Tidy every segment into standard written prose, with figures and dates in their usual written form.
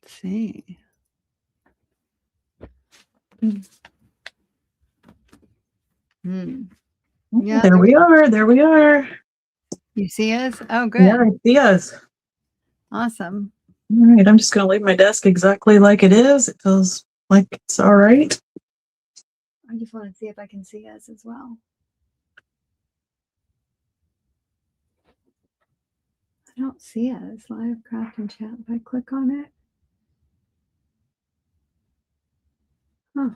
see. Yeah, there we are. There we are. You see us? Oh, good. Yeah, I see us. Awesome. All right, I'm just going to leave my desk exactly like it is. It feels like it's all right. I just want to see if I can see us as well. I don't see us. Live craft and chat. If I click on it. Huh.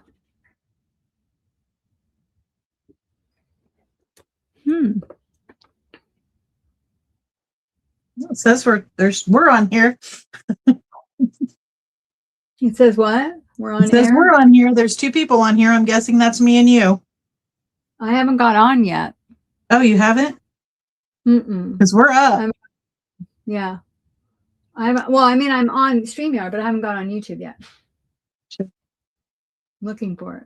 It says we're on here. It says what? We're on It says air? we're on here. There's 2 people on here. I'm guessing that's me and you. I haven't got on yet. Oh, you haven't? Because we're up. Yeah. Well, I mean, I'm on StreamYard, but I haven't got on YouTube yet. Sure. Looking for it.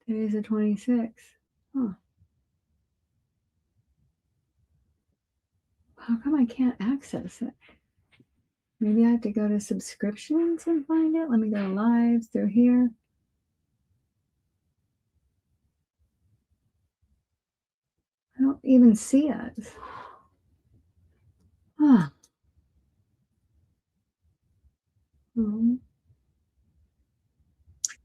Today's the 26th. Huh. How come I can't access it? Maybe I have to go to subscriptions and find it. Let me go to live through here. I don't even see us. Huh.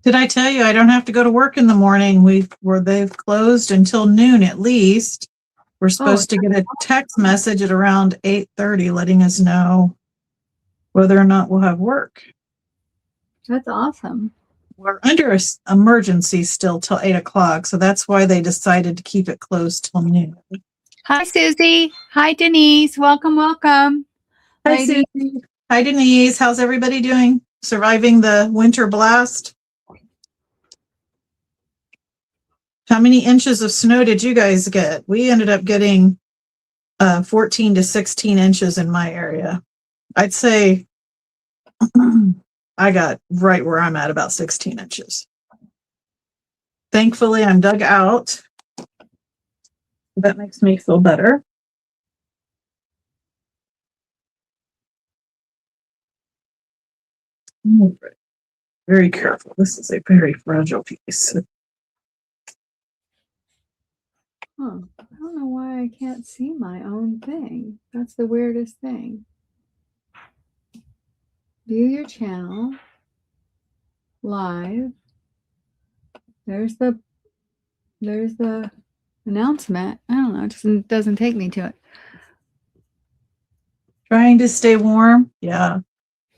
Did I tell you I don't have to go to work in the morning? They've closed until noon at least. We're supposed to get a text message at around 8:30 letting us know whether or not we'll have work. That's awesome. We're under emergency still till 8 o'clock, so that's why they decided to keep it closed till noon. Hi, Susie. Hi, Denise. Welcome, welcome. Hi, Susie. Hi, Denise. How's everybody doing? Surviving the winter blast? How many inches of snow did you guys get? We ended up getting 14 to 16 inches in my area. I'd say I got right where I'm at, about 16 inches. Thankfully, I'm dug out. That makes me feel better. Very careful. This is a very fragile piece. Huh. I don't know why I can't see my own thing. That's the weirdest thing. View your channel. Live. There's the announcement. I don't know. It just doesn't take me to it. Trying to stay warm. Yeah.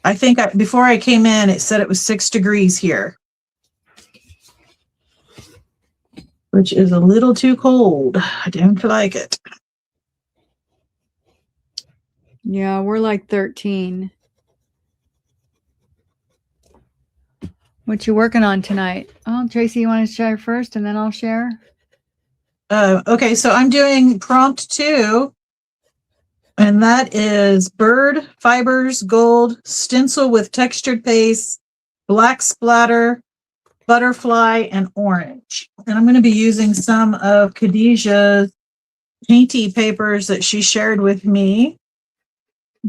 I think before I came in, it said it was 6 degrees here, which is a little too cold. I don't like it. Yeah, we're like 13. What you working on tonight? Oh, Tracie, you want to share first and then I'll share? Okay, so I'm doing prompt 2, and that is bird, fibers, gold, stencil with textured paste, black splatter, butterfly, and orange. And I'm going to be using some of Khadijah's painty papers that she shared with me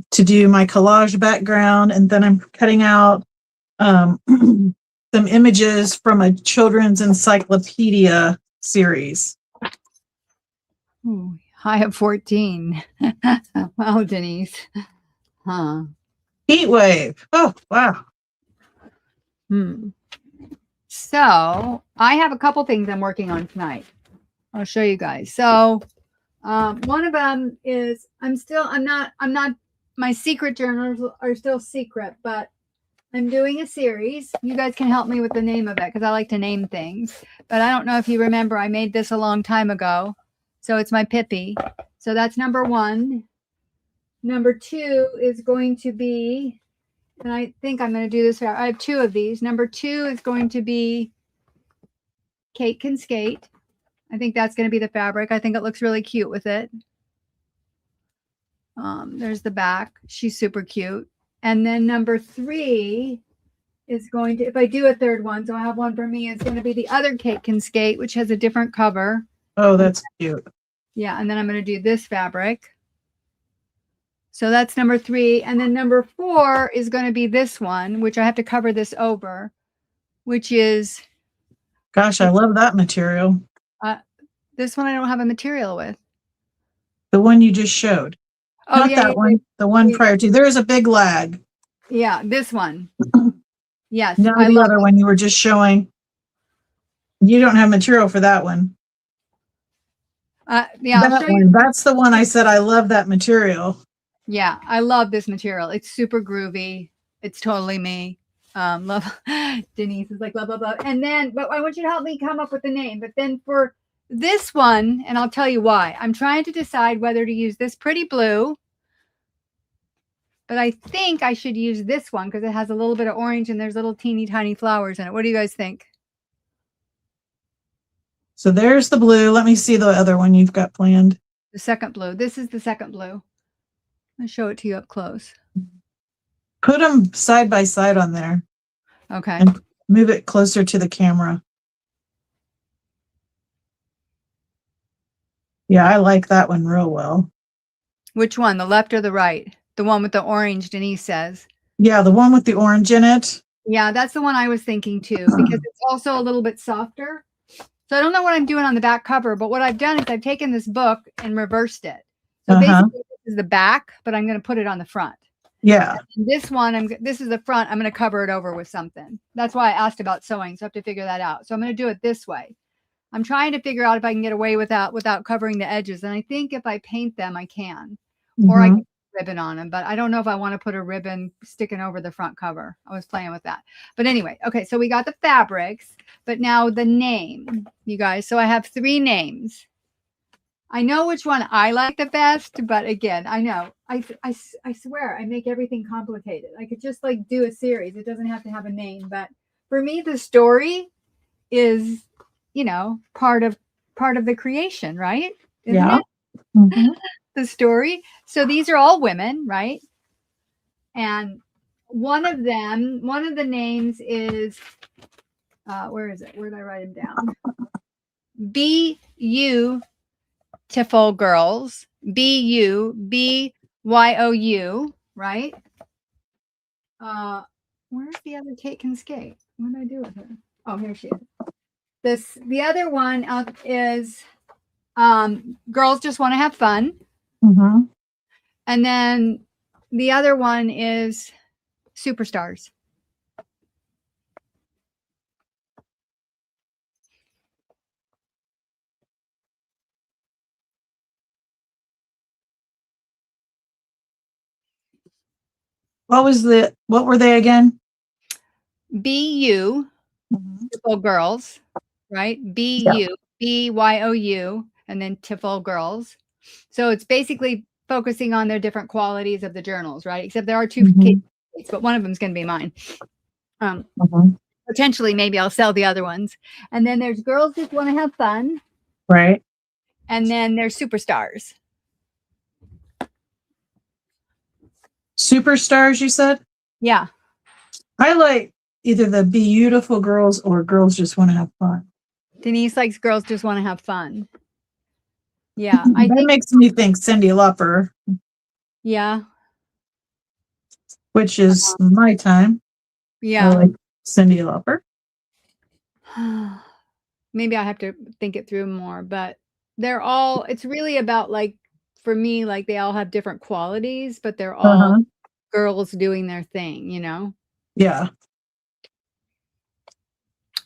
to do my collage background, and then I'm cutting out some images from a children's encyclopedia series. Ooh, high of 14. Wow, Denise. Huh. Heat wave. Oh, wow. So I have a couple things I'm working on tonight. I'll show you guys. So one of them is I'm not, my secret journals are still secret, but I'm doing a series. You guys can help me with the name of it because I like to name things. But I don't know if you remember, I made this a long time ago. So it's my Pippi. So that's number 1. Number 2 is going to be, and I think I'm going to do this. I have 2 of these. Number 2 is going to be Kate Can Skate. I think that's going to be the fabric. I think it looks really cute with it. There's the back. She's super cute. And then number 3 is going to, if I do a third one, so I have one for me, it's going to be the other Cake Can Skate, which has a different cover. Oh, that's cute. Yeah, and then I'm going to do this fabric. So that's number 3. And then number 4 is going to be this one, which I have to cover this over, which is... Gosh, I love that material. This one I don't have a material with. The one you just showed. Oh, Not yeah, that one. The one prior to. There is a big lag. Yeah, this one. Yes. No, the other one you were just showing. You don't have material for that one. Yeah, that one. That's the one I said I love that material. Yeah, I love this material. It's super groovy. It's totally me. Love. Denise is like blah blah blah. And then, but I want you to help me come up with the name. But then for this one, and I'll tell you why. I'm trying to decide whether to use this pretty blue, but I think I should use this one because it has a little bit of orange and there's little teeny tiny flowers in it. What do you guys think? So there's the blue. Let me see the other one you've got planned. The second blue. This is the second blue. I'll show it to you up close. Put them side by side on there. Okay. And move it closer to the camera. Yeah, I like that one real well. Which one? The left or the right? The one with the orange, Denise says. Yeah, the one with the orange in it. Yeah, that's the one I was thinking too, because it's also a little bit softer. So I don't know what I'm doing on the back cover, but what I've done is I've taken this book and reversed it. So basically this is the back, but I'm going to put it on the front. Yeah. And this one, this is the front. I'm going to cover it over with something. That's why I asked about sewing. So I have to figure that out. So I'm going to do it this way. I'm trying to figure out if I can get away without covering the edges. And I think if I paint them, I can. Or I can put a ribbon on them. But I don't know if I want to put a ribbon sticking over the front cover. I was playing with that. But anyway, okay. So we got the fabrics. But now the name, you guys. So I have 3 names. I know which one I like the best, but again, I know I swear I make everything complicated. I could just like do a series. It doesn't have to have a name, but for me, the story is, you know, part of the creation, right? Isn't it? The story. So these are all women, right? And one of the names is, where is it? Where did I write him down? Beautiful Girls, BUBYOU, right? Where's the other Cake Can Skate? What did I do with her? Oh, here she is. The other one is Girls Just Want to Have Fun. And then the other one is Superstars. What were they again? BU, Beautiful Girls, right? BUBYOU, and then Tiffle Girls. So it's basically focusing on their different qualities of the journals, right? Except there are 2 cases, but one of them is going to be mine. Potentially, maybe I'll sell the other ones. And then there's Girls Just Want to Have Fun. Right. And then there's Superstars. Superstars, you said? Yeah. I like either the Beautiful Girls or Girls Just Want to Have Fun. Denise likes Girls Just Want to Have Fun. Yeah. That makes me think Cyndi Lauper. Yeah. Which is my time. Yeah. I like Cyndi Lauper. Maybe I have to think it through more, but they're all, it's really about like, for me, like they all have different qualities, but they're all girls doing their thing, you know? Yeah.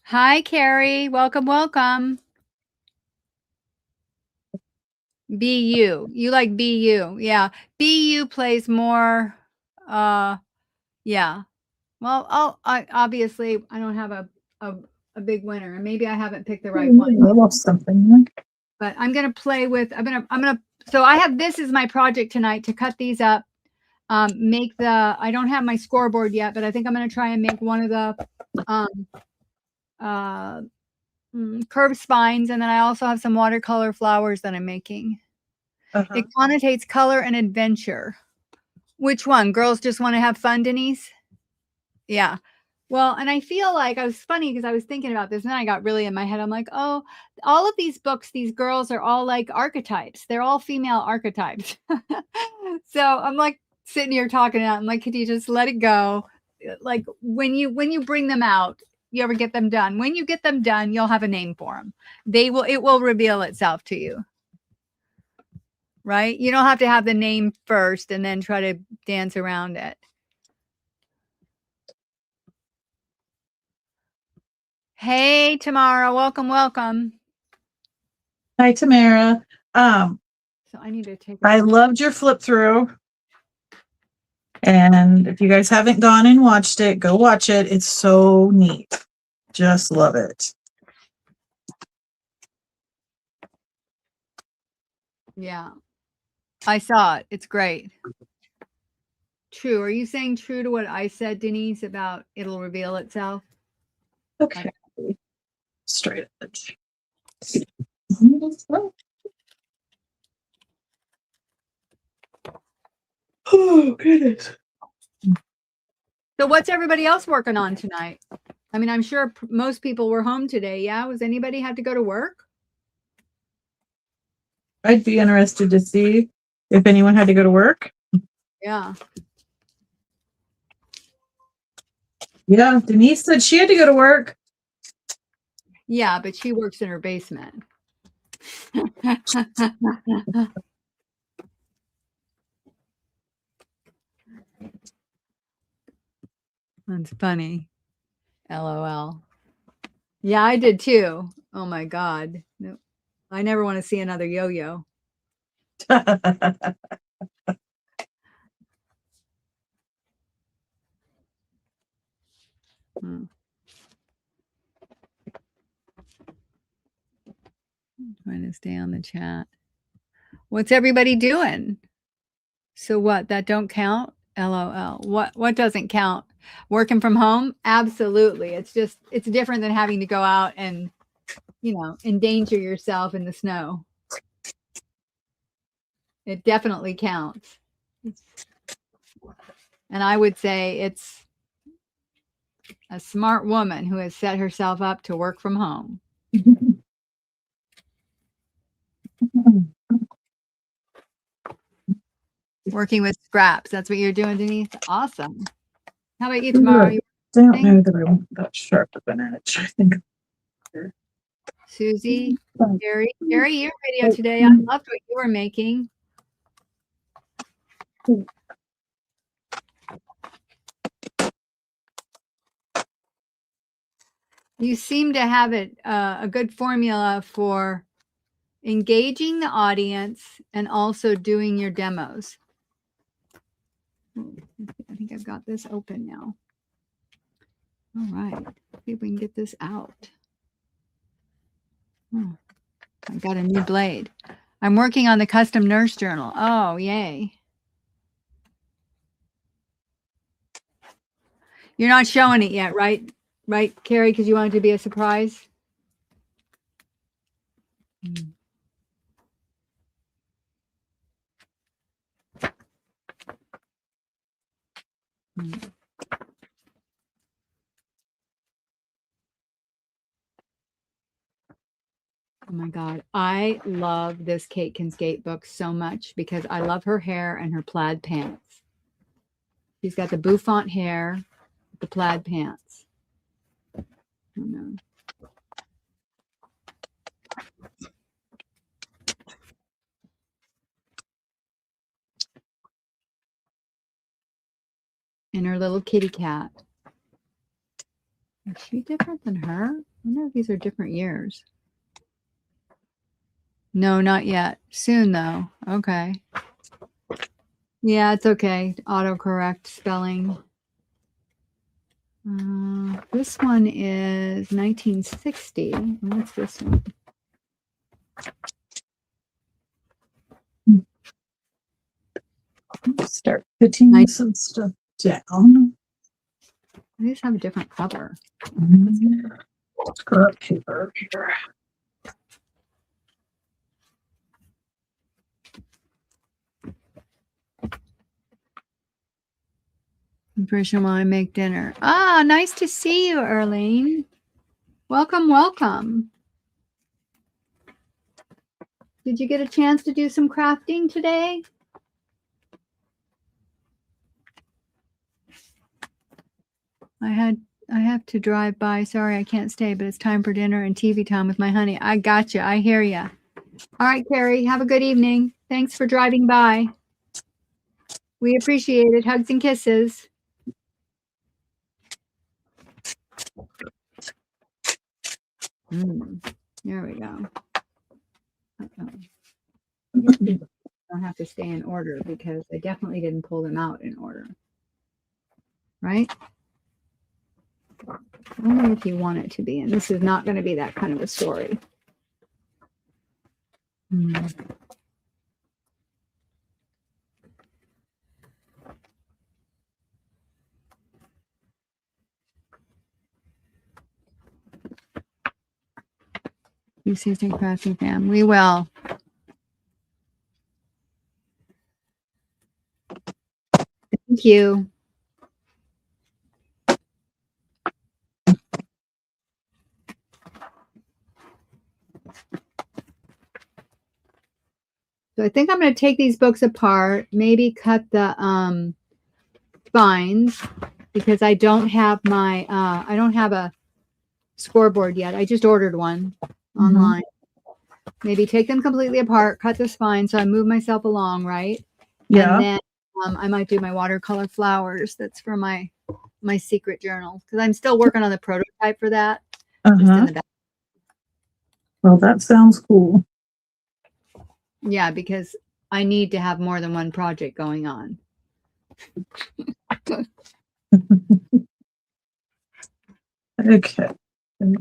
Hi, Carrie. Welcome, welcome. BU. You like BU. Yeah. BU plays more. Yeah. Well, obviously I don't have a big winner, and maybe I haven't picked the right one. I lost something. But I'm going to play with, so I have, this is my project tonight to cut these up, I don't have my scoreboard yet, but I think I'm going to try and make one of the curved spines. And then I also have some watercolor flowers that I'm making. It connotates color and adventure. Which one? Girls Just Want to Have Fun, Denise? Yeah. Well, and I feel like I was funny because I was thinking about this and then I got really in my head. I'm like, oh, all of these books, these girls are all like archetypes. They're all female archetypes. So I'm like sitting here talking out. I'm like, could you just let it go? Like when you bring them out, you ever get them done? When you get them done, you'll have a name for them. It will reveal itself to you. Right? You don't have to have the name first and then try to dance around it. Hey, Tamara, welcome, welcome. Hi, Tamara. So I need to take. I loved your flip through. And if you guys haven't gone and watched it, go watch it. It's so neat. Just love it. Yeah, I saw it. It's great. True. Are you saying true to what I said, Denise, about it'll reveal itself? Okay. Straight edge. Oh, goodness. So what's everybody else working on tonight? I mean, I'm sure most people were home today. Yeah. Was anybody have to go to work? I'd be interested to see if anyone had to go to work. Yeah. Yeah, Denise said she had to go to work. Yeah, but she works in her basement. That's funny. LOL. Yeah, I did too. Oh my God. No, I never want to see another yo-yo. Hmm. I'm trying to stay on the chat. What's everybody doing? So what? That don't count? LOL. What doesn't count? Working from home? Absolutely. It's different than having to go out and, endanger yourself in the snow. It definitely counts. And I would say it's a smart woman who has set herself up to work from home. Working with scraps. That's what you're doing, Denise? Awesome. How about you tomorrow? I don't know that I want that sharp of an edge. I think. Susie, Jerry, your video today. I loved what you were making. You seem to have a good formula for engaging the audience and also doing your demos. I think I've got this open now. All right. See if we can get this out. Oh, I got a new blade. I'm working on the custom nurse journal. Oh, yay. You're not showing it yet, right? Right, Carrie, because you want it to be a surprise? Oh my God. I love this Kate Can Skate book so much because I love her hair and her plaid pants. She's got the bouffant hair, the plaid pants. Oh no. And her little kitty cat. Is she different than her? I wonder if these are different years. No, not yet. Soon though. Okay. Yeah, it's okay. Autocorrect spelling. This one is 1960. What's this one? Start putting some stuff down. These have a different cover. Scrap paper here. Impression while I make dinner. Ah, nice to see you, Erlene. Welcome, welcome. Did you get a chance to do some crafting today? I have to drive by. Sorry, I can't stay, but it's time for dinner and TV time with my honey. I got you. I hear you. All right, Carrie, have a good evening. Thanks for driving by. We appreciate it. Hugs and kisses. There we go. Don't have to stay in order because I definitely didn't pull them out in order. Right? Only if you want it to be. And this is not going to be that kind of a story. You season crafting fam. We will. Thank you. So I think I'm going to take these books apart, maybe cut the spines because I don't have my I don't have a scoreboard yet. I just ordered one online. Maybe take them completely apart, cut the spine so I move myself along, right? Yeah. And then I might do my watercolor flowers. That's for my secret journal because I'm still working on the prototype for that. Just in the back. Well, that sounds cool. Yeah, because I need to have more than one project going on. Okay.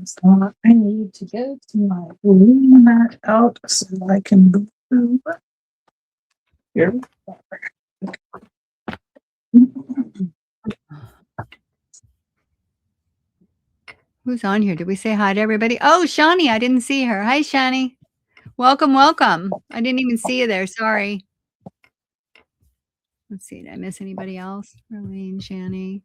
So I need to go to my lean mat out so I can move. Here. Who's on here? Did we say hi to everybody? Oh, Shani, I didn't see her. Hi, Shani. Welcome, welcome. I didn't even see you there. Sorry. Let's see. Did I miss anybody else? Arlene, Shani.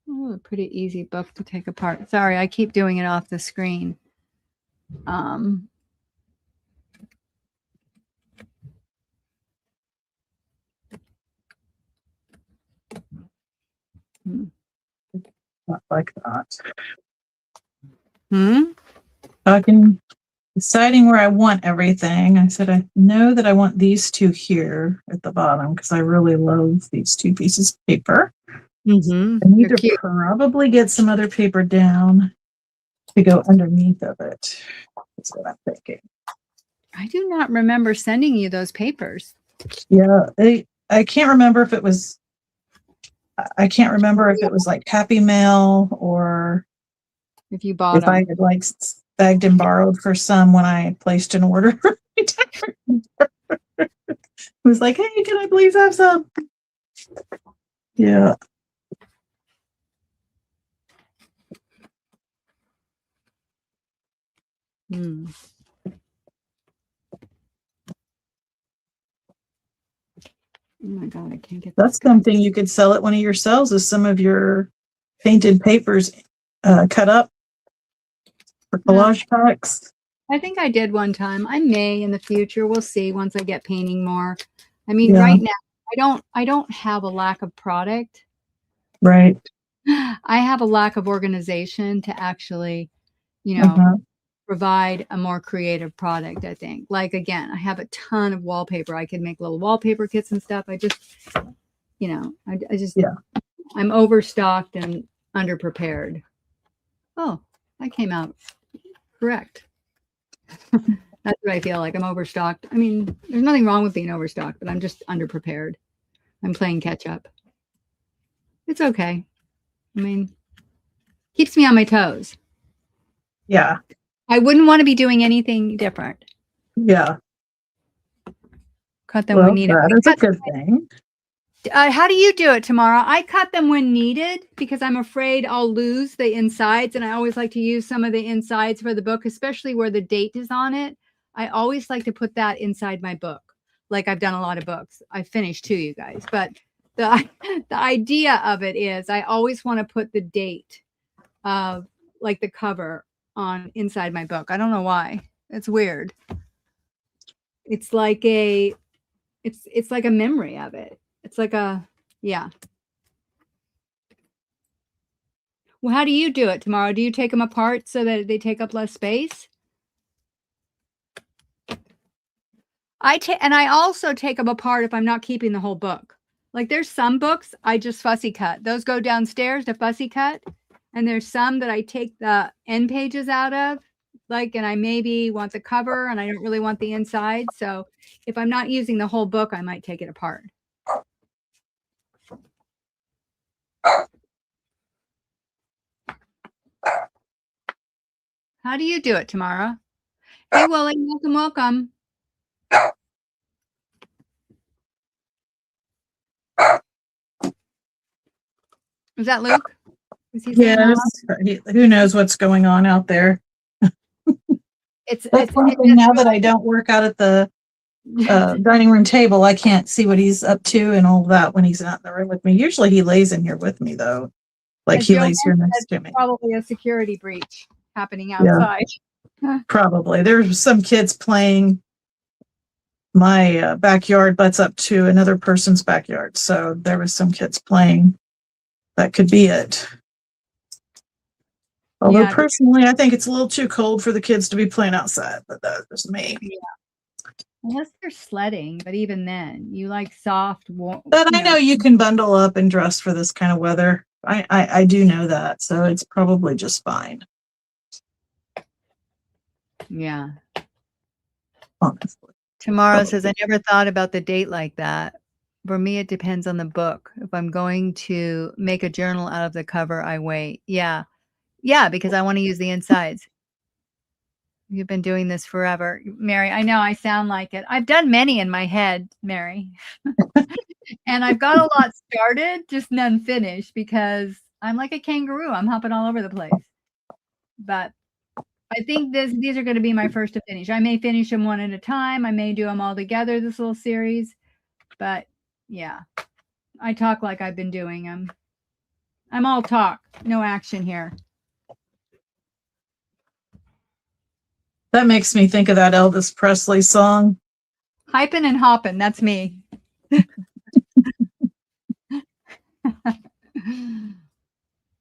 Oh, a pretty easy book to take apart. Sorry, I keep doing it off the screen. Not like that. Deciding where I want everything. I said, I know that I want these two here at the bottom because I really love these two pieces of paper. I need to probably get some other paper down to go underneath of it. That's what I'm thinking. I do not remember sending you those papers. Yeah, I can't remember if it was. I can't remember if it was like Happy Mail or if you bought them. I had like begged and borrowed for some when I placed an order. It was like, hey, can I please have some? Yeah. Oh my God, I can't get that's something you could sell at one of your sales is some of your painted papers cut up for collage packs. I think I did one time. I may in the future. We'll see once I get painting more. I mean, right now I don't have a lack of product. Right. I have a lack of organization to actually, provide a more creative product, I think. Like, again, I have a ton of wallpaper. I could make little wallpaper kits and stuff. I just, I'm overstocked and underprepared. Oh, that came out correct. That's what I feel like. I'm overstocked. I mean, there's nothing wrong with being overstocked, but I'm just underprepared. I'm playing catch up. It's okay. I mean, keeps me on my toes. Yeah. I wouldn't want to be doing anything different. Yeah. Cut them when Well, needed. that is a good thing. How do you do it, Tamara? I cut them when needed because I'm afraid I'll lose the insides, and I always like to use some of the insides for the book, especially where the date is on it. I always like to put that inside my book. Like I've done a lot of books. I finished 2, you guys, but the idea of it is I always want to put the date of like the cover on inside my book. I don't know why. It's weird. It's like it's like a memory of it. It's like yeah. Well, how do you do it, Tamara? Do you take them apart so that they take up less space? I also take them apart if I'm not keeping the whole book. Like there's some books I just fussy cut. Those go downstairs to fussy cut. And there's some that I take the end pages out of, like, and I maybe want the cover and I don't really want the inside. So if I'm not using the whole book, I might take it apart. How do you do it, Tamara? Hey, Willie, welcome, welcome. Is that Luke? Is he saying Yes. Who knows what's going on out there? That's one thing now that I don't work out at the dining room table. I can't see what he's up to and all that when he's not in the room with me. Usually he lays in here with me though. Like he lays here next to me. Probably a security breach happening outside. Yeah, probably. There's some kids playing. My backyard butts up to another person's backyard. So there was some kids playing. That could be it. Although personally, I think it's a little too cold for the kids to be playing outside, but that's just me. Yeah. Unless they're sledding, but even then, you like soft, warm. But I know you can bundle up and dress for this kind of weather. I do know that, so it's probably just fine. Yeah. Honestly. Tamara says, I never thought about the date like that. For me, it depends on the book. If I'm going to make a journal out of the cover, I wait. Yeah. Yeah, because I want to use the insides. You've been doing this forever, Mary. I know I sound like it. I've done many in my head, Mary. And I've got a lot started, just none finished because I'm like a kangaroo. I'm hopping all over the place. But I think these are going to be my first to finish. I may finish them one at a time. I may do them all together, this little series. But yeah, I talk like I've been doing them. I'm all talk, no action here. That makes me think of that Elvis Presley song. Hyping and hopping, that's me.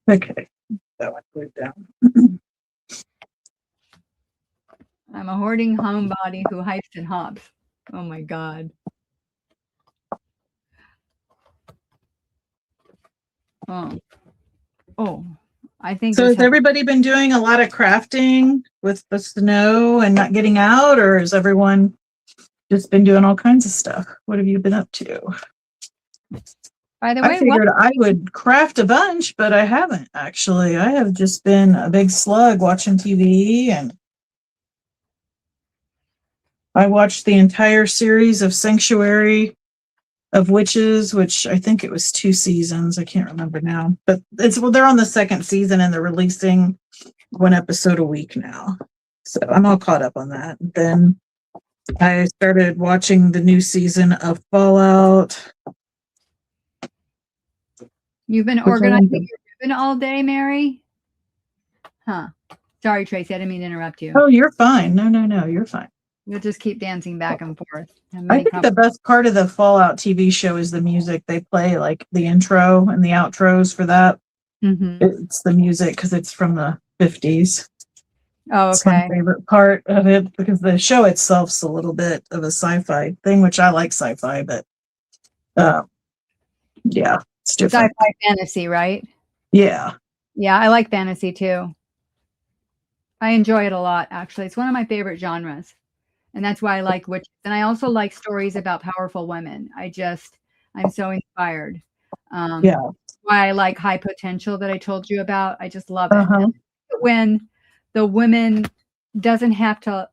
Okay, that one put it down. I'm a hoarding homebody who hypes and hops. Oh my God. Oh, I think. So has everybody been doing a lot of crafting with the snow and not getting out, or has everyone just been doing all kinds of stuff? What have you been up to? By the way, I figured I would craft a bunch, but I haven't actually. I have just been a big slug watching TV, and I watched the entire series of Sanctuary of Witches, which I think it was 2 seasons. I can't remember now, but they're on the 2nd season and they're releasing 1 episode a week now. So I'm all caught up on that. Then I started watching the new season of Fallout. You've been organizing your ribbon all day, Mary? Huh. Sorry, Tracy, I didn't mean to interrupt you. Oh, you're fine. No, you're fine. You'll just keep dancing back and forth. I think the best part of the Fallout TV show is the music they play, like the intro and the outros for that. Mm-hmm. It's the music because it's from the 50s. Oh, okay. It's my favorite part of it because the show itself's a little bit of a sci-fi thing, which I like sci-fi, but yeah, it's different. Sci-fi fantasy, right? Yeah. Yeah, I like fantasy too. I enjoy it a lot, actually. It's one of my favorite genres. And that's why I like witches. And I also like stories about powerful women. I'm so inspired. Yeah. Why I like high potential that I told you about. I just love it. Uh-huh. When the woman doesn't have to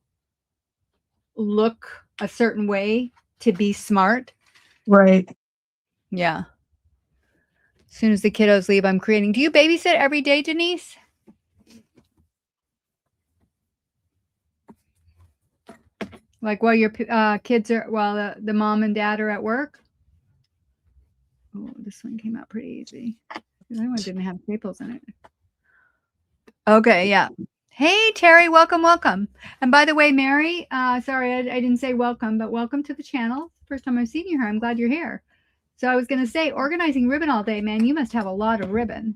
look a certain way to be smart. Right. Yeah. As soon as the kiddos leave, I'm creating. Do you babysit every day, Denise? Like while your kids are, while the mom and dad are at work? Oh, this one came out pretty easy. The other one didn't have staples in it. Okay, yeah. Hey, Terry, welcome. And by the way, Mary, sorry, I didn't say welcome, but welcome to the channel. First time I've seen you here. I'm glad you're here. So I was going to say, organizing ribbon all day, man, you must have a lot of ribbon.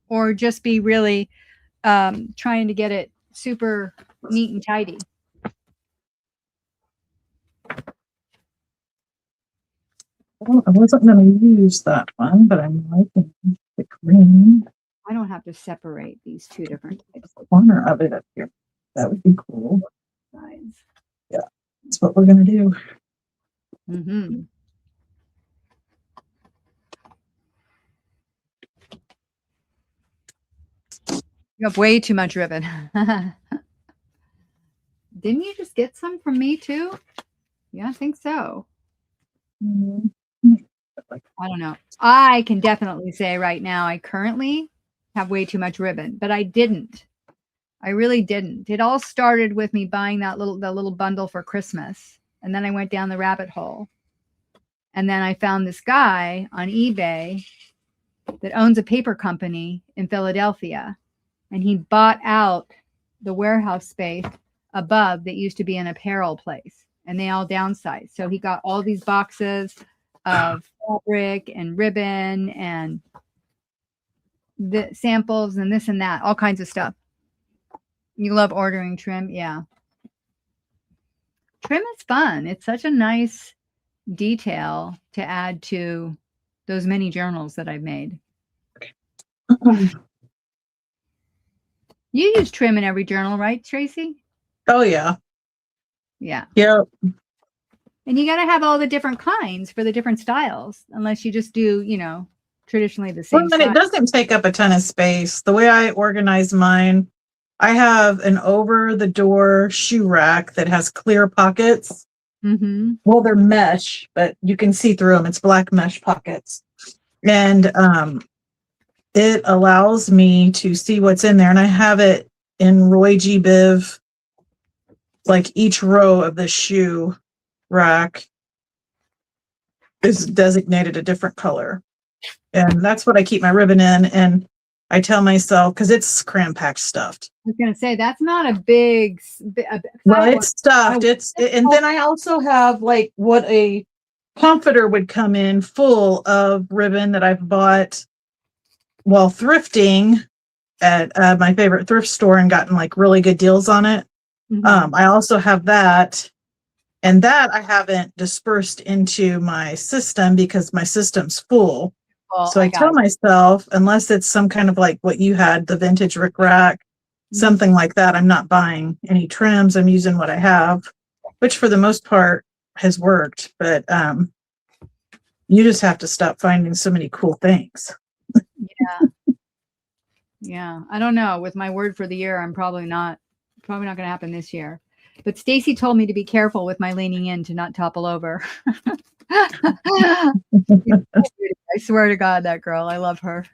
Or just be really trying to get it super neat and tidy. Well, I wasn't going to use that one, but I'm liking the green. I don't have to separate these two different types. Corner of it up here. That would be cool. Sides. Yeah, that's what we're going to do. Mm-hmm. You have way too much ribbon. Didn't you just get some from me too? Yeah, I think so. Mm-hmm. I don't know. I can definitely say right now, I currently have way too much ribbon, but I didn't. I really didn't. It all started with me buying the little bundle for Christmas. And then I went down the rabbit hole. And then I found this guy on eBay that owns a paper company in Philadelphia. And he bought out the warehouse space above that used to be an apparel place. And they all downsized. So he got all these boxes of fabric and ribbon and the samples and this and that, all kinds of stuff. You love ordering trim? Yeah. Trim is fun. It's such a nice detail to add to those many journals that I've made. You use trim in every journal, right, Tracie? Oh, yeah. Yeah. Yep. And you got to have all the different kinds for the different styles, unless you just do, traditionally the same. Well, and it doesn't take up a ton of space. The way I organize mine, I have an over-the-door shoe rack that has clear pockets. Mm-hmm. Well, they're mesh, but you can see through them. It's black mesh pockets. And it allows me to see what's in there. And I have it in Roy G. Biv, like each row of the shoe rack is designated a different color. And that's what I keep my ribbon in. And I tell myself, because it's cram-packed stuffed. I was going to say, that's not a big... Well, it's stuffed. And then I also have like what a comforter would come in full of ribbon that I've bought while thrifting at my favorite thrift store and gotten like really good deals on it. Mm-hmm. I also have that, and that I haven't dispersed into my system because my system's full. Well, so I tell myself, unless it's some kind of like what you had, the vintage Rick Rack, mm-hmm. something like that, I'm not buying any trims. I'm using what I have, which for the most part has worked. But you just have to stop finding so many cool things. Yeah. Yeah. I don't know. With my word for the year, I'm probably not going to happen this year. But Stacy told me to be careful with my leaning in to not topple over. I swear to God, that girl, I love her.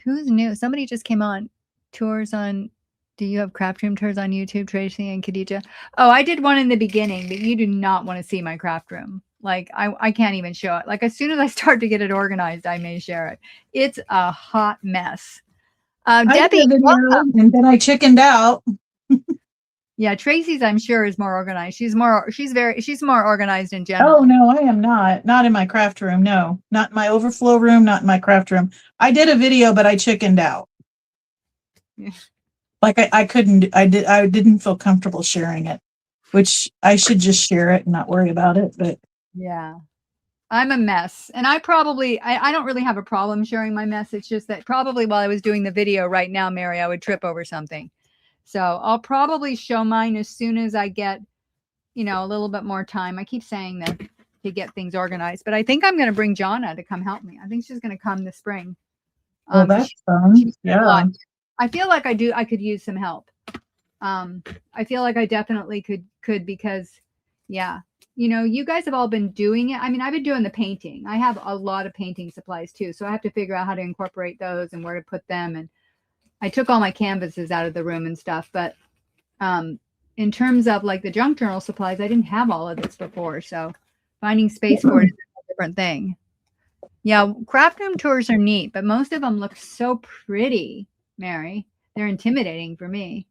Who's new? Somebody just came on. Tours on. Do you have craft room tours on YouTube, Tracie and Khadijah? Oh, I did one in the beginning, but you do not want to see my craft room. Like I can't even show it. Like as soon as I start to get it organized, I may share it. It's a hot mess. Debbie, and then I chickened out. Yeah, Tracie's, I'm sure, is more organized. She's more organized in general. Oh no, I am not in my craft room. No, not in my overflow room, not in my craft room. I did a video, but I chickened out. Yeah. Like I didn't feel comfortable sharing it, which I should just share it and not worry about it. But yeah, I'm a mess. And I don't really have a problem sharing my mess. It's just that probably while I was doing the video right now, Mary, I would trip over something. So I'll probably show mine as soon as I get a little bit more time. I keep saying that to get things organized, but I think I'm going to bring Jonna to come help me. I think she's going to come this spring. Well, 'Cause that's fun. Yeah. I feel like I could use some help. I feel like I definitely could because, yeah, you guys have all been doing it. I mean, I've been doing the painting. I have a lot of painting supplies too, so I have to figure out how to incorporate those and where to put them. And I took all my canvases out of the room and stuff, but in terms of like the junk journal supplies, I didn't have all of this before, so finding space for it is a different thing. Yeah, craft room tours are neat, but most of them look so pretty, Mary. They're intimidating for me.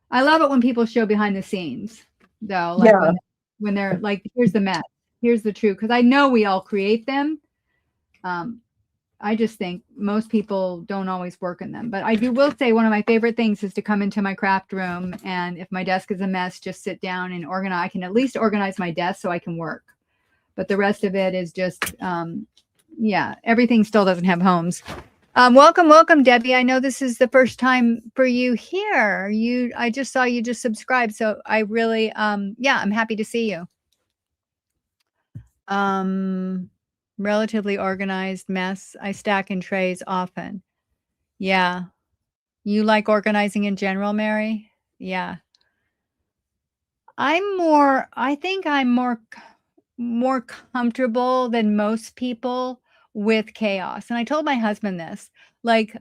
I love it when people show behind the scenes, though, like Yeah. when they're like, here's the mess, here's the truth, because I know we all create them. I just think most people don't always work in them. But I will say one of my favorite things is to come into my craft room, and if my desk is a mess, just sit down and organize. I can at least organize my desk so I can work. But the rest of it is just, yeah, everything still doesn't have homes. Welcome, Debbie. I know this is the first time for you here. I just saw you just subscribed, so I really, yeah, I'm happy to see you. Relatively organized mess. I stack in trays often. Yeah. You like organizing in general, Mary? Yeah. I think I'm more comfortable than most people with chaos. And I told my husband this. Like,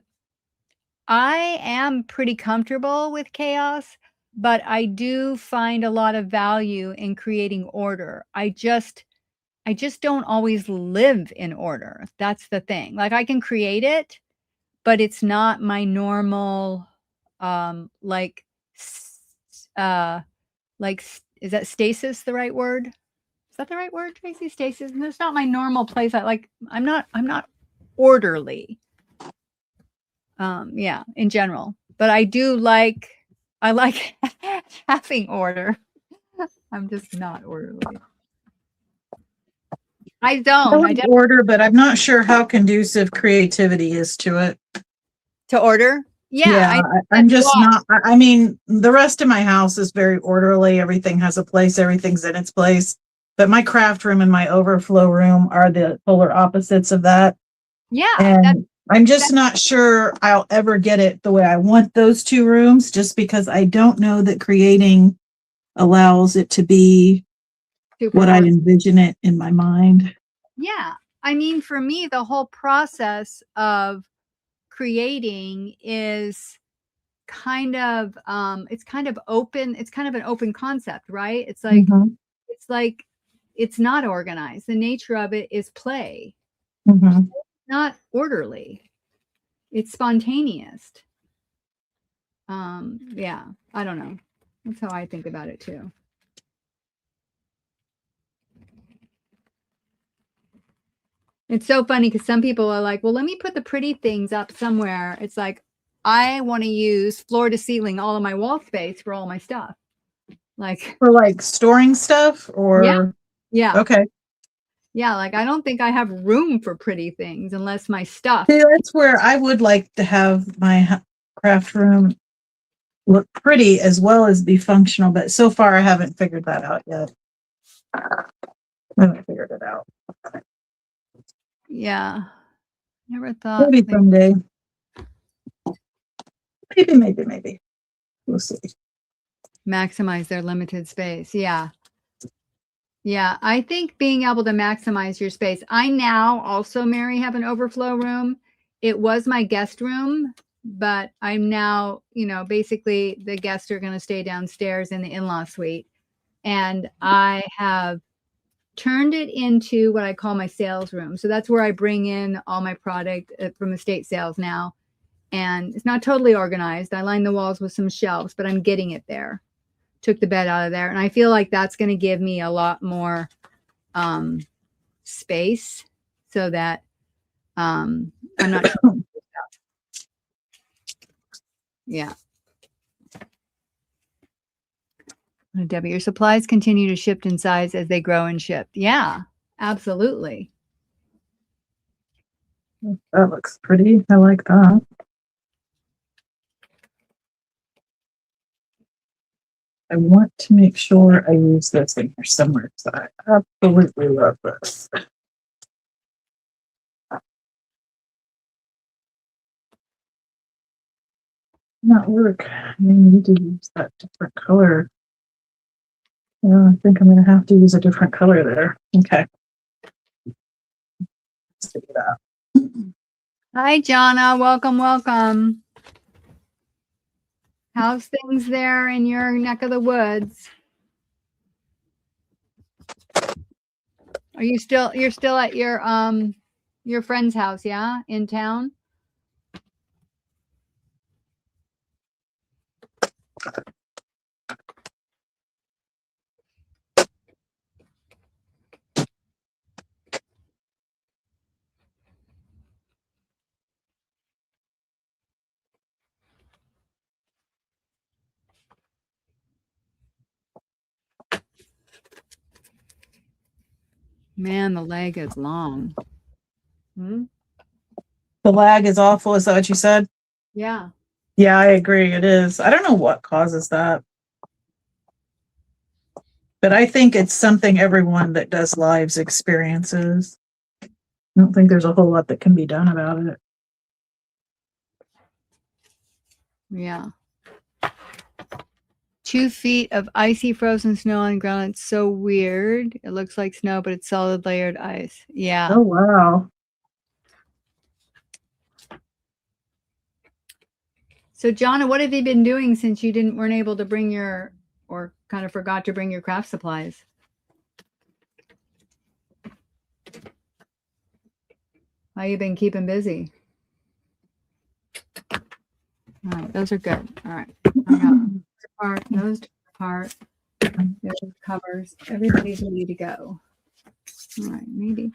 I am pretty comfortable with chaos, but I do find a lot of value in creating order. I just don't always live in order. That's the thing. Like, I can create it, but it's not my normal, like, is that stasis the right word? Is that the right word, Tracy? Stasis? No, it's not my normal place. I'm not orderly. Yeah, in general, but I like having order. I'm just not orderly. I don't. I like order, but I'm not sure how conducive creativity is to it. To order? Yeah. I'm just not. I mean, the rest of my house is very orderly. Everything has a place. Everything's in its place. But my craft room and my overflow room are the polar opposites of that. Yeah. And I'm just not sure I'll ever get it the way I want those two rooms, just because I don't know that creating allows it to be what I envision it in my mind. Yeah. I mean, for me, the whole process of creating is kind of it's kind of open. It's kind of an open concept, right? It's like it's not organized. The nature of it is play. It's not orderly. It's spontaneous. Yeah, I don't know. That's how I think about it too. It's so funny because some people are like, well, let me put the pretty things up somewhere. It's like, I want to use floor to ceiling all of my wall space for all my stuff. Like, for like storing stuff or yeah. Okay. Yeah, like I don't think I have room for pretty things unless my stuff. See, that's where I would like to have my craft room look pretty as well as be functional, but so far I haven't figured that out yet. I haven't figured it out. Yeah. Never thought. Maybe someday. Maybe. We'll see. Maximize their limited space. Yeah. Yeah. I think being able to maximize your space. I now also, Mary, have an overflow room. It was my guest room, but I'm now, basically the guests are going to stay downstairs in the in-law suite. And I have turned it into what I call my sales room. So that's where I bring in all my product from estate sales now. And it's not totally organized. I line the walls with some shelves, but I'm getting it there. Took the bed out of there. And I feel like that's going to give me a lot more space so that I'm not. Yeah. Debbie, your supplies continue to shift in size as they grow and ship. Yeah, absolutely. That looks pretty. I like that. I want to make sure I use this in here somewhere. So I absolutely love this. Not work. I need to use that different color. Yeah, I think I'm going to have to use a different color there. Okay. Let's do that. Hi, Jonna. Welcome, welcome. How's things there in your neck of the woods? You're still at your friend's house, yeah? In town? Man, the leg is long. Hmm? The lag is awful. Is that what you said? Yeah. Yeah, I agree. It is. I don't know what causes that. But I think it's something everyone that does lives experiences. I don't think there's a whole lot that can be done about it. Yeah. 2 feet of icy frozen snow on the ground. It's so weird. It looks like snow, but it's solid layered ice. Yeah. Oh, wow. So, Jonna, what have you been doing since you weren't able to bring or kind of forgot to bring your craft supplies? How you been keeping busy? All right, those are good. All right. I got those apart. Those covers. Everybody's ready to go. All right, maybe.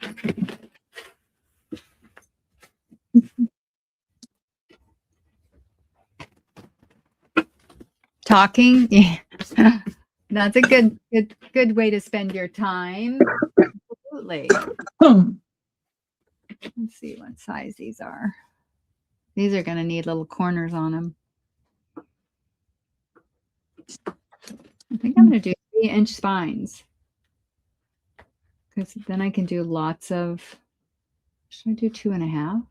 Talking, yeah. That's a good way to spend your time. Absolutely. Let's see what size these are. These are going to need little corners on them. I think I'm going to do 3-inch spines. Because then I can do lots of, should I do 2.5?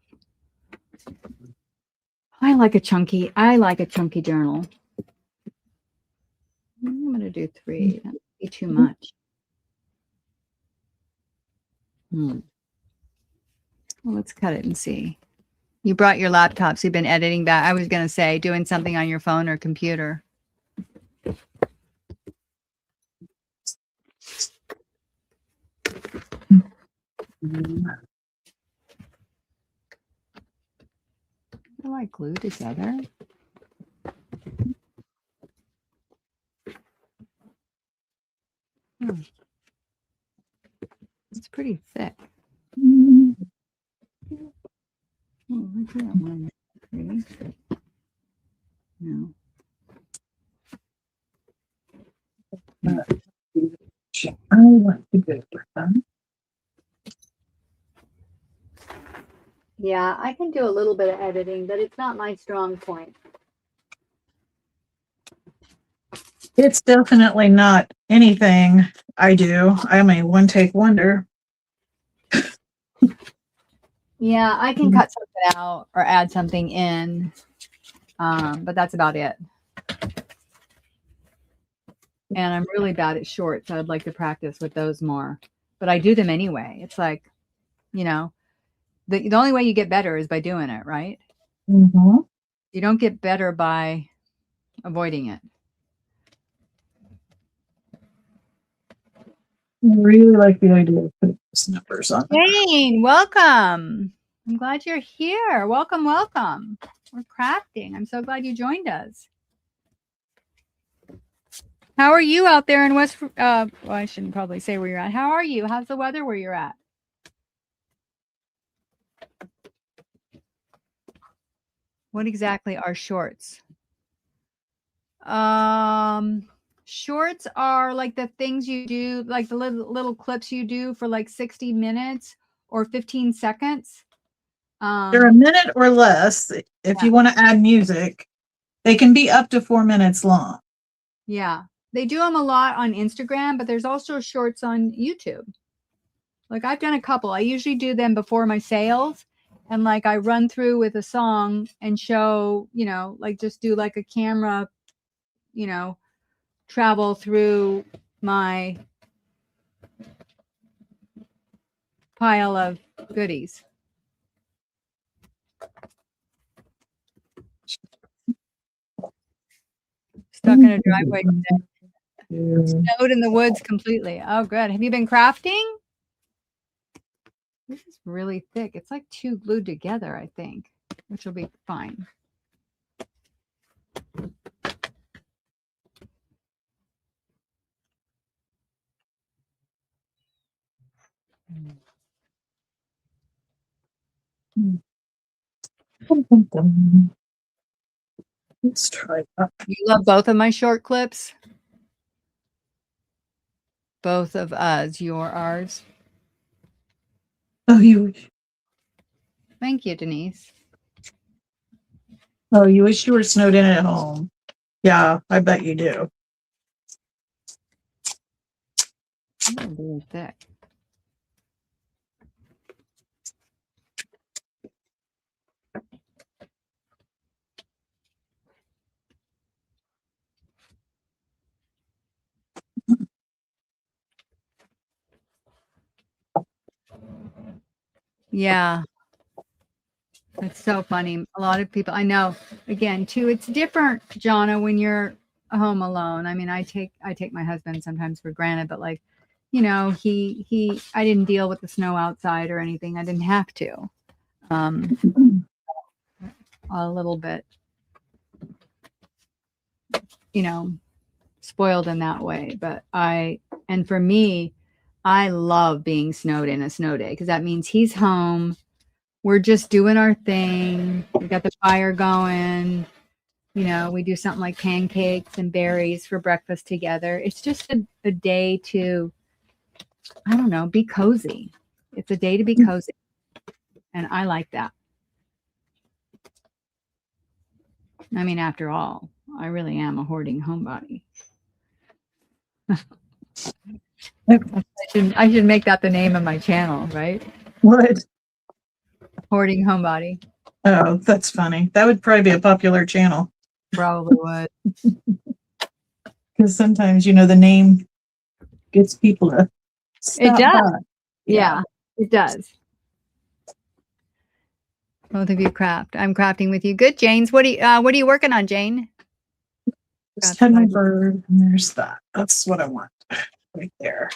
I like a chunky journal. I'm going to do 3. That would be too much. Well, let's cut it and see. You brought your laptop, so you've been editing that. I was going to say doing something on your phone or computer. Do I glue together? It's pretty thick. Oh, look at that one. Pretty. No. I want to go with them. Yeah, I can do a little bit of editing, but it's not my strong point. It's definitely not anything I do. I'm a one-take wonder. Yeah, I can cut something out or add something in, but that's about it. And I'm really bad at shorts. I'd like to practice with those more, but I do them anyway. It's like, you know, the only way you get better is by doing it, right? Mm-hmm. You don't get better by avoiding it. I really like the idea of putting those numbers on. Jane, welcome. I'm glad you're here. Welcome, welcome. We're crafting. I'm so glad you joined us. How are you out there in West? Well, I shouldn't probably say where you're at. How are you? How's the weather where you're at? What exactly are shorts? Shorts are like the things you do, like the little clips you do for like 60 minutes or 15 seconds. They're a minute or less. If you want to add music, they can be up to 4 minutes long. Yeah. they do them a lot on Instagram, but there's also shorts on YouTube. Like I've done a couple. I usually do them before my sales, and like I run through with a song and show, you know, like just do like a camera, you know, travel through my pile of goodies. Stuck in a driveway today. Snowed in the woods completely. Oh, good. Have you been crafting? This is really thick. It's like two glued together, I think, which will be fine. Let's try that. You love both of my short clips? Both of us, your, ours. Oh, you Thank you, Denise. wish you were snowed in at home. Yeah, I bet you do. Really thick. Yeah. It's so funny. A lot of people I know, again, too, it's different, Jonna, when you're home alone. I mean, I take my husband sometimes for granted, but like, you know, I didn't deal with the snow outside or anything. I didn't have to. A little bit, you know, spoiled in that way. But and for me, I love being snowed in a snow day because that means he's home. We're just doing our thing. We got the fire going. You know, we do something like pancakes and berries for breakfast together. It's just a day to, I don't know, be cozy. It's a day to be cozy. And I like that. I mean, after all, I really am a hoarding homebody. I should make that the name of my channel, right? What? Hoarding homebody. Oh, that's funny. That would probably be a popular channel. Probably would. Because sometimes, you know, the name gets people to stop It does. by. Yeah, it does. Both of you craft. I'm crafting with you. Good, James. What are you working on, Jane? Just had my bird, and there's that. That's what I want right there.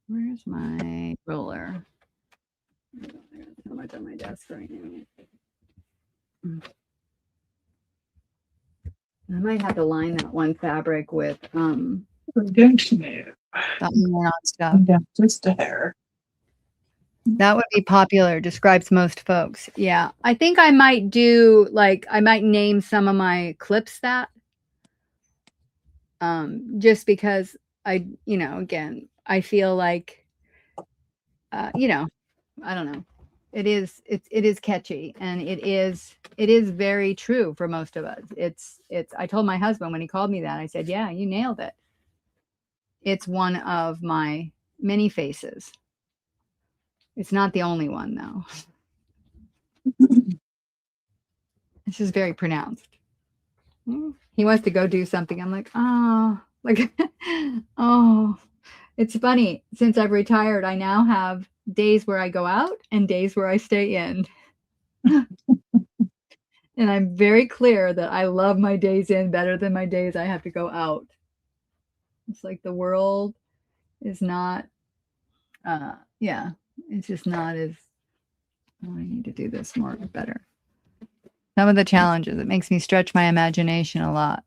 Where's my roller? There's so much on my desk right now. I might have to line that one fabric with Don't move. that iron-on stuff. Yeah, just a hair. That would be popular, describes most folks. Yeah. I think I might do I might name some of my clips that. Just because again, I feel like I don't know. It is catchy, and it is very true for most of us. I told my husband when he called me that, I said, yeah, you nailed it. It's one of my many faces. It's not the only one, though. It's just very pronounced. He wants to go do something. I'm like, oh, oh. It's funny. Since I've retired, I now have days where I go out and days where I stay in. And I'm very clear that I love my days in better than my days I have to go out. It's like the world is not, it's just not as, I need to do this more better. Some of the challenges, it makes me stretch my imagination a lot.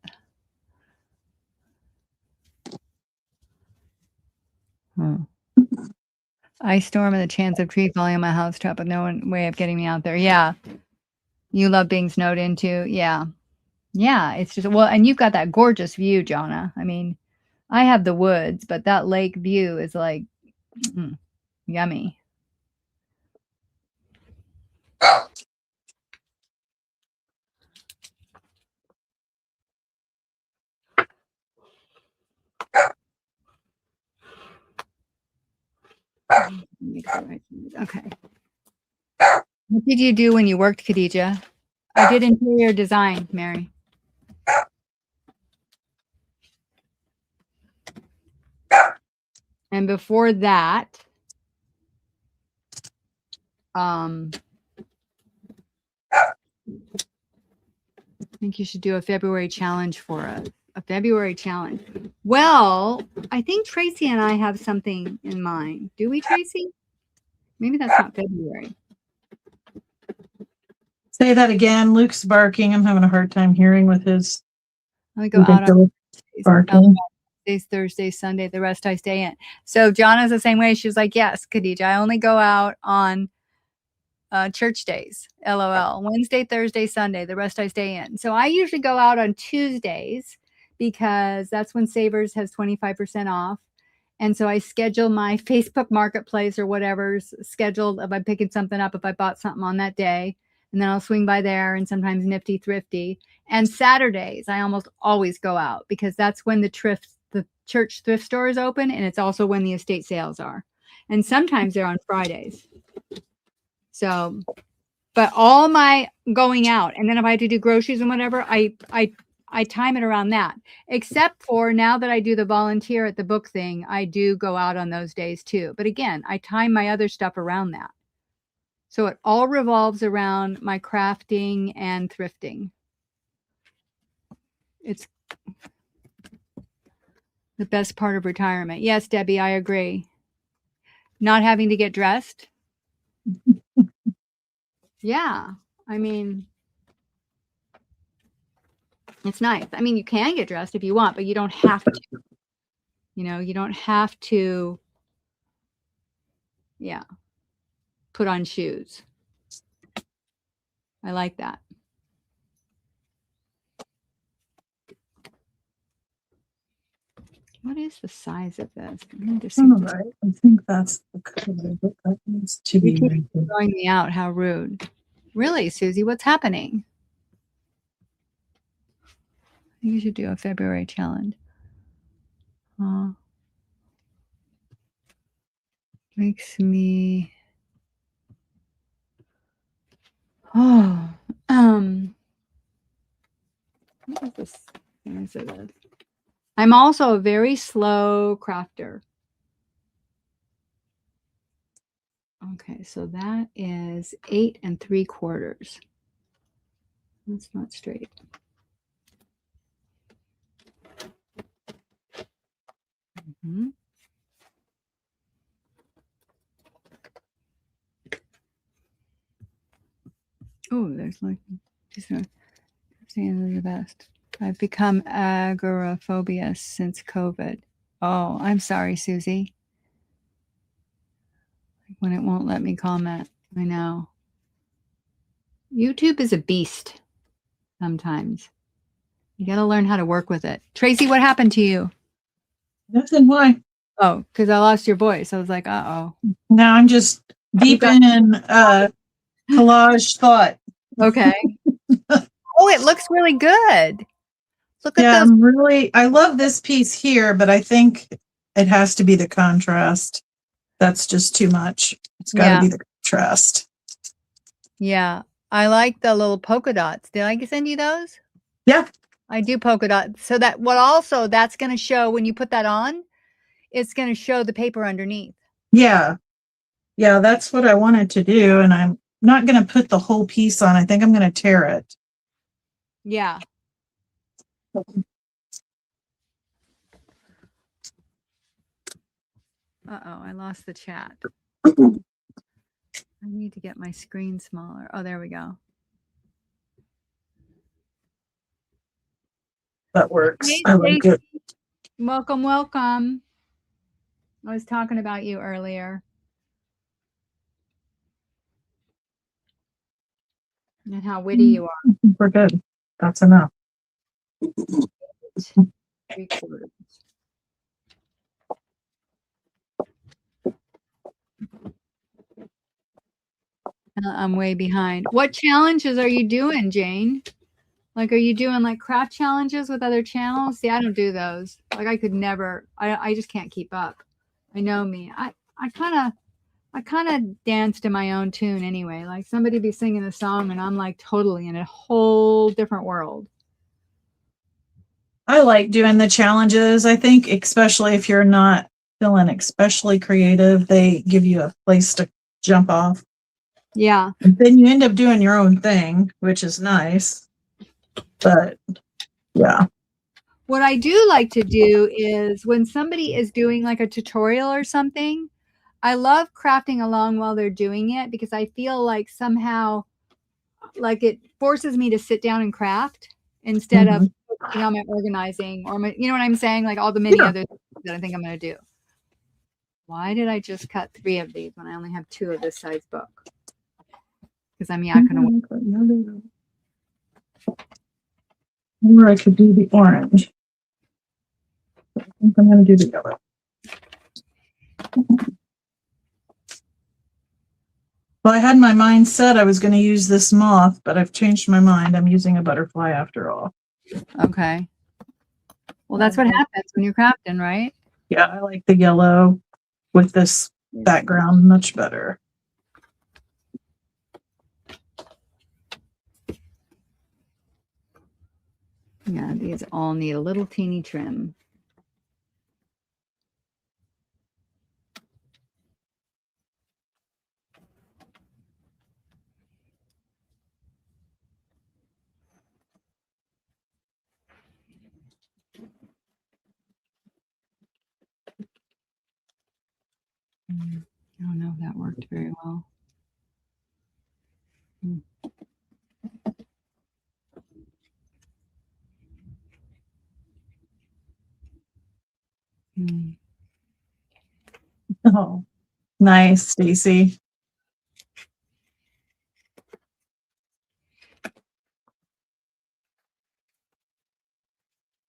Ice storm and the chance of tree falling on my house top with no way of getting me out there. Yeah. You love being snowed into. Yeah. Yeah, it's just, well, and you've got that gorgeous view, Jonna. I mean, I have the woods, but that lake view is like yummy. Okay. What did you do when you worked, Khadijah? I did interior design, Mary. And before that, I think you should do a February challenge for us. A February challenge. Well, I think Tracie and I have something in mind. Do we, Tracie? Maybe that's not February. Say that again. Luke's barking. I'm having a hard time hearing with his Let me go out on barking. Tuesdays, Thursdays, Sunday. The rest I stay in. So Jonna's the same way. She was like, yes, Khadijah, I only go out on church days. LOL. Wednesday, Thursday, Sunday. The rest I stay in. So I usually go out on Tuesdays because that's when Savers has 25% off. And so I schedule my Facebook Marketplace or whatever's scheduled if I'm picking something up, if I bought something on that day. And then I'll swing by there and sometimes Nifty Thrifty. And Saturdays, I almost always go out because that's when the church thrift store is open. And it's also when the estate sales are. And sometimes they're on Fridays. So, but all my going out, and then if I had to do groceries and whatever, I time it around that. Except for now that I do the volunteer at the book thing, I do go out on those days too. But again, I time my other stuff around that. So it all revolves around my crafting and thrifting. It's the best part of retirement. Yes, Debbie, I agree. Not having to get dressed. Yeah. I mean, it's nice. I mean, you can get dressed if you want, but you don't have to. You know, you don't have to, yeah, put on shoes. I like that. What is the size of this? Right. I think that's the cover, but that needs to be throwing me out. How rude. Really, Susie, what's happening? I think you should do a February challenge. Makes me what is this? Answer this. I'm also a very slow crafter. Okay, so that is 8 3/4. That's not straight. Mm-hmm. Oh, there's like just saying the best. I've become agoraphobia since COVID. Oh, I'm sorry, Susie. When it won't let me comment. I know. YouTube is a beast sometimes. You got to learn how to work with it. Tracie, what happened to you? Nothing. Why? Oh, because I lost your voice. I was like, uh-oh. Now I'm just deep in collage thought. Okay. Oh, it looks really good. Look at those. I love this piece here, but I think it has to be the contrast. That's just too much. It's got to be the contrast. Yeah. I like the little polka dots. Did I send you those? Yeah. I do polka dots. So that that's going to show when you put that on, it's going to show the paper underneath. Yeah. Yeah, that's what I wanted to do. And I'm not going to put the whole piece on. I think I'm going to tear it. Yeah. Uh-oh, I lost the chat. I need to get my screen smaller. Oh, there we go. That works. Hey, I like it. Welcome, welcome. I was talking about you earlier. And how witty you are. We're good. That's enough. 3/4. I'm way behind. What challenges are you doing, Jane? Like, are you doing like craft challenges with other channels? See, I don't do those. Like, I could never. I just can't keep up. I know me. I kind of dance to my own tune anyway. Like somebody be singing a song and I'm like totally in a whole different world. I like doing the challenges. I think, especially if you're not feeling especially creative, they give you a place to jump off. Yeah. And then you end up doing your own thing, which is nice. But yeah. What I do like to do is when somebody is doing like a tutorial or something, I love crafting along while they're doing it because I feel like somehow like it forces me to sit down and craft instead of focusing on my organizing or my, you know what I'm saying? Like all the many other things that I think I'm going to do. Why did I just cut 3 of these when I only have 2 of this size book? Because I'm yakking away. Or I could do the orange. I think I'm going to do the yellow. Well, I had my mind set I was going to use this moth, but I've changed my mind. I'm using a butterfly after all. Okay. Well, that's what happens when you're crafting, right? Yeah, I like the yellow with this background much better. Yeah, these all need a little teeny trim. I don't know if that worked very well. Oh, nice, Stacy.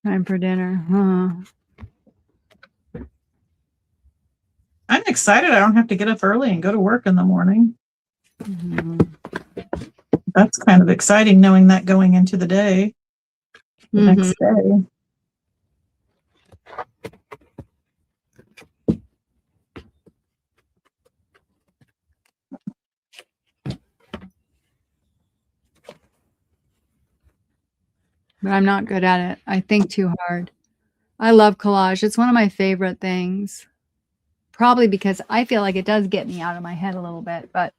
Time for dinner. Huh. I'm excited. I don't have to get up early and go to work in the morning. That's kind of exciting knowing that going into the day, the next day. But I'm not good at it. I think too hard. I love collage. It's one of my favorite things. Probably because I feel like it does get me out of my head a little bit, but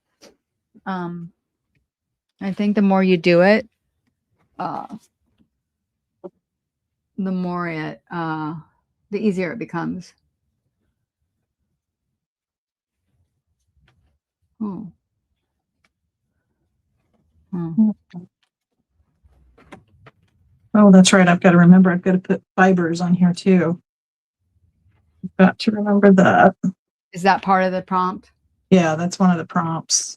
I think the more you do it, the more it the easier it becomes. Oh. Oh, that's right. I've got to remember. I've got to put fibers on here too. I've got to remember that. Is that part of the prompt? Yeah, that's one of the prompts.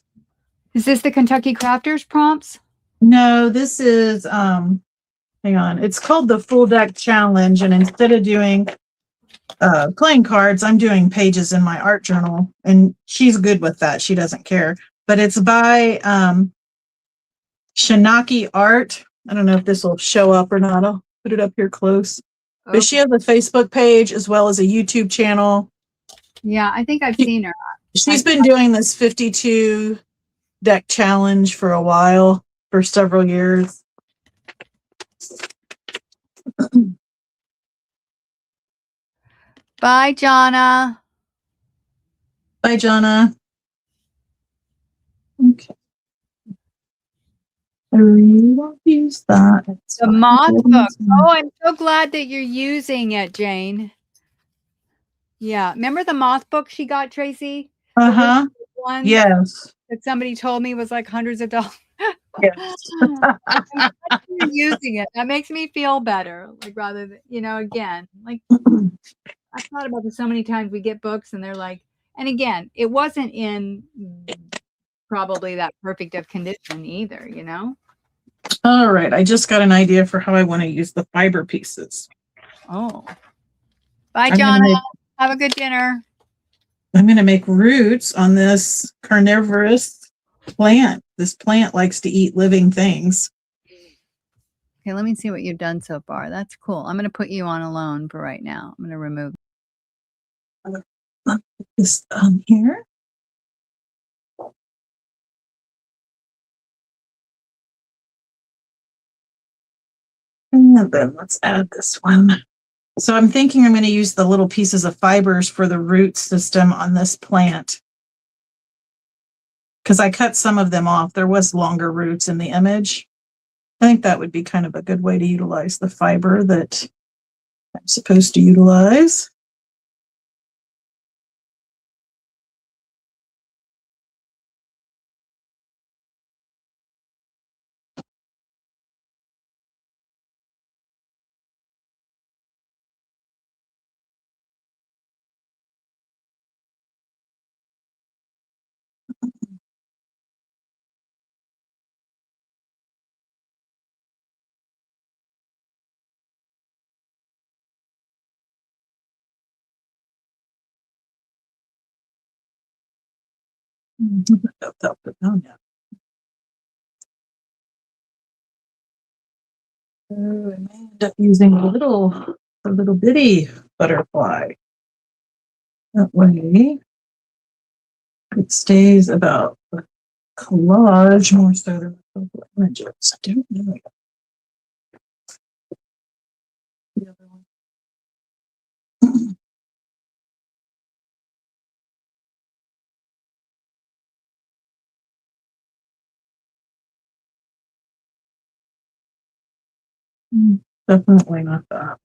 Is this the Kentucky Crafters prompts? No, this is hang on. It's called the Full Deck Challenge, and instead of doing playing cards, I'm doing pages in my art journal, and she's good with that. She doesn't care. But it's by Shanaki Art. I don't know if this will show up or not. I'll put it up here close. Okay. But she has a Facebook page as well as a YouTube channel. Yeah, I think I've seen her. She's been doing this 52 deck challenge for a while, for several years. Bye, Jonna. Bye, Jonna. Okay. I really won't use that. It's the moth book. Oh, I'm so glad that you're using it, Jane. Yeah. Remember the moth book she got, Tracie? Uh-huh. One yes. That somebody told me was like hundreds of dollars. Yes. You're using it. That makes me feel better. Like rather than, again, like I've thought about this so many times. We get books and they're like, and again, it wasn't in probably that perfect of condition either, All right, I just got an idea for how I want to use the fiber pieces. Oh. Bye, I'm gonna Jonna. make- Have a good dinner. I'm going to make roots on this carnivorous plant. This plant likes to eat living things. Okay, let me see what you've done so far. That's cool. I'm going to put you on alone for right now. I'm going to remove. Put this on here. And then let's add this one. So I'm thinking I'm going to use the little pieces of fibers for the root system on this plant. Because I cut some of them off. There was longer roots in the image. I think that would be kind of a good way to utilize the fiber that I'm supposed to utilize. That'll put down yet. So I may end up using a little bitty butterfly. That way it stays about the collage more so than the images. I don't know. The other one. Definitely not that.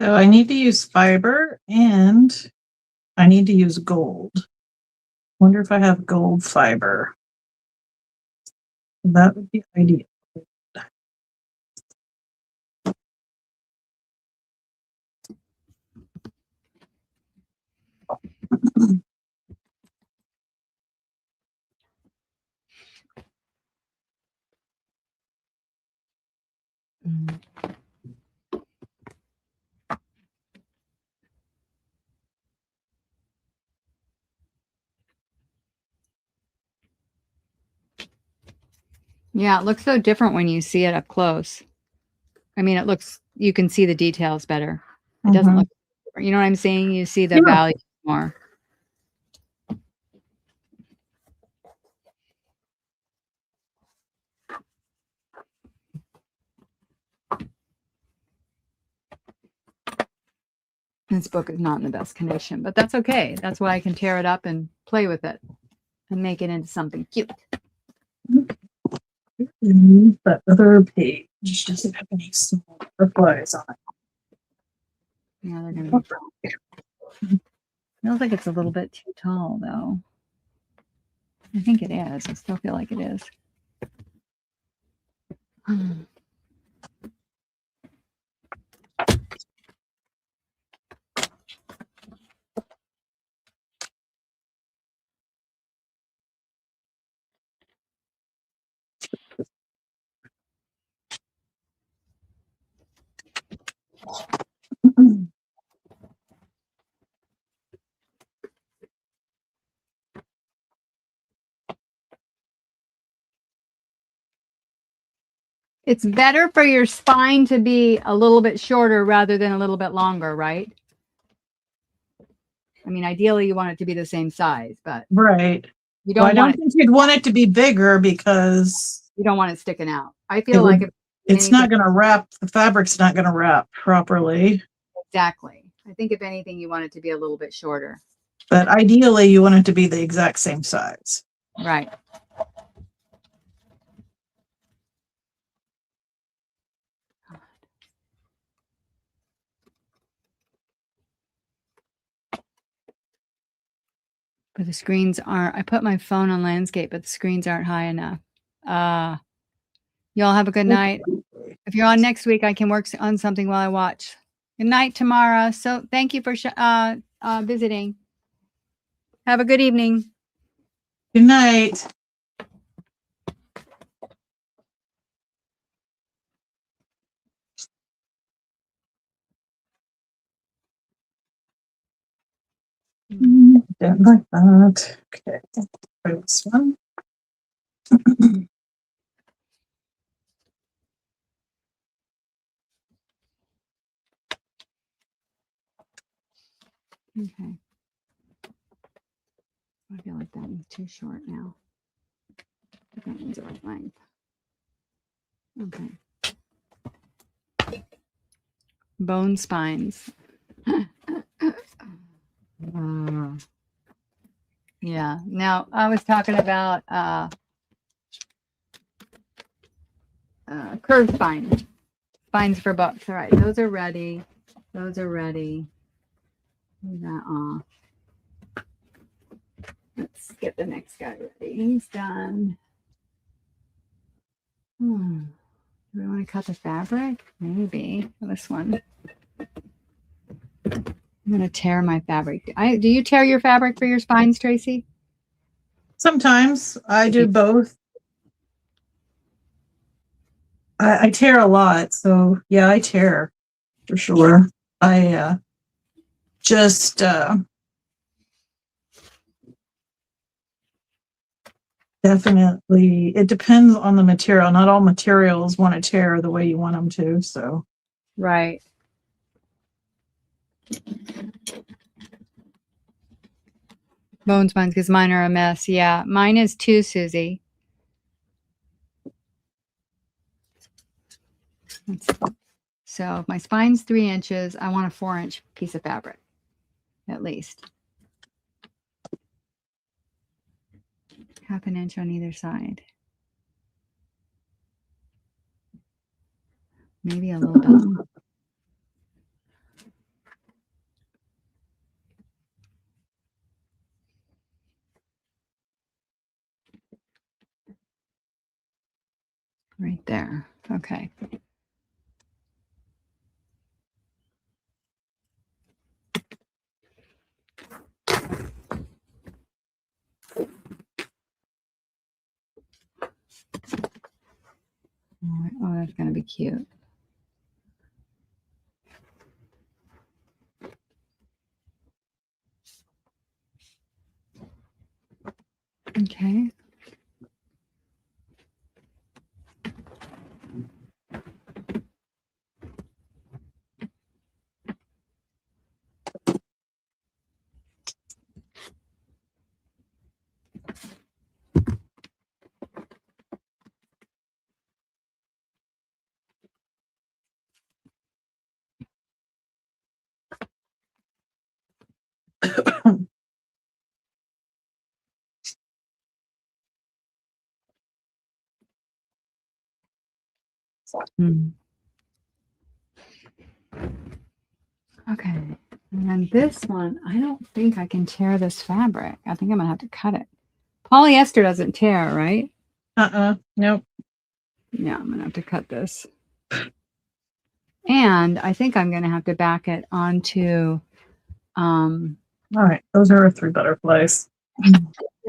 So I need to use fiber and I need to use gold. Wonder if I have gold fiber. That would be ideal. Yeah, it looks so different when you see it up close. I mean, it looks, you can see the details better. It doesn't look, you know what I'm saying? You see the Yeah. value more. This book is not in the best condition, but that's okay. That's why I can tear it up and play with it and make it into something cute. That other page doesn't have any small butterflies on it. Yeah, they're gonna be. Feels like it's a little bit too tall, though. I think it is. I still feel like it is. It's better for your spine to be a little bit shorter rather than a little bit longer, right? I mean, ideally you want it to be the same size, but Right. you Well, I don't don't want it, think you'd want it to be bigger because you don't want it sticking out. I it feel like would, if it's not anything, going to wrap, the fabric's not going to wrap properly. exactly. I think if anything, you want it to be a little bit shorter. But ideally, you want it to be the exact same size. Right. But the screens aren't, I put my phone on landscape, but the screens aren't high enough. Y'all have a good night. If you're on next week, I can work on something while I watch. Good night, Tamara. So thank you for visiting. Have a good evening. Good night. Don't like that. Okay. Try this one. Okay. I feel like that one's too short now. That one's the right length. Okay. Bone spines. Yeah. Now I was talking about curved spines. Spines for books. All right. Those are ready. Those are ready. Move that off. Let's get the next guy ready. He's done. Do we want to cut the fabric? Maybe this one. I'm gonna tear my fabric. Do you tear your fabric for your spines, Tracie? Sometimes I do both. I tear a lot, so yeah, I tear for sure. I just definitely, it depends on the material. Not all materials want to tear the way you want them to. So Right. Bone spines, because mine are a mess. Yeah, mine is too, Susie. So if my spine's 3 inches, I want a 4-inch piece of fabric, at least. Half an inch on either side. Maybe a little bit. Right there. Okay. Oh, that's going to be cute. Okay. Okay. And then this one, I don't think I can tear this fabric. I think I'm going to have to cut it. Polyester doesn't tear, right? nope. Yeah, I'm going to have to cut this. And I think I'm going to have to back it onto, All right, those are our 3 butterflies. I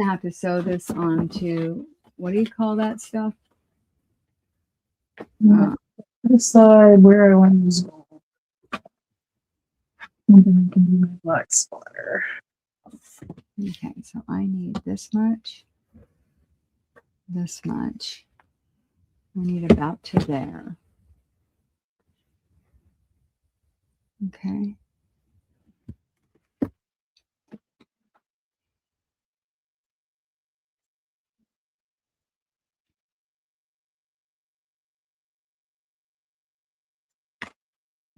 have to sew this onto, what do you call that stuff? Decide where I want to use gold. And then I can do my black splatter. Okay, so I need this much, We need about to there. Okay.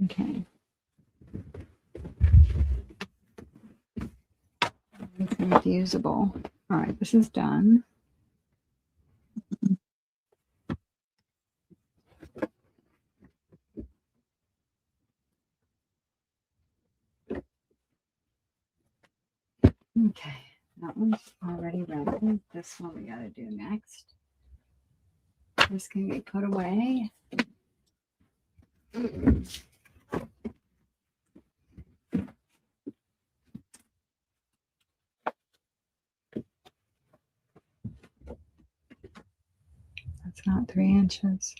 Okay. It's not usable. All right, this is done. Okay, that one's already ready. This one we got to do next. This can get put away. That's not 3 inches.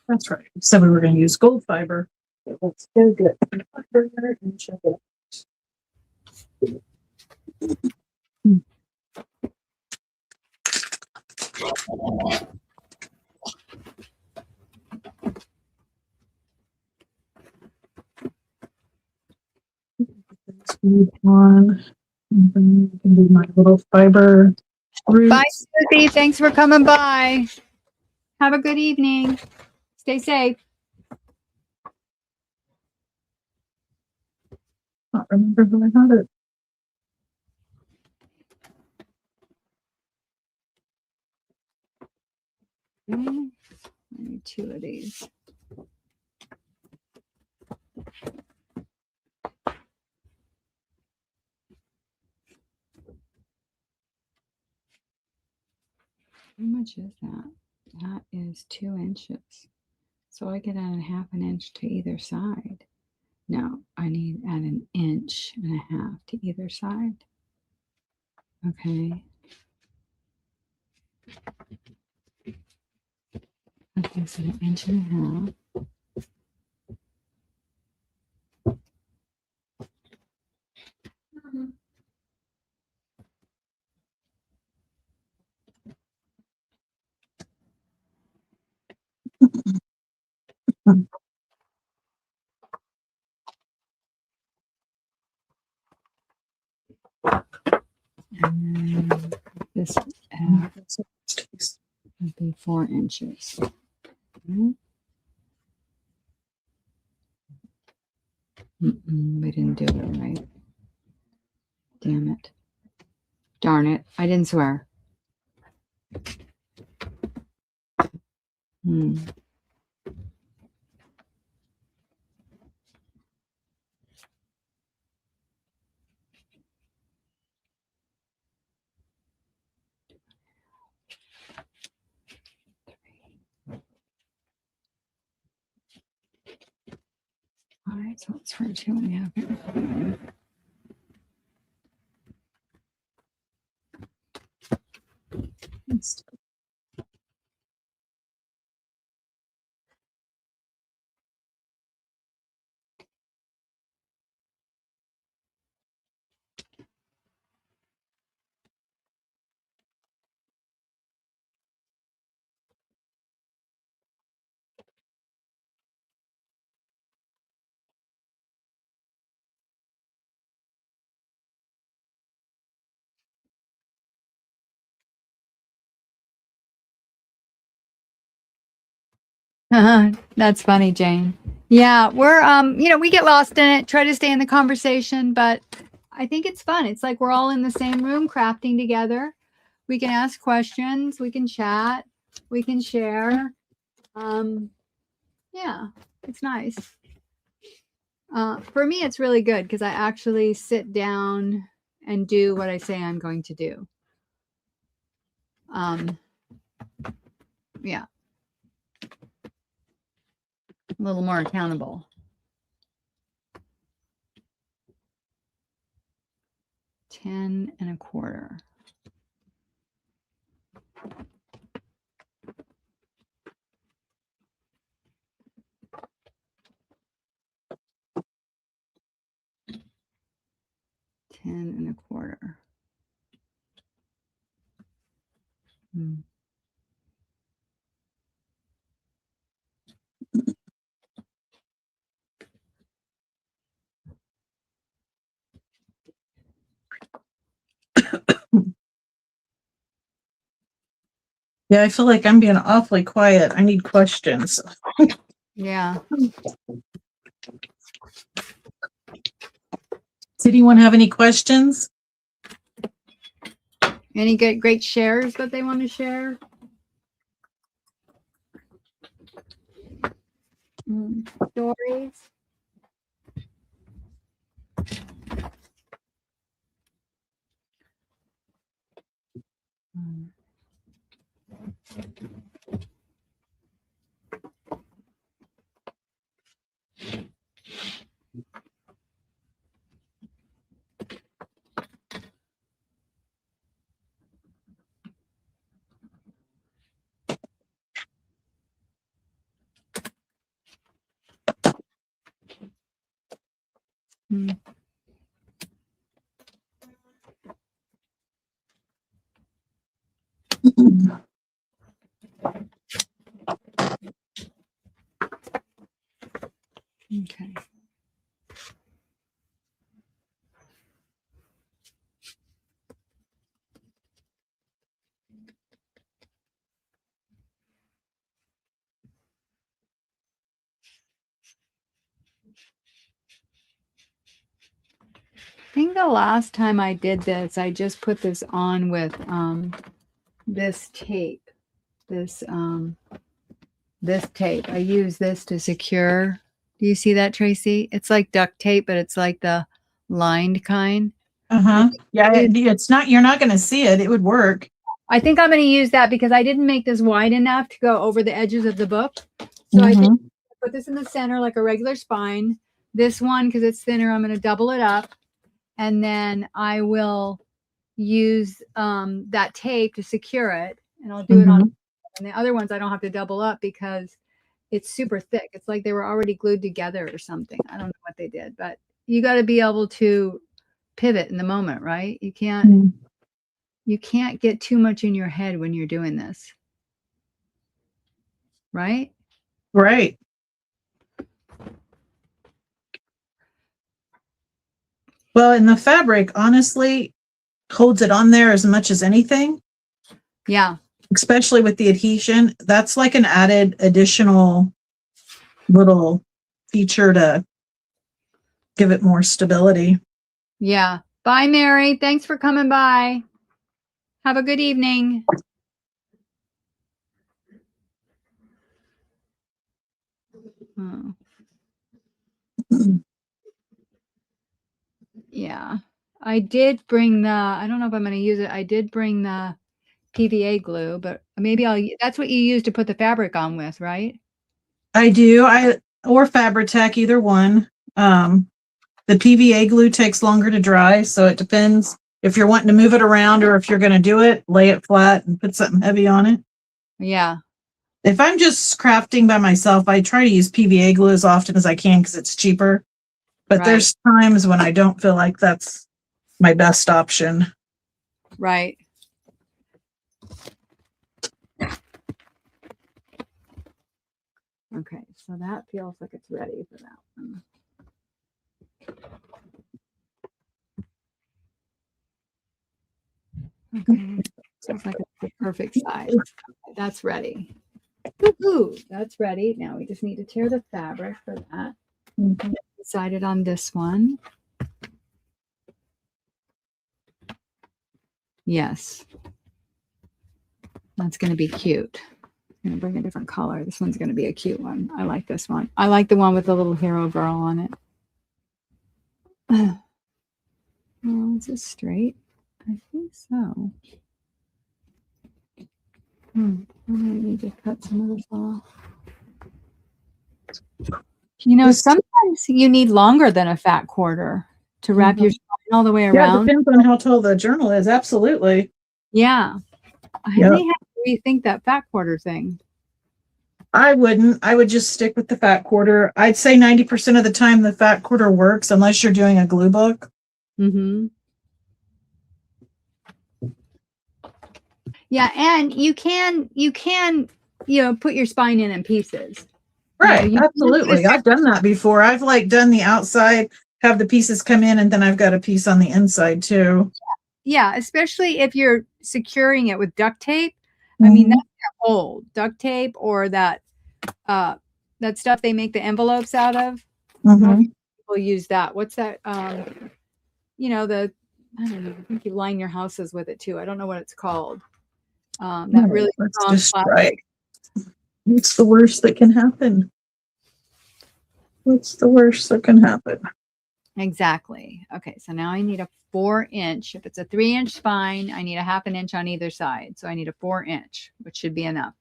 That's right. We said we were going to use gold fiber. Let's go get fiber and check it. One, and then you can do my little fiber roots. Bye, Susie. Thanks for coming by. Have a good evening. Stay safe. I don't remember who I had it. I need 2 of these. How much is that? That is 2 inches. So I could add a 1/2 inch to either side. No, I need add 1.5 inches to either side. Okay. Okay, so 1.5 inches. And then this would be 4 inches. Okay. We didn't do it right. Damn it. Darn it. I didn't swear. All right, so let's try 2.5. That's funny, Jane. Yeah, we're we get lost in it, try to stay in the conversation, but I think it's fun. It's like we're all in the same room crafting together. We can ask questions, we can chat, we can share. Yeah, it's nice. For me, it's really good because I actually sit down and do what I say I'm going to do. Yeah. A little more accountable. $10.25. $10.25. Yeah, I feel like I'm being awfully quiet. I need questions. Yeah. Does anyone have any questions? Any good great shares that they want to share? Stories? Okay. I think the last time I did this, I just put this on with this tape. This tape. I use this to secure. Do you see that, Tracy? It's like duct tape, but it's like the lined kind. Uh-huh. Yeah, it's not, you're not going to see it. It would work. I think I'm going to use that because I didn't make this wide enough to go over the edges of the book. So I think I put this in the center like a regular spine. This one, because it's thinner, I'm going to double it up. And then I will use that tape to secure it. And I'll do it on, and the other ones I don't have to double up because it's super thick. It's like they were already glued together or something. I don't know what they did, but you got to be able to pivot in the moment, right? You can't get too much in your head when you're doing this. Right? Right. Well, and the fabric honestly holds it on there as much as anything. Yeah. Especially with the adhesion. That's like an added additional little feature to give it more stability. Yeah. Bye, Mary. Thanks for coming by. Have a good evening. Yeah. I did bring I don't know if I'm going to use it. I did bring the PVA glue, but maybe that's what you use to put the fabric on with, right? I do. Or Fabri-Tac, either one. The PVA glue takes longer to dry, so it depends if you're wanting to move it around or if you're going to do it, lay it flat and put something heavy on it. Yeah. If I'm just crafting by myself, I try to use PVA glue as often as I can because it's cheaper. But there's times when I don't feel like that's my best option. Right. Okay, so that feels like it's ready for that one. Okay, feels like it's the perfect size. That's ready. Woo-hoo, that's ready. Now we just need to tear the fabric for that. Decided on this one. Yes. That's going to be cute. I'm going to bring a different color. This one's going to be a cute one. I like this one. I like the one with the little hero girl on it. Oh, is this straight? I think so. I need to cut some of this off. You know, sometimes you need longer than a fat quarter to wrap your spine all the way Yeah, around. it depends on how tall the journal is. Absolutely. Yeah. I Yep. may have to rethink that fat quarter thing. I wouldn't. I would just stick with the fat quarter. I'd say 90% of the time the fat quarter works unless you're doing a glue book. Mm-hmm. Yeah, and you can, put your spine in pieces. Right. You Absolutely. I've done that before. I've like done the outside, have the pieces come in, and then I've got a piece on the inside too. Yeah, especially if you're securing it with duct tape. I mean, that's their old duct tape or that stuff they make the envelopes out of. People use that. What's that? I don't know. I think you line your houses with it too. I don't know what it's called. That really strong plastic. What's the worst that can happen? What's the worst that can happen? Exactly. Okay, so now I need a 4-inch. If it's a 3-inch spine, I need a 1/2 inch on either side. So I need a 4-inch, which should be enough.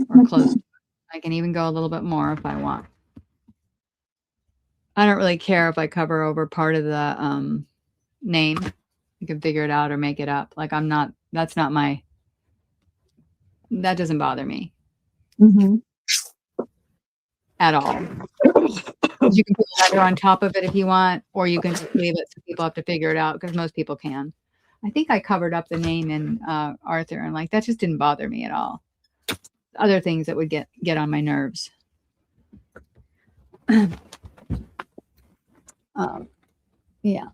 Or close to it. I can even go a little bit more if I want. I don't really care if I cover over part of the name. You can figure it out or make it up. Like that doesn't bother me at all. You can put a letter on top of it if you want, or you can just leave it so people have to figure it out, because most people can. I think I covered up the name in Arthur, and like that just didn't bother me at all. Other things that would get on my nerves. Yeah.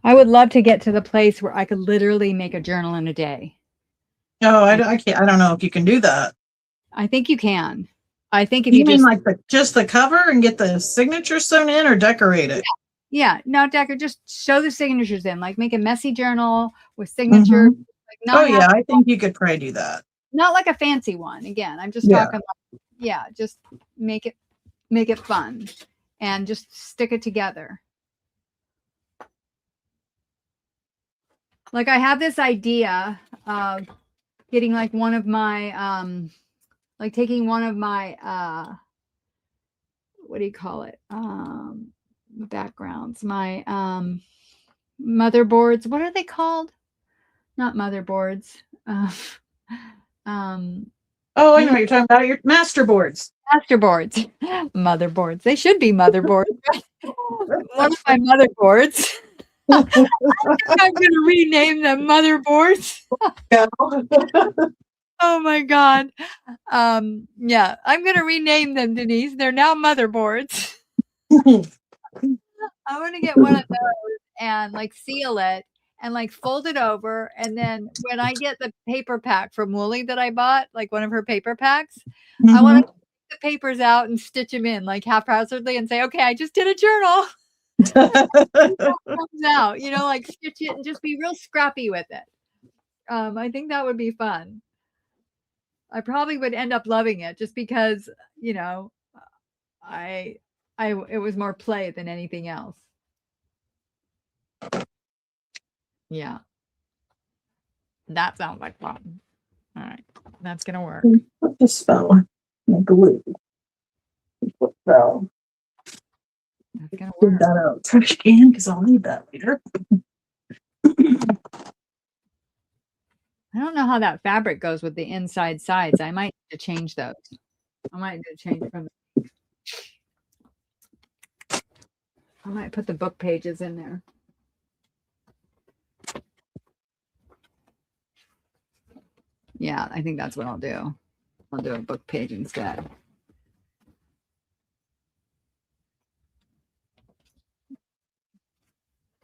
I would love to get to the place where I could literally make a journal in a day. No, I can't. I don't know if you can do that. I think you can. I think if you mean like just the cover and get the signature sewn in, or decorate it? Yeah, no, Decker, just show the signatures in. Like make a messy journal with signatures. Like I think you could probably do that. Not like a fancy one. Again, I'm just talking like, just make it fun and just stick it together. Like I have this idea of getting like one of my like taking one of my what do you call it? Backgrounds, my motherboards. What are they called? Not motherboards. Oh, I know what you're talking about. Your masterboards. Masterboards. Motherboards. They should be motherboards. One of my motherboards. I think I'm going to rename them motherboards. Oh my God. Yeah, I'm going to rename them, Denise. They're now motherboards. I want to get one of those and like seal it and like fold it over. And then when I get the paper pack from Woolly that I bought, like one of her paper packs, I want to take the papers out and stitch them in like haphazardly and say, okay, I just did a journal. Comes out, like stitch it and just be real scrappy with it. I think that would be fun. I probably would end up loving it just because, it was more play than anything else. Yeah. That sounds like fun. All right. That's going to work. What this fell? Glue. What fell? That's going to work. That out. Trash can, because I'll need that later. I don't know how that fabric goes with the inside sides. I might need to change those. I might need to change from I might put the book pages in there. Yeah, I think that's what I'll do. I'll do a book page instead.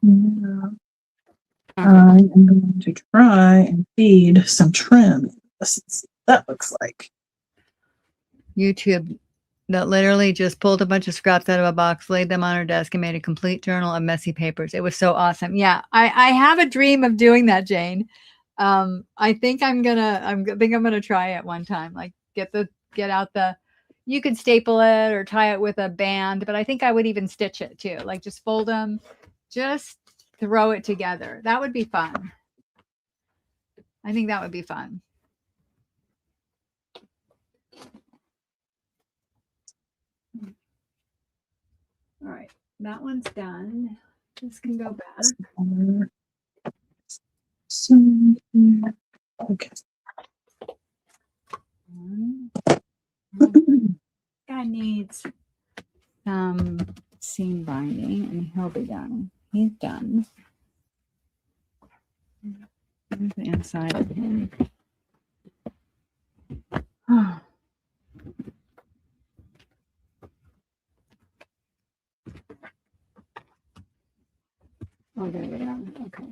Yeah. I am going to try and feed some trim. Let's see what that looks like. YouTube that literally just pulled a bunch of scraps out of a box, laid them on her desk, and made a complete journal of messy papers. It was so awesome. Yeah, I have a dream of doing that, Jane. I think I'm gonna try it one time. Like get out the, You could staple it or tie it with a band, but I think I would even stitch it too. Like just fold them, just throw it together. That would be fun. I think that would be fun. All right, that one's done. This can go back. Okay. Guy needs some seam binding, and he'll be done. He's done. Here's the inside of him. Oh, there we are. Okay.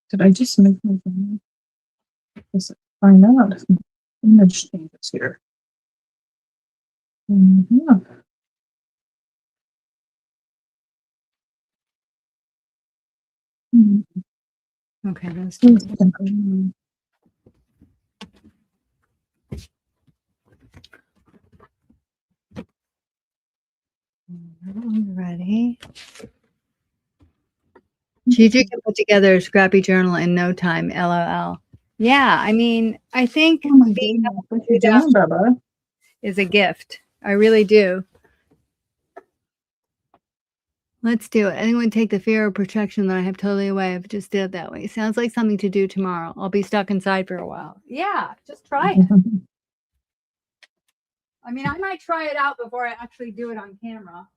Did I just make my phone? Find out. Image changes here. Mhm. Okay, those two. Ready. Gigi can put together a scrappy journal in no time. LOL. Yeah, I mean, I think Oh my being goodness, able what to you do that doing, Bubba? is a gift. I really do. Let's do it. Anyone take the fear of protection that I have totally away. I've just did it that way. Sounds like something to do tomorrow. I'll be stuck inside for a while. Yeah, just try it. I mean, I might try it out before I actually do it on camera.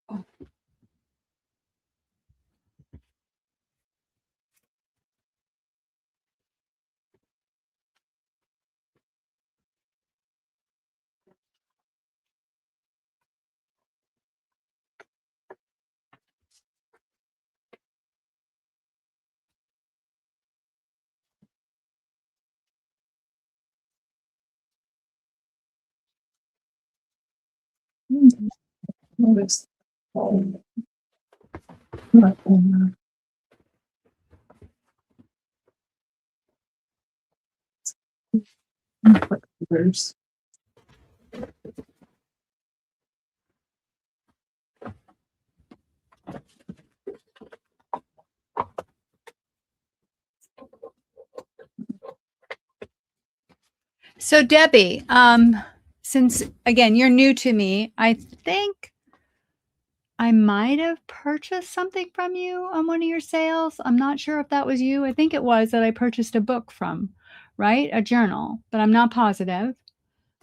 Oh. Notice. So Debbie, since again you're new to me, I think I might have purchased something from you on one of your sales. I'm not sure if that was you. I think it was that I purchased a book from, right? A journal, but I'm not positive.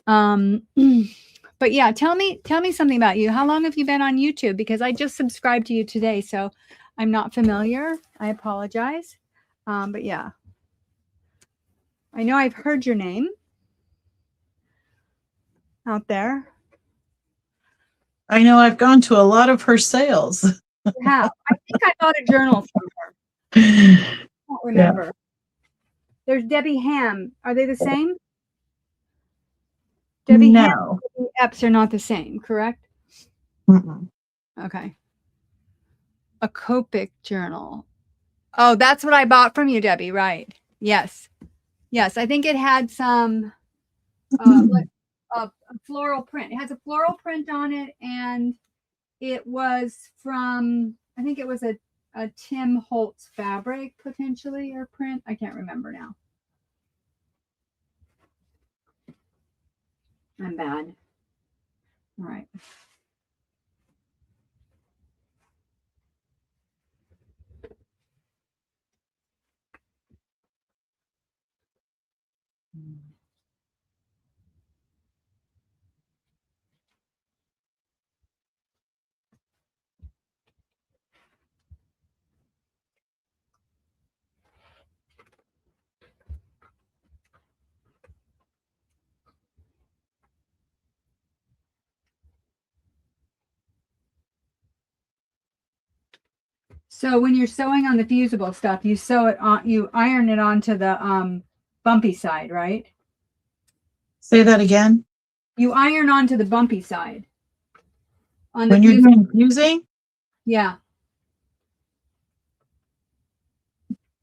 But yeah, tell me something about you. How long have you been on YouTube? Because I just subscribed to you today, so I'm not familiar. I apologize. But yeah, I know I've heard your name out there. I know I've gone to a lot of her sales. You have. I think I bought a journal from her. I don't remember. Yeah. There's Debbie Ham. Are they the same? Debbie Ham and Debbie Epps are not the same, correct? Mm-mm. Okay. A Copic journal. Oh, that's what I bought from you, Debbie, right? Yes. Yes, I think it had some like a floral print. It has a floral print on it, and it was from, I think it was a Tim Holtz fabric, potentially, or print. I can't remember now. I'm bad. All right. So when you're sewing on the fusible stuff, you sew it on, you iron it onto the bumpy side, right? Say that again. You iron onto the bumpy side. On the When you're fusible, doing fusing, yeah,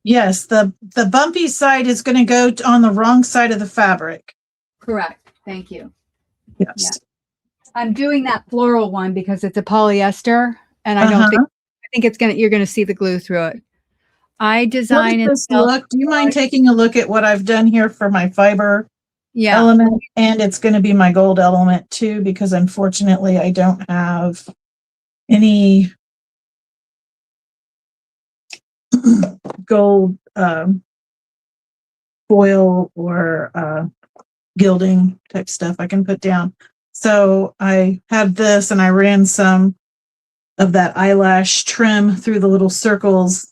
yes, the bumpy side is going to go on the wrong side of the fabric. correct. Thank you. Yes. Yeah. I'm doing that floral one because it's a polyester, and I Uh-huh. think it's gonna, you're gonna see the glue through it. I Look design at and this sell. look. Do you mind taking a look at what I've done here for my fiber Yeah. element? And it's going to be my gold element too, because unfortunately I don't have any gold foil or gilding type stuff I can put down. So I have this and I ran some of that eyelash trim through the little circles.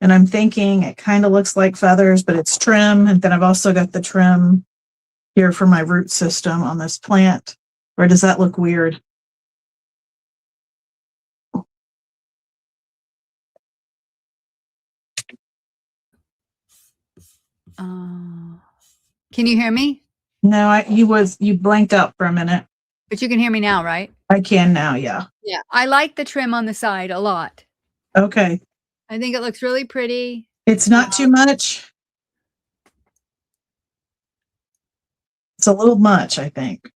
And I'm thinking it kind of looks like feathers, but it's trim. And then I've also got the trim here for my root system on this plant. Or does that look weird? Can you hear me? No, you blanked out for a minute. But you can hear me now, right? I can now, yeah. Yeah. I like the trim on the side a lot. Okay. I think it looks really pretty. It's not too much. It's a little much, I think.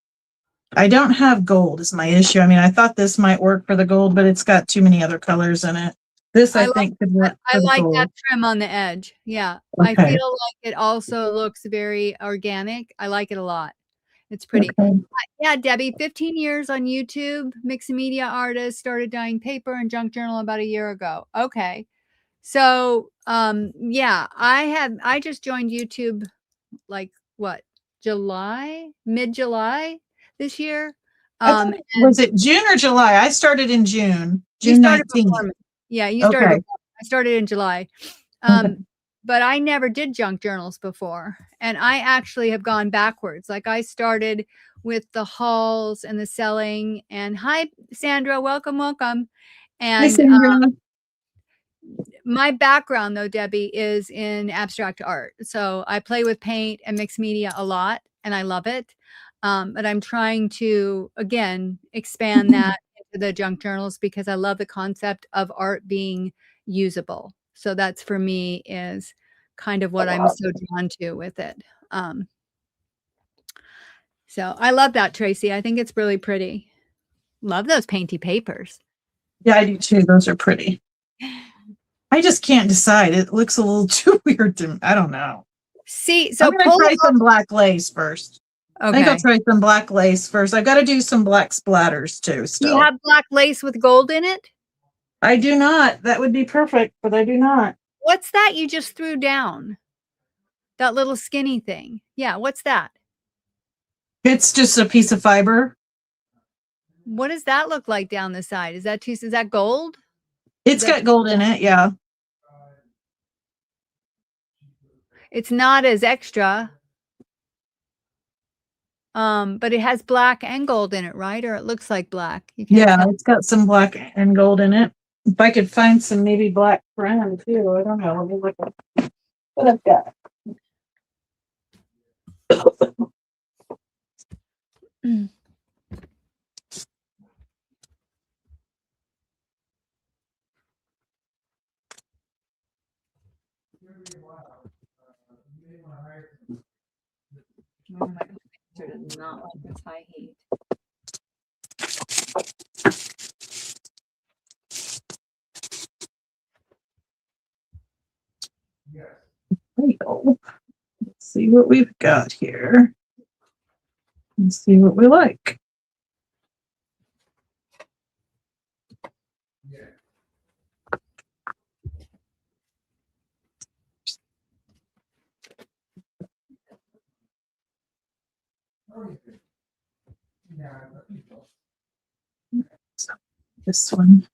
I don't have gold is my issue. I mean, I thought this might work for the gold, but it's got too many other colors in it. This I think could work I for the like gold. that trim on the edge. Yeah. I Okay. feel like it also looks very organic. I like it a lot. It's pretty. Okay. Yeah, Debbie, 15 years on YouTube, mixed media artist, started dyeing paper and junk journal about a year ago. Okay. So, yeah, I just joined YouTube like what, mid-July this year. Was it June or July? I started in June. You June started 19th. before me. Yeah, you started Okay. before. I started in July. Okay. But I never did junk journals before. And I actually have gone backwards. Like I started with the hauls and the selling. And hi, Sandra, welcome, welcome. Hi, And Sandra. my background, though, Debbie, is in abstract art. So I play with paint and mixed media a lot, and I love it. But I'm trying to, again, expand that into the junk journals because I love the concept of art being usable. So that's for me is kind of what I'm so drawn to with it. So I love that, Tracie. I think it's really pretty. Love those painty papers. Yeah, I do too. Those are pretty. I just can't decide. It looks a little too weird to me. I don't know. See, so I'm going to try some black lace first. Okay. I think I'll try some black lace first. I've got to do some black splatters too still. You have black lace with gold in it? I do not. That would be perfect, but I do not. What's that you just threw down? That little skinny thing. Yeah, what's that? It's just a piece of fiber. What does that look like down the side? Is that gold? It's got gold in it, yeah. It's not as extra. But it has black and gold in it, right? Or it looks like black. Yeah, it's got some black and gold in it. If I could find some maybe black brown too, I don't know. Let me look at what I've got. Does not like this high heat. There we go. Let's see what we've got here. Let's see what we like. So, this one.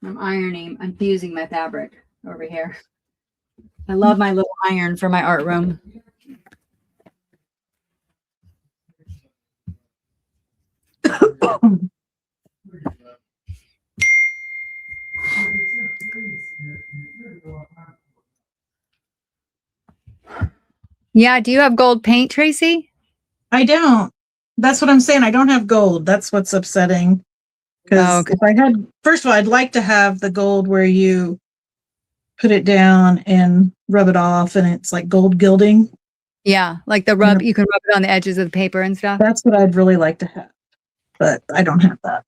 I'm ironing. I'm fusing my fabric. over here. I love my little iron for my art room. Yeah, do you have gold paint, Tracie? I don't. That's what I'm saying. I don't have gold. That's what's upsetting. Because Oh, okay. if I had, first of all, I'd like to have the gold where you put it down and rub it off and it's like gold gilding. Yeah, like the rub, you can rub it on the edges of the paper and stuff. That's what I'd really like to have, but I don't have that.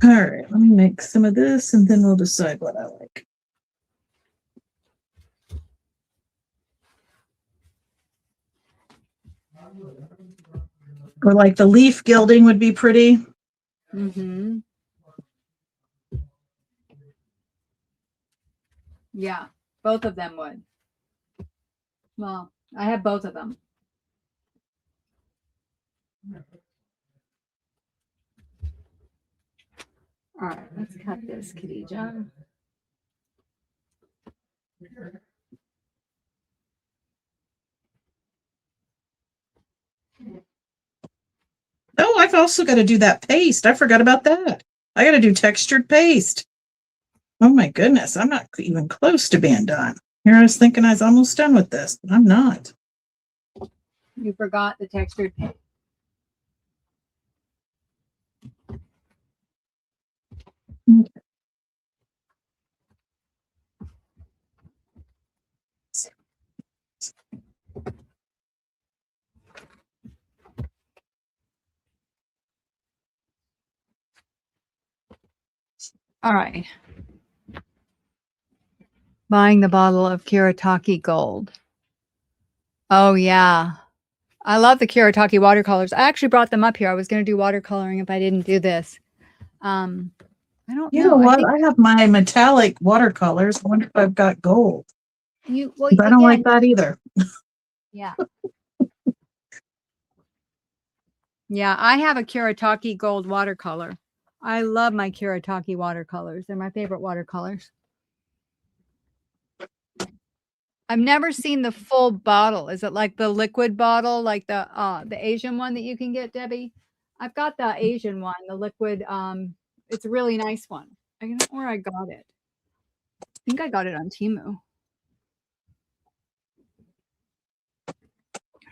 All right, let me make some of this and then we'll decide what I like. Or like the leaf gilding would be pretty. Mm-hmm. Yeah, both of them would. Well, I have both of them. All right, let's cut this, Khadijah. Oh, I've also got to do that paste. I forgot about that. I got to do textured paste. Oh my goodness, I'm not even close to being done. Here I was thinking I was almost done with this, but I'm not. You forgot the textured paint. Okay. All right. Buying the bottle of Kiritaki Gold. Oh, yeah. I love the Kiritaki watercolors. I actually brought them up here. I was going to do watercoloring if I didn't do this. I don't You know. know what? I I have my metallic watercolors. I wonder if I've got gold. think well, But I don't like that either. Yeah. Yeah, I have a Kiritaki Gold watercolor. I love my Kiritaki watercolors. They're my favorite watercolors. I've never seen the full bottle. Is it like the liquid bottle, like the Asian one that you can get, Debbie? I've got the Asian one, the liquid. It's a really nice one. I don't know where I got it. I think I got it on Temu.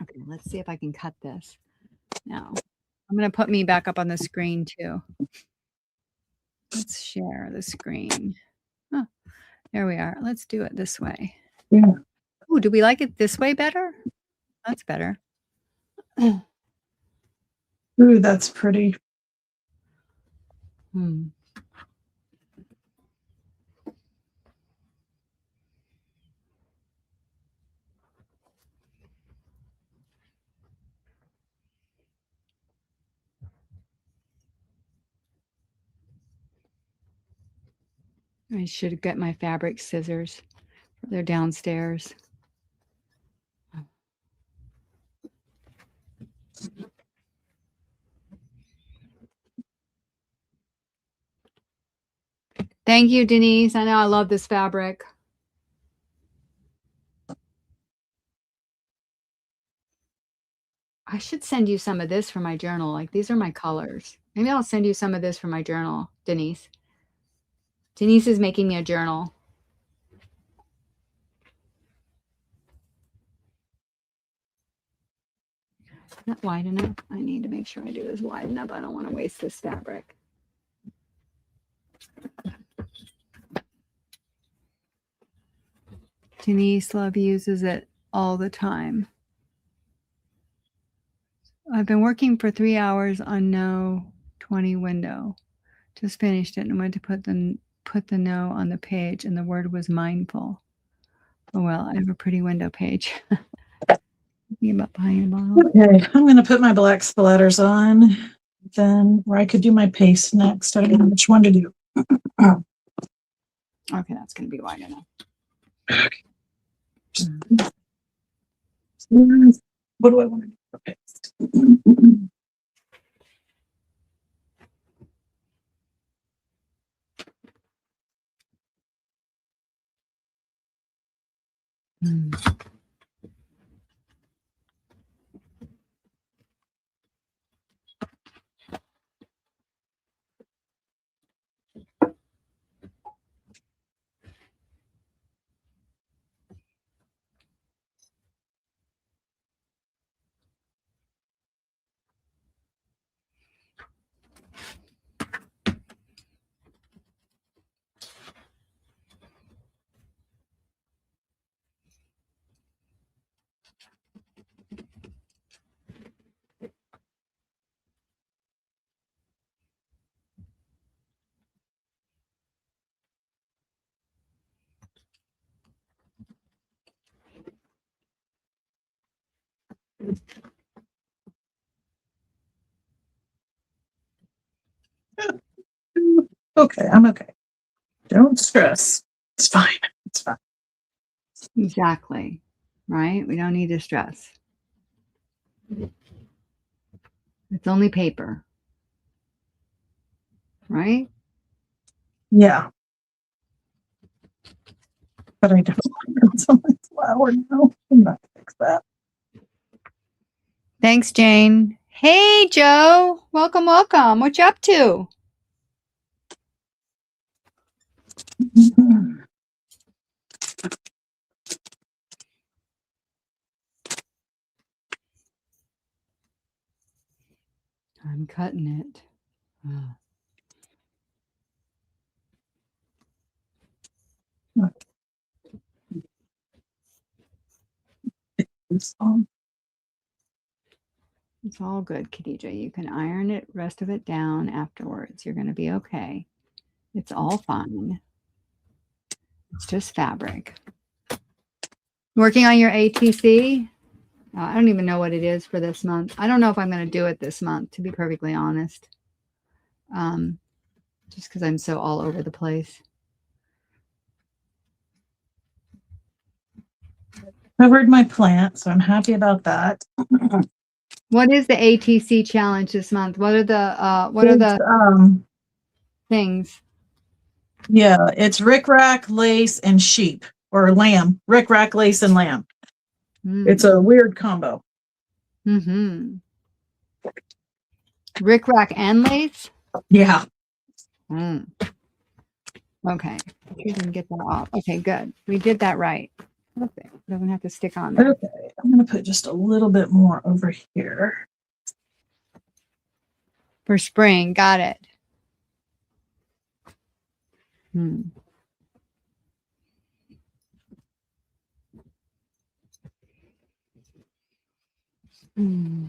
Okay, let's see if I can cut this. Now, I'm going to put me back up on the screen too. Let's share the screen. Oh, there we are. Let's do it this way. Yeah. Oh, do we like it this way better? That's better. Ooh, that's pretty. Hmm. I should get my fabric scissors. They're downstairs. Thank you, Denise. I know I love this fabric. I should send you some of this for my journal. Like, these are my colors. Maybe I'll send you some of this for my journal, Denise. Denise is making me a journal. Not wide enough. I need to make sure I do this wide enough. I don't want to waste this fabric. Denise Love uses it all the time. I've been working for 3 hours on no 20 window. Just finished it and went to put the no on the page and the word was mindful. Oh well, I have a pretty window page. Thinking about buying a bottle. Okay, I'm going to put my black splatters on. Then, or I could do my paste next. I don't know which one to do. Okay, that's going to be wide enough. What do I want to do for paste? Hmm. Okay, I'm okay. Don't stress. It's fine. It's fine. Exactly. Right? We don't need to stress. It's only paper. Right? Yeah. But I don't want so much flour now. I'm not gonna fix that. Thanks, Jane. Hey, Joe. Welcome, welcome. What you up to? I'm cutting it. Oh. It's all good, Khadijah. You can iron it, rest of it down afterwards. You're going to be okay. It's all fine. It's just fabric. Working on your ATC? I don't even know what it is for this month. I don't know if I'm going to do it this month, to be perfectly honest. Just because I'm so all over the place. Covered my plant, so I'm happy about that. What is the ATC challenge this month? What are the things? Yeah, it's rickrack, lace, and sheep or lamb. Rickrack, lace, and lamb. It's a weird combo. Mm-hmm. Rickrack and lace? Yeah. Mm. Okay. You can get that off. Okay, good. We did that right. Perfect. Doesn't have to stick on there. Okay, I'm going to put just a little bit more over here. For spring. Got it. Hmm. Hmm.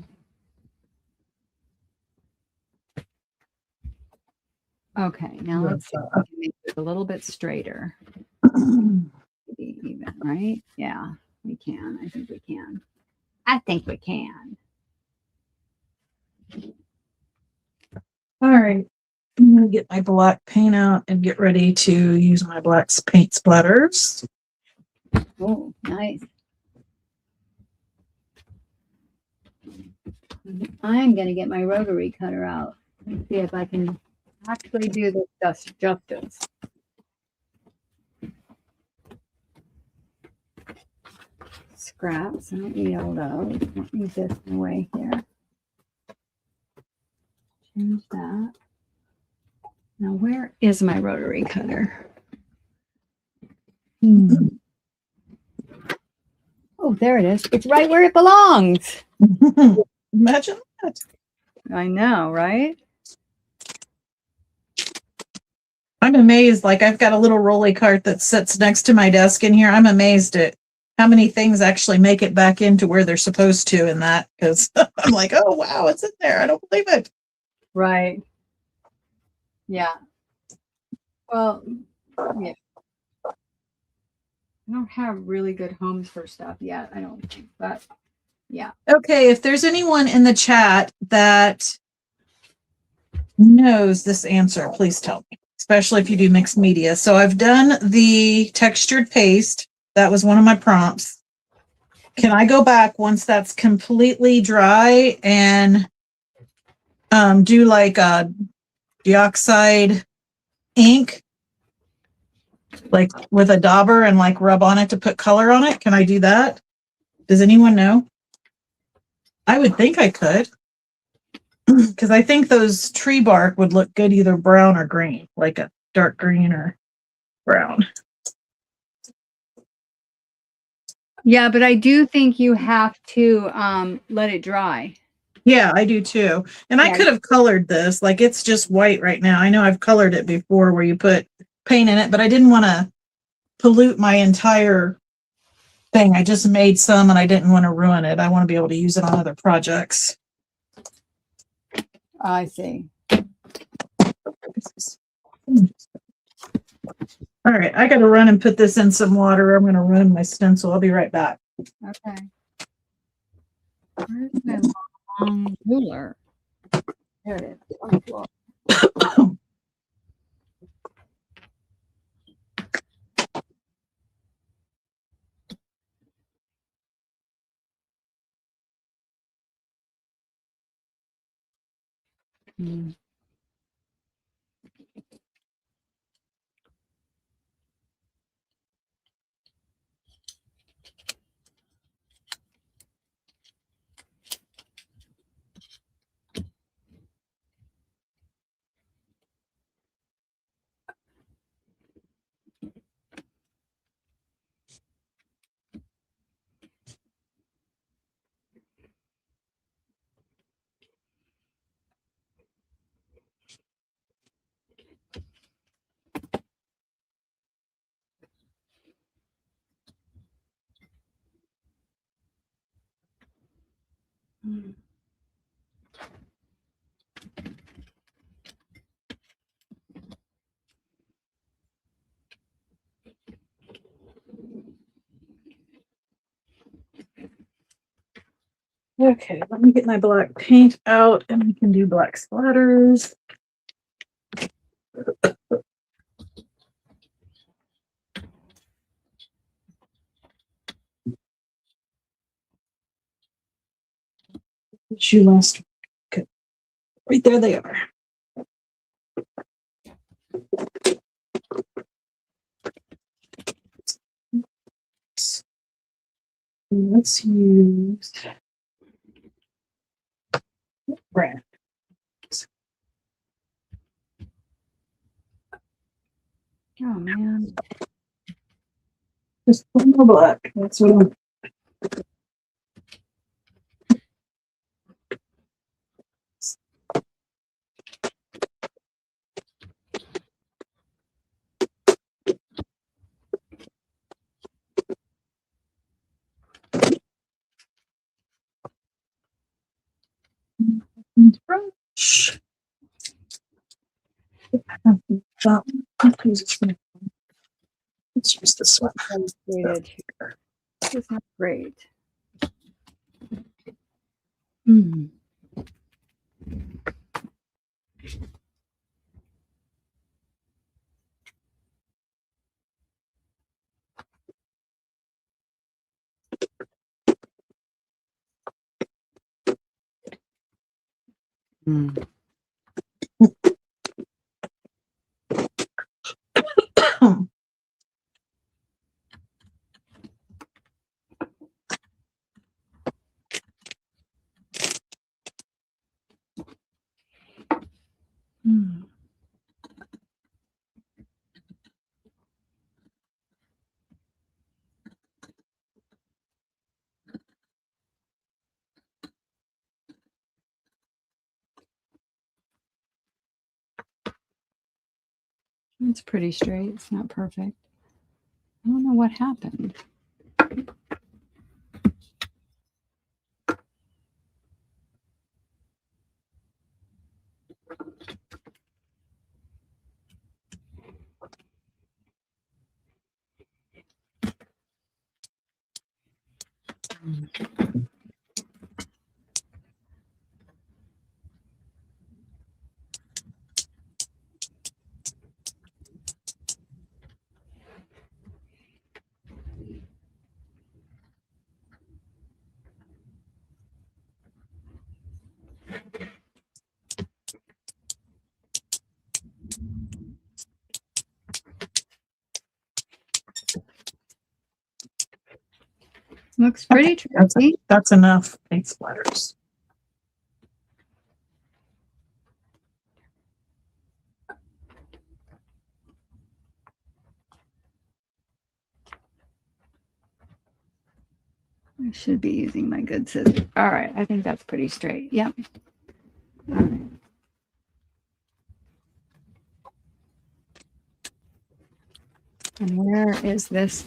Okay, now let's see if we can make it a little bit straighter. Maybe even, right? Yeah, we can. I think we can. I think we can. All right. I'm going to get my black paint out and get ready to use my black paint splatters. Oh, nice. I'm going to get my rotary cutter out and see if I can actually do this justice. Scraps. I don't need all those. I don't need this away here. Change that. Now, where is my rotary cutter? Oh, there it is. It's right where it belongs. Imagine that. I know, right? I'm amazed. Like, I've got a little rolly cart that sits next to my desk in here. I'm amazed at how many things actually make it back into where they're supposed to in that, because I'm like, oh, wow, it's in there. I don't believe it. Right. Yeah. Well, yeah. I don't have really good homes for stuff yet, I don't think, but yeah. Okay, if there's anyone in the chat that knows this answer, please tell me, especially if you do mixed media. So I've done the textured paste. That was one of my prompts. Can I go back once that's completely dry and do like a dioxide ink like with a dauber and like rub on it to put color on it? Can I do that? Does anyone know? I would think I could. Because I think those tree bark would look good either brown or green, like a dark green or brown. Yeah, but I do think you have to let it dry. Yeah, I do too. And I Yeah. could have colored this. Like it's just white right now. I know I've colored it before where you put paint in it, but I didn't want to pollute my entire thing. I just made some and I didn't want to ruin it. I want to be able to use it on other projects. I see. All right, I got to run and put this in some water. I'm going to run my stencil. I'll be right back. Okay. Where's my long ruler? There it is. On the floor. Hmm. Okay, let me get my black paint out and we can do black splatters. Shoe last. Okay. Right there they are. Let's use brand. Oh man. Just one more black. That's what I'm. Brush. Let's use this one. This is not great. Mm. Mm. Mm. It's pretty straight. It's not perfect. I don't know what happened. Looks pretty, Tracie. That's enough paint splatters. I should be using my good scissors. All right, I think that's pretty straight. Yep. All right. And where is this?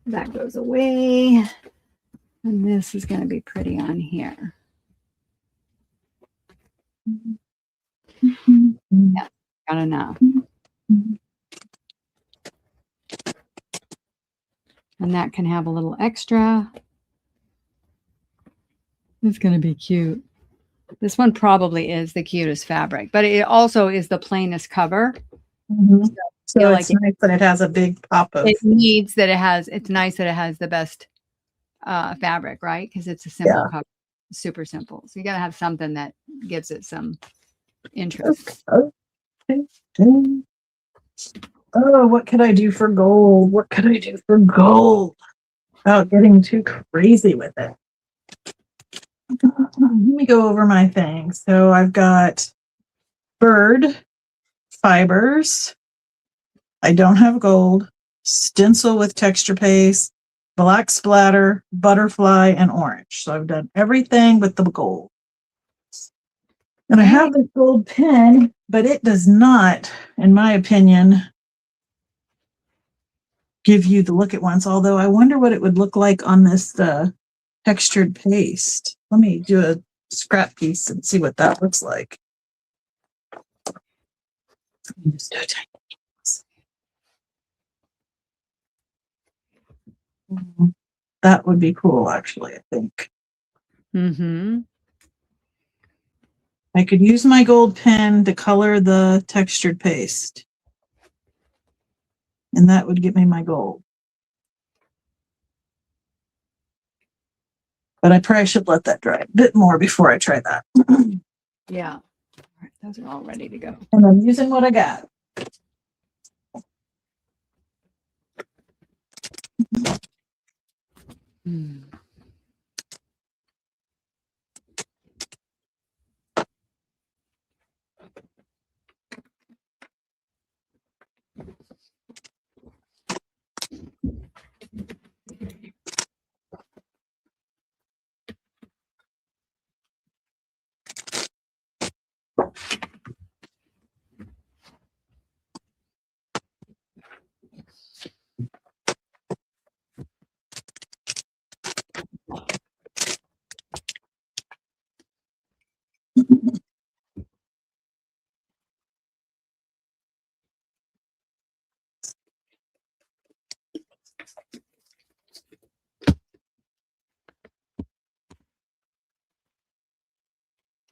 That goes away. And this is going to be pretty on here. Yeah, got enough. And that can have a little extra. It's going to be cute. This one probably is the cutest fabric, but it also is the plainest cover. Mm-hmm. So it's nice that it has a big pop of. It needs that it has. It's nice that it has the best fabric, right? Because it's a simple cover, super simple. So you got to have something that gives it some interest. Okay. Oh, what could I do for gold? What could I do for gold without getting too crazy with it? Let me go over my thing. So I've got bird fibers. I don't have gold. Stencil with texture paste, black splatter, butterfly, and orange. So I've done everything with the gold. And I have the gold pen, but it does not, in my opinion, give you the look at once. Although I wonder what it would look like on this textured paste. Let me do a scrap piece and see what that looks like. Let me just do a tiny piece. That would be cool, actually, I think. Mm-hmm. I could use my gold pen to color the textured paste. And that would give me my gold. But I probably should let that dry a bit more before I try that. Yeah. All right, those are all ready to go. And I'm using what I got. Hmm.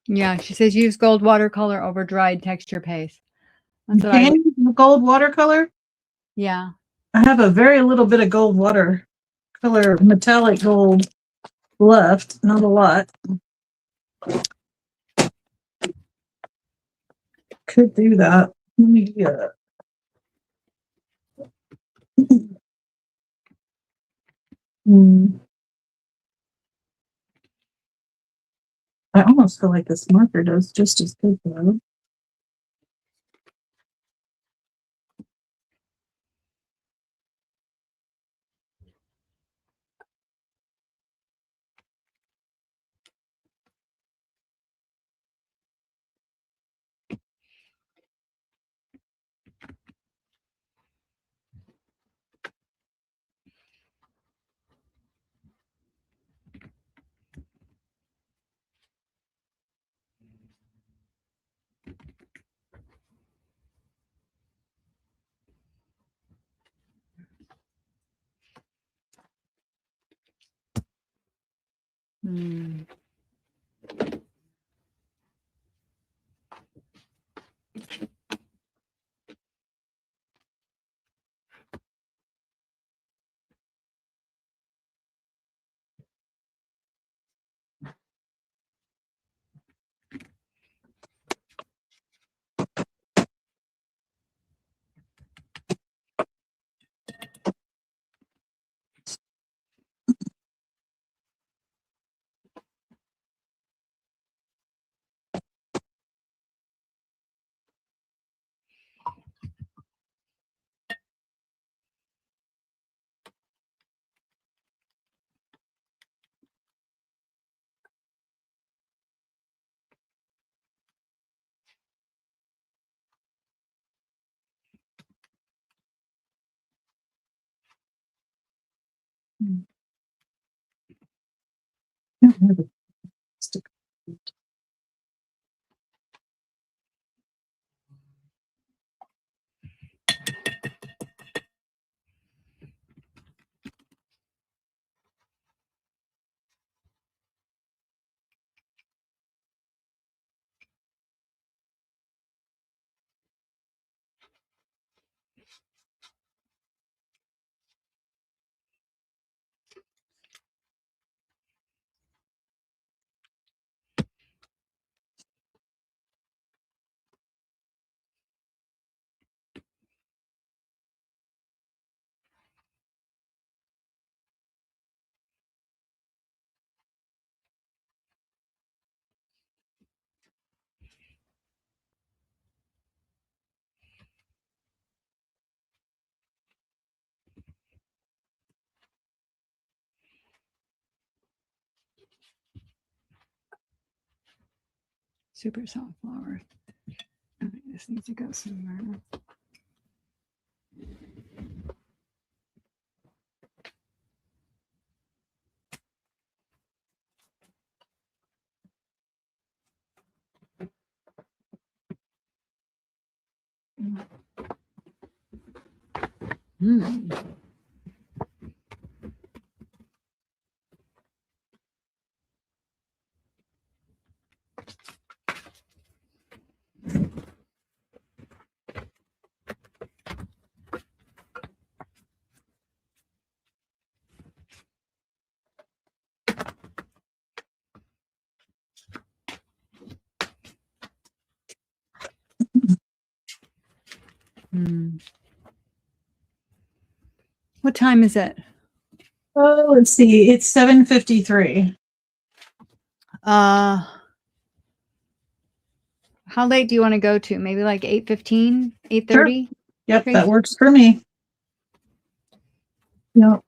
Yeah, she says use gold watercolor over dried texture paste. That's what I Can you gold watercolor? Yeah. I have a very little bit of gold watercolor, metallic gold left, not a lot. Could do that. Let me I almost feel like this marker does just as good though. Mm. Super soft flower. Okay, this needs to go somewhere. Hmm. Hmm. What time is it? Oh, let's see. It's 7:53. How late do you want to go to? Maybe like 8:15, 8:30? Yep, Tracie? that works for me. Yep.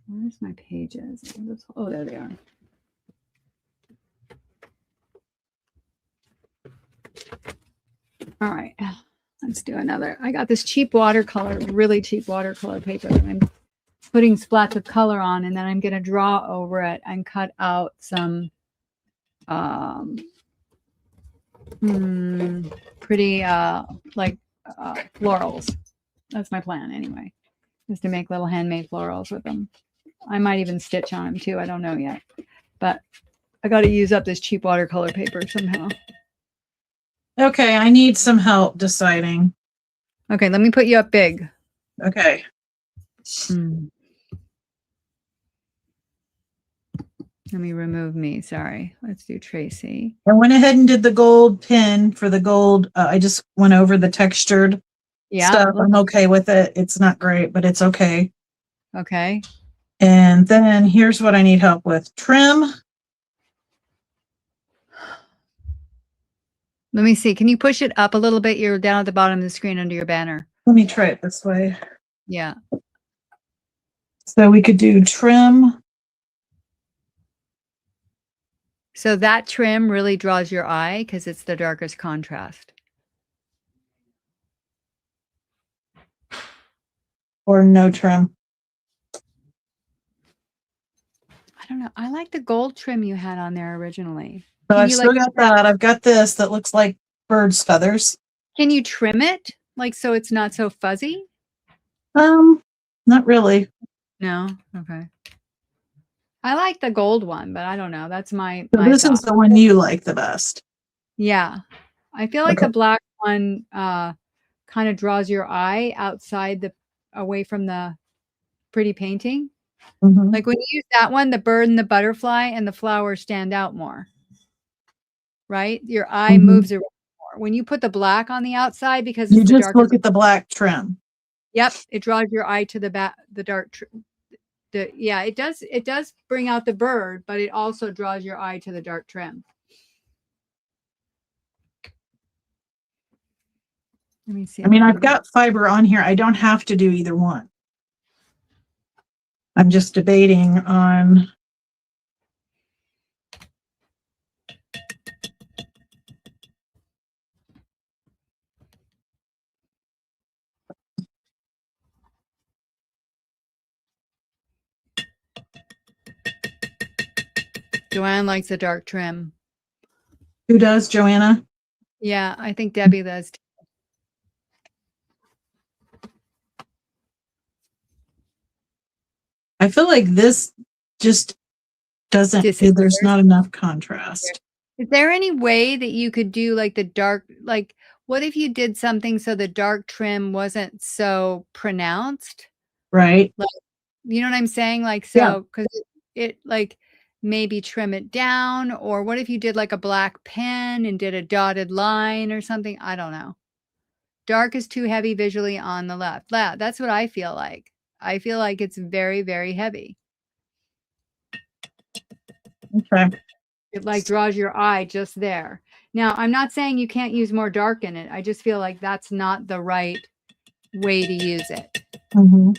Where's my pages? Oh, there they are. All right, let's do another. I got this cheap watercolor, really cheap watercolor paper that I'm putting splats of color on, and then I'm going to draw over it and cut out some pretty florals. That's my plan anyway, is to make little handmade florals with them. I might even stitch on them too. I don't know yet, but I got to use up this cheap watercolor paper somehow. Okay, I need some help deciding. Okay, let me put you up big. Okay. Let me remove me. Sorry. Let's do Tracie. I went ahead and did the gold pin for the gold. I just went over the textured stuff. I'm okay with it. It's not great, but it's okay. Okay. And then here's what I need help with. Trim. Let me see. Can you push it up a little bit? You're down at the bottom of the screen under your banner. Let me try it this way. Yeah. So we could do trim. So that trim really draws your eye because it's the darkest contrast. Or no trim. I don't know. I like the gold trim you had on there originally. So I've still got that. I've got this that looks like bird's feathers. Can you trim it like so it's not so fuzzy? Not really. No. Okay. I like the gold one, but I don't know. That's my. So this is the one you like the best. Yeah, I feel like the black one kind of draws your eye outside away from the pretty painting. Like when you use that one, the bird and the butterfly and the flower stand out more. Right? Your eye moves around more. When you put the black on the outside, because you just look at the black trim. Yep, it draws your eye to the dark trim. Yeah, it does bring out the bird, but it also draws your eye to the dark trim. Let me see. I mean, I've got fiber on here. I don't have to do either one. I'm just debating on. Joanne likes the dark trim. Who does, Joanna? Yeah, I think Debbie does. I feel like this just doesn't, there's not enough contrast. Is there any way that you could do like the dark, like what if you did something so the dark trim wasn't so pronounced? Right. Like, you know what I'm saying? Like, Yeah. so, because it like maybe trim it down, or what if you did like a black pen and did a dotted line or something? I don't know. Dark is too heavy visually on the left. That's what I feel like. I feel like it's very, very heavy. Okay. It like draws your eye just there. Now, I'm not saying you can't use more dark in it. I just feel like that's not the right way to use it. Mm-hmm.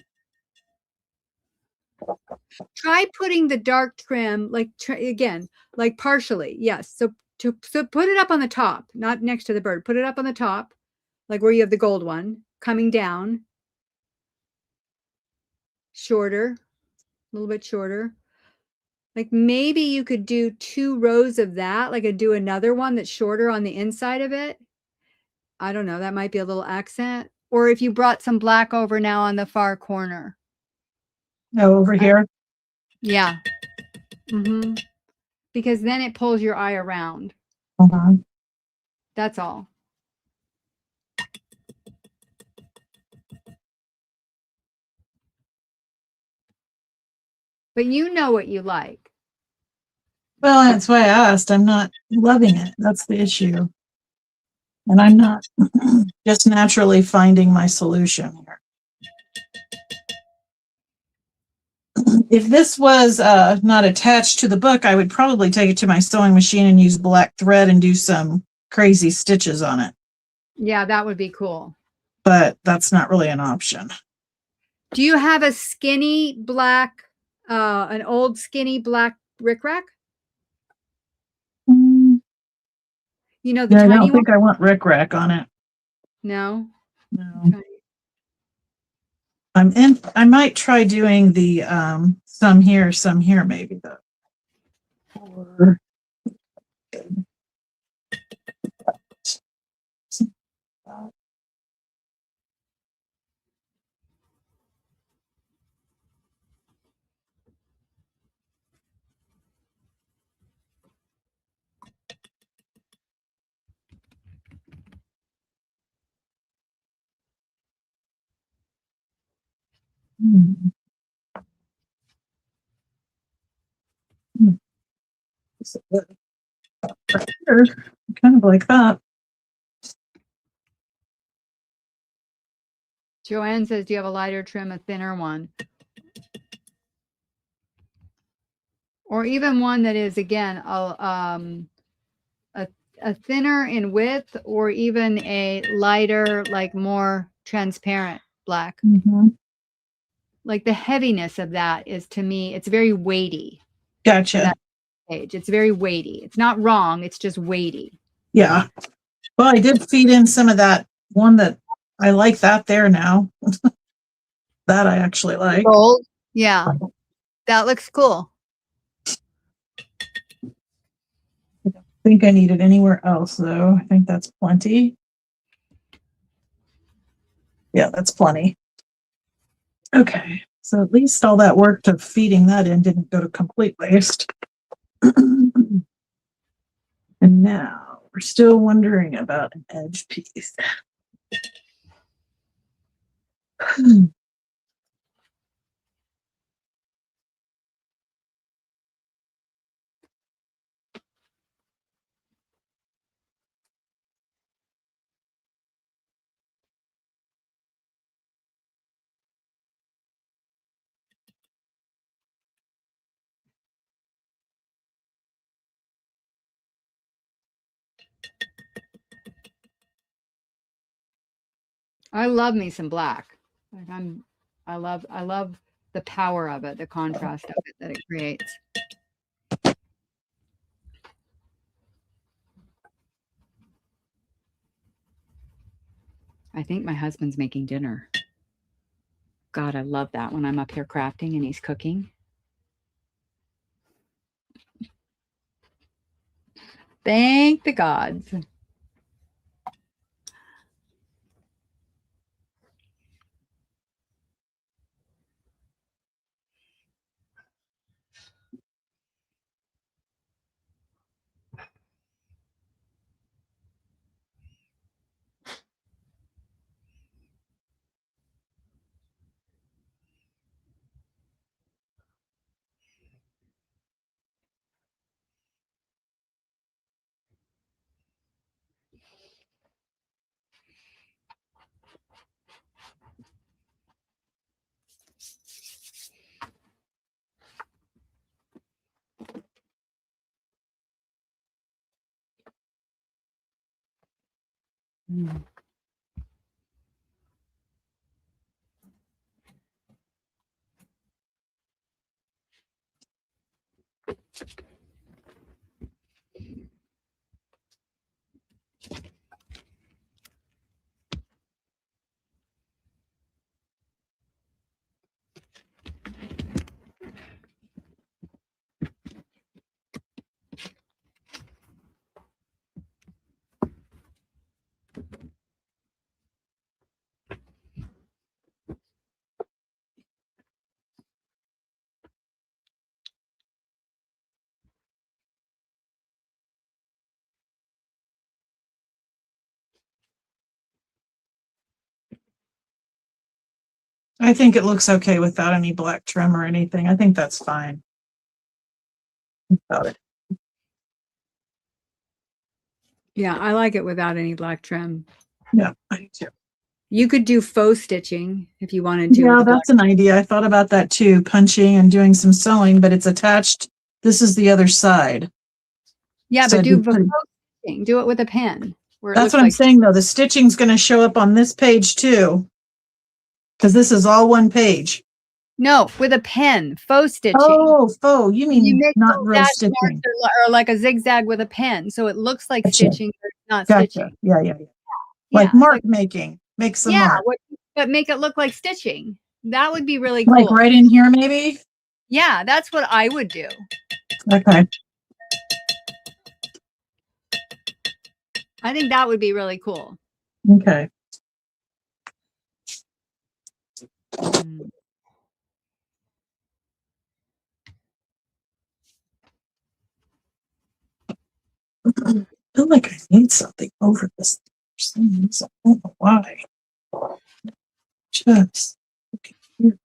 Try putting the dark trim, like again, like partially. Yes. So put it up on the top, not next to the bird. Put it up on the top, like where you have the gold one coming down. Shorter, a little bit shorter. Like maybe you could do 2 rows of that, like do another one that's shorter on the inside of it. I don't know. That might be a little accent. Or if you brought some black over now on the far corner. Oh, over here? Yeah. Mm-hmm. Because then it pulls your eye around. Uh-huh. That's all. But you know what you like. Well, that's why I asked. I'm not loving it. That's the issue. And I'm not just naturally finding my solution here. If this was not attached to the book, I would probably take it to my sewing machine and use black thread and do some crazy stitches on it. Yeah, that would be cool. But that's not really an option. Do you have a skinny black, an old skinny black rickrack? You know, the Yeah, I tiny don't one? think I want rickrack on it. No. No. Okay. I might try doing the some here maybe though. Or kind of like that. Joanne says, do you have a lighter trim, a thinner one? Or even one that is, again, a thinner in width, or even a lighter, like more transparent black. Mm-hmm. Like the heaviness of that is, to me, it's very weighty. Gotcha. That page. It's very weighty. It's not wrong. It's just weighty. Yeah. Well, I did feed in some of that one that I like that there now. That I actually like. Gold. Yeah. That looks cool. I don't think I need it anywhere else though. I think that's plenty. Yeah, that's plenty. Okay. So at least all that work to feeding that in didn't go to complete waste. And now we're still wondering about an edge piece. I love me some black. Like I love the power of it, the contrast of it that it creates. I think my husband's making dinner. God, I love that when I'm up here crafting and he's cooking. Thank the gods. Mm. I think it looks okay without any black trim or anything. I think that's fine. Without it. Yeah, I like it without any black trim. Yeah, I do too. You could do faux stitching if you wanted to. Yeah, with the that's an idea. I thought about that too, punching and doing some sewing, but it's attached. This is the other side. Yeah, So but do it'd be faux stitching. Do it with a pen. Where it That's looks what I'm like saying though. The stitching's going to show up on this page too, because this is all one page. no, with a pen, faux stitching. Oh, faux. You mean You make not little real dash stitching? marks or like a zigzag with a pen, so it looks like Gotcha. stitching, but it's not Gotcha. stitching. Yeah, yeah, yeah. Yeah, Like it's mark like, making. Make some yeah, mark. but make it look like stitching. That would be really Like cool. right in here, maybe? Yeah, that's what I would do. Okay. I think that would be really cool. Okay. Mm. I feel like I need something over this for some reason. I don't know why. Just okay here.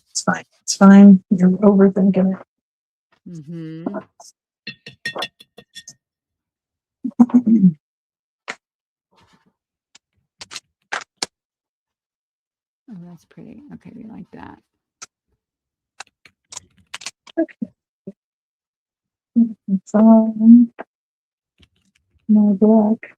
It's fine. It's fine. You're overthinking it. Mm-hmm. Oh, that's pretty. Okay, we like that. Okay. Fine. No black.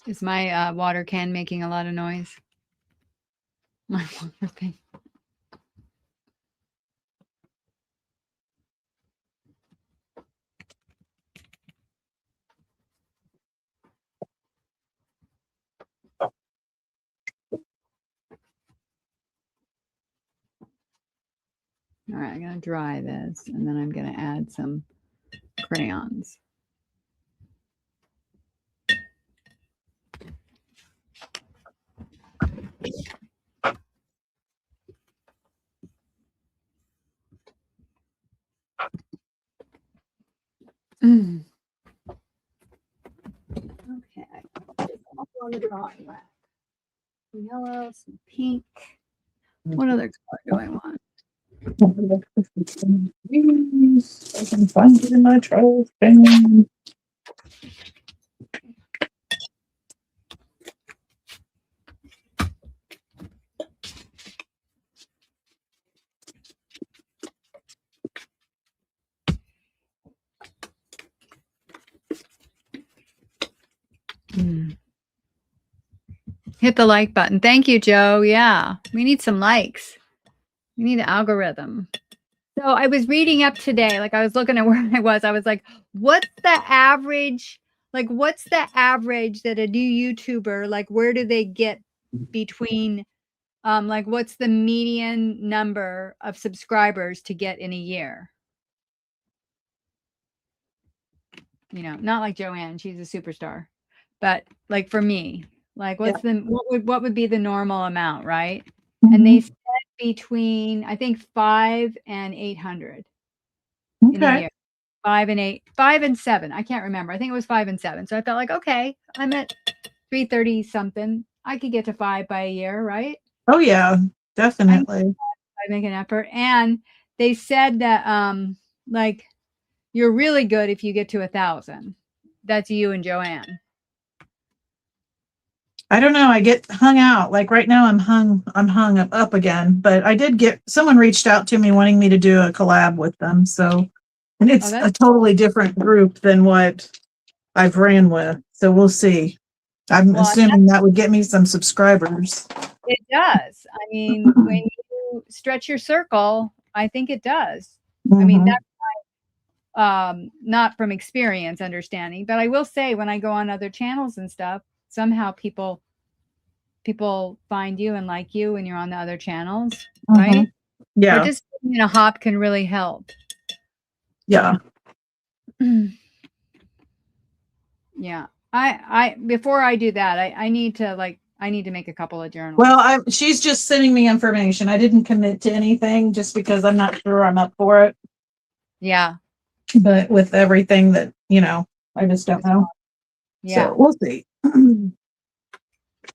Is my water can making a lot of noise? My water thing. All right, I'm going to dry this and then I'm going to add some crayons. Mm. Okay, all on the drawing rack. Some yellow, some pink. What other color do I want? I can find it in my trash bin. Hit the like button. Thank you, Joe. Yeah, we need some likes. We need the algorithm. So I was reading up today, like I was looking at where I was like, what's the average? Like, what's the average that a new YouTuber, like, where do they get between, like, what's the median number of subscribers to get in a year? You know, not like Joanne, she's a superstar, but like for me, like what's the what would be the normal amount, right? And they said between I think 5 and 800 in a Okay. year. 5 and 7. I can't remember. I think it was 5 and 7. So I felt like, okay, I'm at 330 something. I could get to 5 by a year, right? Oh yeah, definitely. I make an effort. And they said that like you're really good if you get to 1,000. That's you and Joanne. I don't know. I get hung out. Like right now I'm hung up again, but I did get someone reached out to me wanting me to do a collab with them. So, and it's a totally different group than what I've ran with. So we'll see. I'm assuming that would get me some subscribers. It does. I mean, when you stretch your circle, I think it does. I mean, that's not from experience understanding, but I will say when I go on other channels and stuff, somehow people find you and like you when you're on the other channels, right? Yeah. Participating in a hop can really help. Yeah. Yeah. I before I do that, I need to make a couple of journals. Well, she's just sending me information. I didn't commit to anything just because I'm not sure I'm up for it. Yeah. But with everything that, I just don't know. Yeah. So we'll see.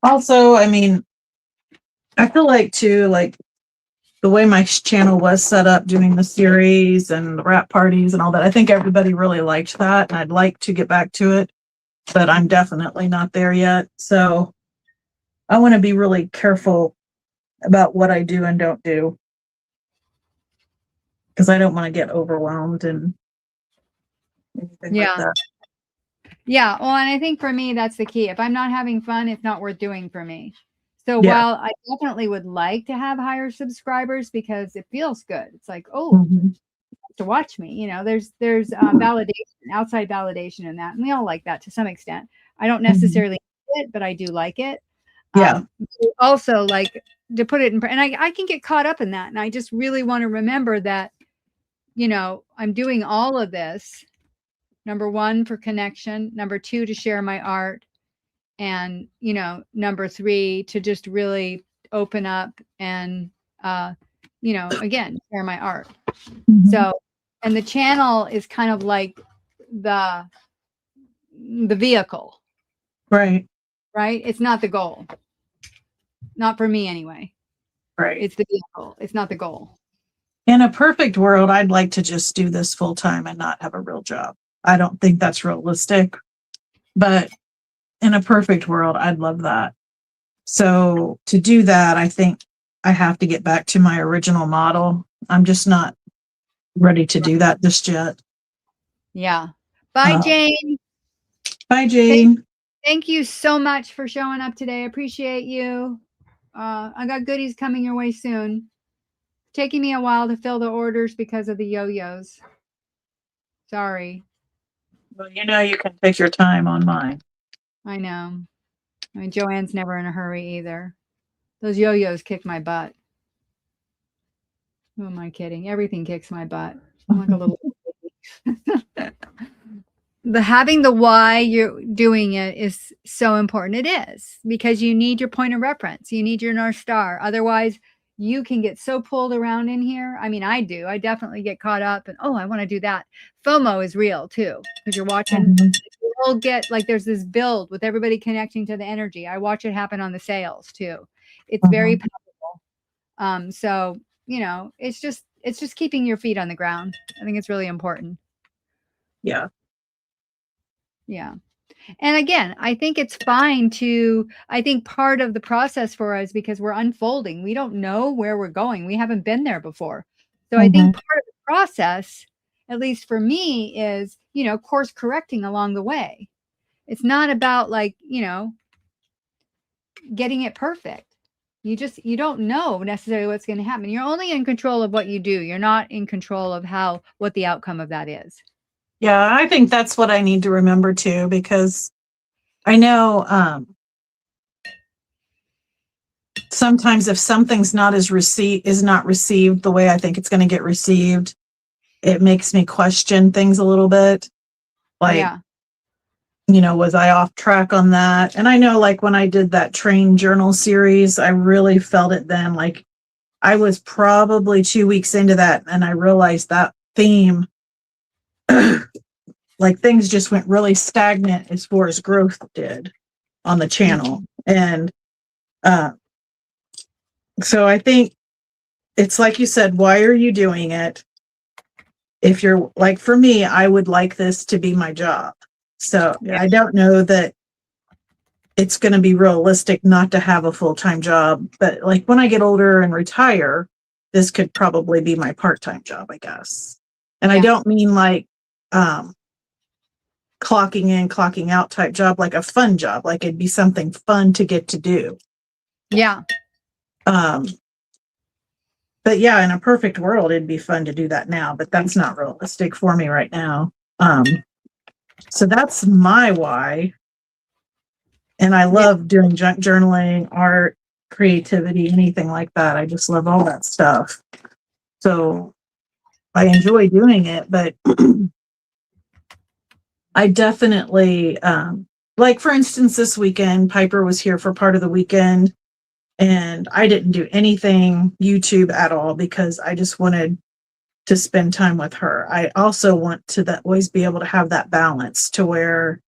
Also, I mean, I feel like too, like the way my channel was set up doing the series and the rap parties and all that, I think everybody really liked that. And I'd like to get back to it, but I'm definitely not there yet. So I want to be really careful about what I do and don't do, because I don't want to get overwhelmed and anything like that. Yeah. Well, and I think for me, that's the key. If I'm not having fun, it's not worth doing for me. So while I definitely would like to have higher subscribers because it feels good. It's like, oh, to watch me, there's validation, outside validation in that. And we all like that to some extent. I don't necessarily like it, but I do like it. Also, like to put it in, and I can get caught up in that. And I just really want to remember that, I'm doing all of this. Number 1, for connection. Number 2, to share my art. And, number 3, to just really open up and, again, share my art. So, and the channel is kind of like the vehicle. Right. Right. It's not the goal. Not for me anyway. Right. It's the vehicle. It's not the goal. In a perfect world, I'd like to just do this full time and not have a real job. I don't think that's realistic, but in a perfect world, I'd love that. So to do that, I think I have to get back to my original model. I'm just not ready to do that just yet. Yeah. Bye, Jane. Bye, Jane. Thank you so much for showing up today. I appreciate you. I got goodies coming your way soon. Taking me a while to fill the orders because of the yo-yos. Sorry. Well, you can take your time on mine. I know. I mean, Joanne's never in a hurry either. Those yo-yos kick my butt. Who am I kidding? Everything kicks my butt. I'm like a little having the why you're doing it is so important. It is, because you need your point of reference. You need your North Star. Otherwise, you can get so pulled around in here. I mean, I do. I definitely get caught up and, I want to do that. FOMO is real too, because you're watching. You'll get like there's this build with everybody connecting to the energy. I watch it happen on the sales too. It's very powerful. So, it's just keeping your feet on the ground. I think it's really important. Yeah. Yeah. And again, I think it's fine I think part of the process for us, because we're unfolding, we don't know where we're going. We haven't been there before. So I think part of the process, at least for me, is, course correcting along the way. It's not about like, getting it perfect. You don't know necessarily what's going to happen. You're only in control of what you do. You're not in control of what the outcome of that is. Yeah, I think that's what I need to remember too, because I know sometimes if something's not received the way I think it's going to get received, it makes me question things a little bit. Like, Yeah. Was I off track on that? And I know, like, when I did that train journal series, I really felt it then. Like, I was probably 2 weeks into that, and I realized that theme, like, things just went really stagnant as far as growth did on the channel. And so I think it's like you said, why are you doing it? If you're like, for me, I would like this to be my job. So Yeah. I don't know that it's going to be realistic not to have a full-time job, but like when I get older and retire, this could probably be my part-time job, I guess. And I don't mean like clocking in, clocking out type job, like a fun job, like it'd be something fun to get to do. Yeah. But yeah, in a perfect world, it'd be fun to do that now, but that's not realistic for me right now. So that's my why. And I love doing junk journaling, art, creativity, anything like that. I just love all that stuff. So I enjoy doing it, but I definitely, like for instance, this weekend, Piper was here for part of the weekend and I didn't do anything YouTube at all because I just wanted to spend time with her. I also want to always be able to have that balance to where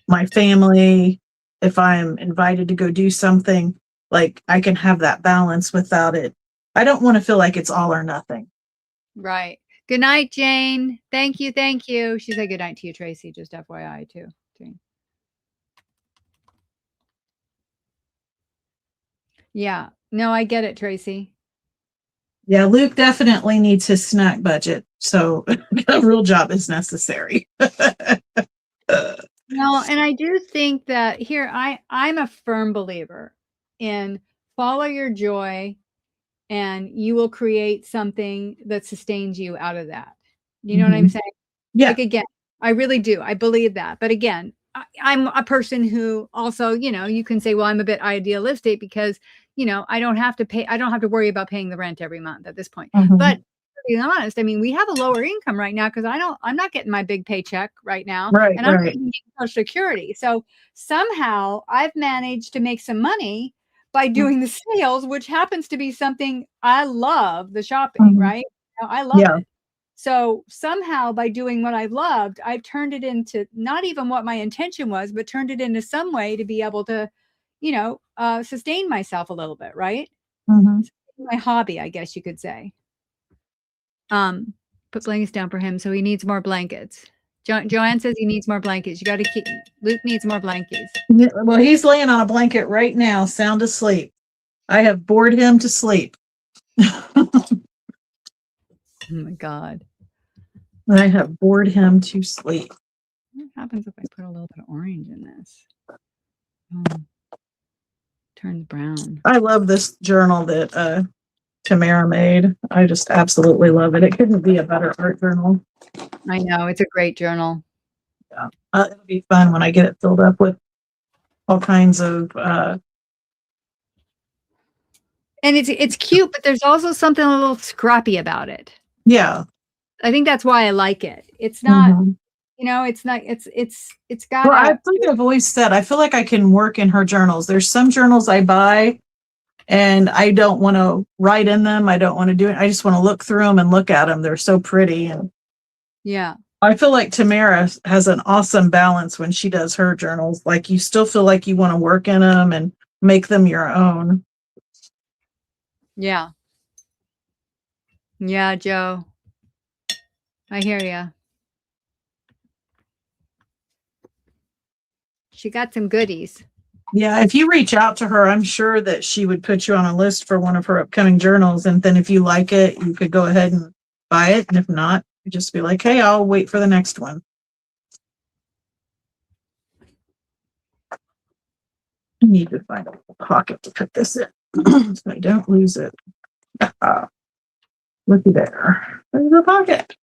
my family, if I'm invited to go do something, like I can have that balance without it. I don't want to feel like it's all or nothing. Right. Good night, Jane. Thank you. Thank you. She said good night to you, Tracie, just FYI too. Jane. Yeah. No, I get it, Tracie. Yeah, Luke definitely needs his snack budget. So a real job is necessary. No, and I do think that here I'm a firm believer in follow your joy and you will create something that sustains you out of that. You know what I'm saying? Yeah. Like, again, I really do. I believe that. But again, I'm a person who also, you can say, well, I'm a bit idealistic because, I don't have to worry about paying the rent every month at this point. But to be honest, I mean, we have a lower income right now because I'm not getting my big paycheck right now. Right, and I'm right. getting Social Security. So somehow I've managed to make some money by doing the sales, which happens to be something I love, the shopping, right? I love it. So somehow by doing what I loved, I've turned it into not even what my intention was, but turned it into some way to be able to, sustain myself a little bit, right? My hobby, I guess you could say. Put blankets down for him. So he needs more blankets. Joanne says he needs more blankets. You got to keep, Luke needs more blankets. Well, he's laying on a blanket right now, sound asleep. I have bored him to sleep. Oh my God. I have bored him to sleep. What happens if I put a little bit of orange in this? Turns brown. I love this journal that Tamara made. I just absolutely love it. It couldn't be a better art journal. I know, it's a great journal. Yeah, it'll be fun when I get it filled up with all kinds of. And it's cute, but there's also something a little scrappy about it. Yeah, I think that's why I like it. It's not, it's not. It's got. Well, I think I've always said I feel like I can work in her journals. There's some journals I buy, and I don't want to write in them. I don't want to do it. I just want to look through them and look at them. They're so pretty, and yeah. I feel like Tamara has an awesome balance when she does her journals. Like you still feel like you want to work in them and make them your own. Yeah. Yeah, Joe. I hear you. She got some goodies. Yeah, if you reach out to her, I'm sure that she would put you on a list for one of her upcoming journals. And then if you like it, you could go ahead and buy it. And if not, just be like, hey, I'll wait for the next one. need to find a pocket to put this in so I don't lose it. Looky there. There's the pocket.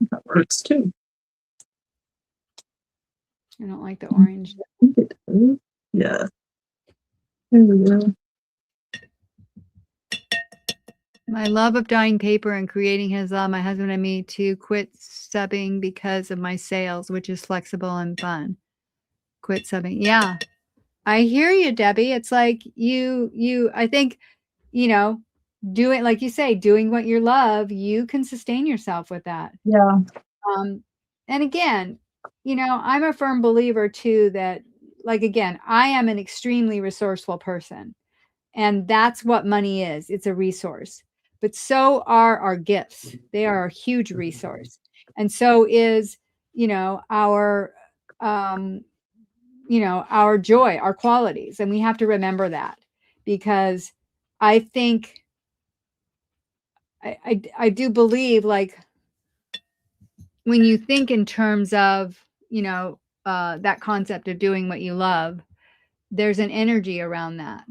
That works too. I don't like the orange. Yeah. There we go. My love of dyeing paper and creating has allowed my husband and me to quit subbing because of my sales, which is flexible and fun. Quit subbing. Yeah. I hear you, Debbie. It's like I think, doing, like you say, doing what you love, you can sustain yourself with that. Yeah. And again, I'm a firm believer too that, like, again, I am an extremely resourceful person, and that's what money is. It's a resource, but so are our gifts. They are a huge resource. And so is, our joy, our qualities. And we have to remember that, because I think I do believe, like, when you think in terms of, that concept of doing what you love, there's an energy around that.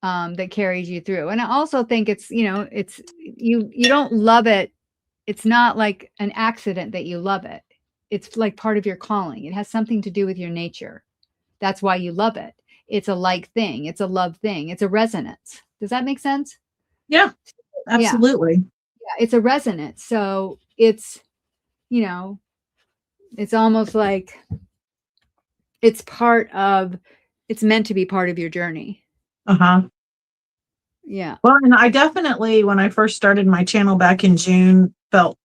That carries you through. And I also think it's, it's, you don't love it. It's not like an accident that you love it. It's like part of your calling. It has something to do with your nature. That's why you love it. It's a like thing. It's a love thing. It's a resonance. Does that make sense? Yeah, absolutely. Yeah, it's a resonance. So it's, it's almost like it's meant to be part of your journey. Yeah. Well, and I definitely, when I first started my channel back in June, felt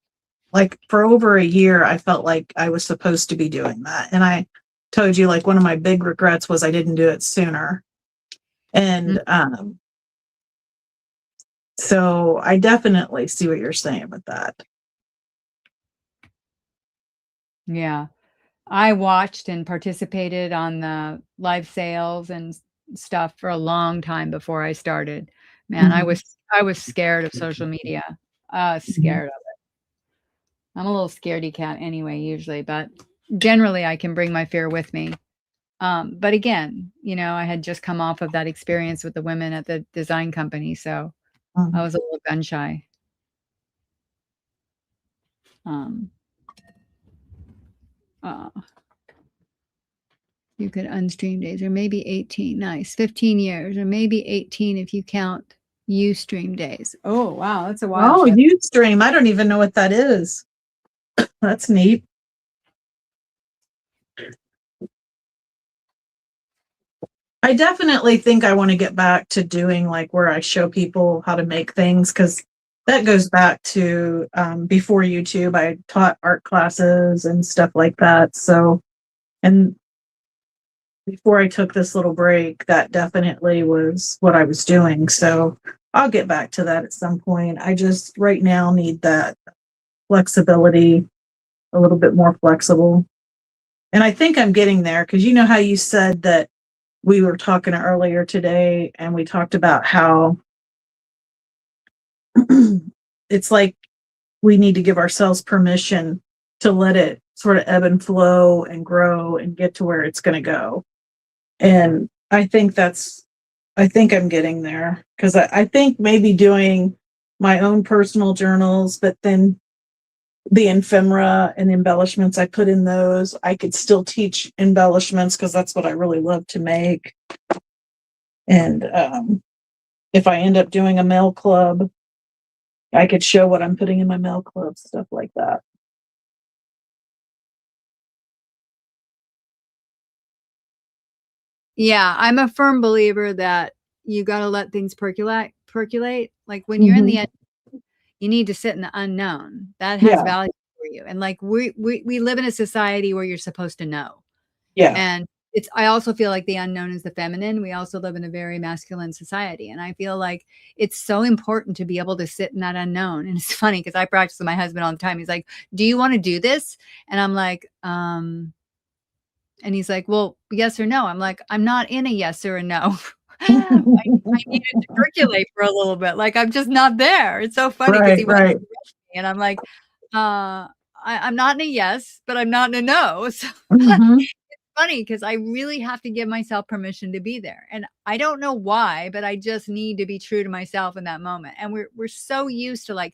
like for over a year, I felt like I was supposed to be doing that. And I told you, like, one of my big regrets was I didn't do it sooner. And so I definitely see what you're saying with that. Yeah. I watched and participated on the live sales and stuff for a long time before I started. Man, I was scared of social media. Scared of it. I'm a little scaredy cat anyway, usually, but generally I can bring my fear with me. But again, I had just come off of that experience with the women at the design company, so I was a little gun shy. You could unstream days, or maybe 18. Nice. 15 years, or maybe 18 if you count Ustream days. Oh, wow. That's a while. Oh, Ustream. I don't even know what that is. That's neat. I definitely think I want to get back to doing, like, where I show people how to make things, because that goes back to before YouTube. I taught art classes and stuff like that. So, and before I took this little break, that definitely was what I was doing. So I'll get back to that at some point. I just right now need that flexibility, a little bit more flexible. And I think I'm getting there, because you know how you said that we were talking earlier today, and we talked about how it's like we need to give ourselves permission to let it sort of ebb and flow and grow and get to where it's going to go. And I think I'm getting there, because I think maybe doing my own personal journals, but then the ephemera and embellishments I put in those, I could still teach embellishments, because that's what I really love to make. And if I end up doing a mail club, I could show what I'm putting in my mail club, stuff like that. Yeah, I'm a firm believer that you got to let things percolate. Like, when you're in the end, you need to sit in the unknown. That has value for you. And like, we live in a society where you're supposed to know. Yeah. And I also feel like the unknown is the feminine. We also live in a very masculine society. And I feel like it's so important to be able to sit in that unknown. And it's funny, because I practice with my husband all the time. He's like, do you want to do this? And I'm like, and he's like, well, yes or no. I'm like, I'm not in a yes or a no. I needed to percolate for a little bit. Like, I'm just not there. It's so funny, because he wants to rush And I'm like, I'm not in a yes, but I'm not in a no. So Mhm. funny because I really have to give myself permission to be there. And I don't know why, but I just need to be true to myself in that moment. And we're so used to like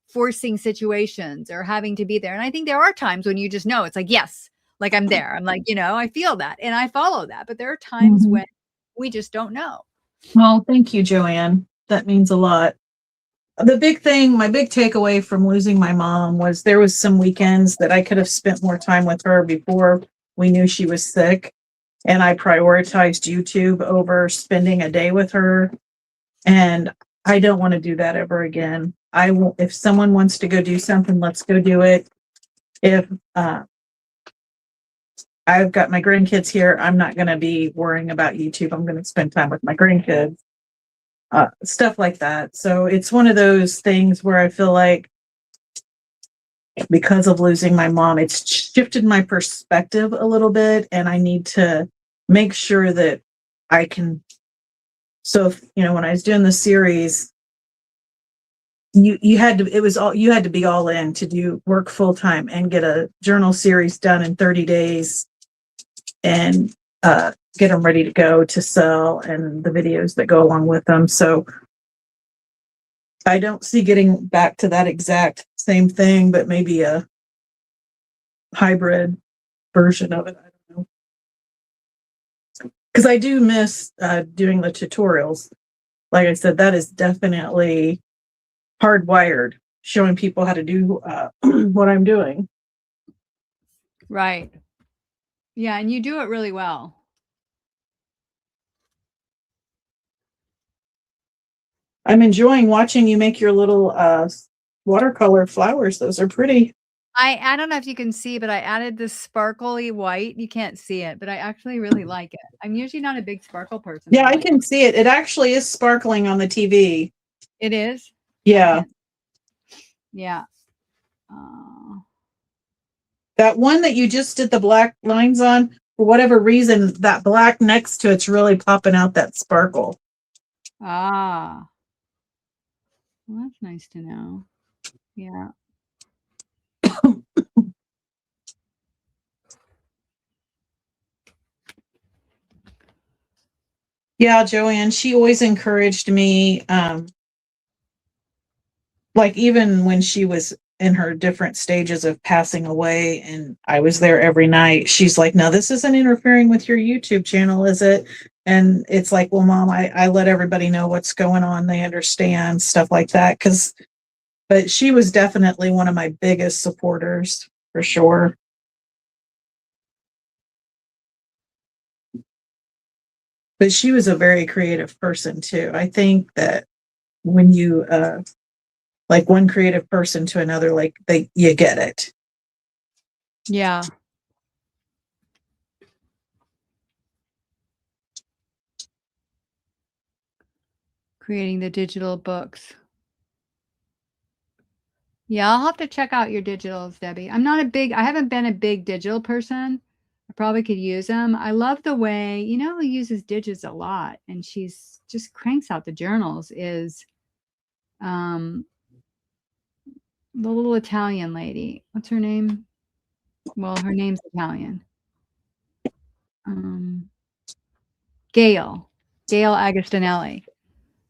forcing situations or having to be there. And I think there are times when you just know it's like, yes, like I'm there. I'm like, I feel that and I follow that. But there are times Mhm. when we just don't know. Well, thank you, Joanne. That means a lot. The big thing, my big takeaway from losing my mom was there was some weekends that I could have spent more time with her before we knew she was sick. And I prioritized YouTube over spending a day with her. And I don't want to do that ever again. I will, if someone wants to go do something, let's go do it. If I've got my grandkids here, I'm not going to be worrying about YouTube. I'm going to spend time with my grandkids, stuff like that. So it's one of those things where I feel like because of losing my mom, it's shifted my perspective a little bit, and I need to make sure that I can. So, when I was doing the series, you had to, it was all, you had to be all in to do work full time and get a journal series done in 30 days and get them ready to go to sell and the videos that go along with them. So I don't see getting back to that exact same thing, but maybe a hybrid version of it. I don't know. Because I do miss doing the tutorials. Like I said, that is definitely hardwired, showing people how to do what I'm doing. Right. Yeah. And you do it really well. I'm enjoying watching you make your little watercolor flowers. Those are pretty. I don't know if you can see, but I added this sparkly white. You can't see it, but I actually really like it. I'm usually not a big sparkle person. Yeah, I'm I like, can see it. It actually is sparkling on the TV. it is. I Yeah. can't. Yeah. Uh, That one that you just did the black lines on, for whatever reason, that black next to it's really popping out that sparkle. well, that's nice to know. Yeah. Yeah, Joanne, she always encouraged me, like even when she was in her different stages of passing away and I was there every night, she's like, no, this isn't interfering with your YouTube channel, is it? And it's like, well, Mom, I let everybody know what's going on. They understand stuff like that. But she was definitely one of my biggest supporters for sure. But she was a very creative person too. I think that when you like one creative person to another, like you get it. Yeah. Creating the digital books. Yeah, I'll have to check out your digitals, Debbie. I haven't been a big digital person. I probably could use them. I love the way, who uses digits a lot and she's just cranks out the journals is um the little Italian lady. What's her name? Well, her name's Italian. Um Gail Agostinelli.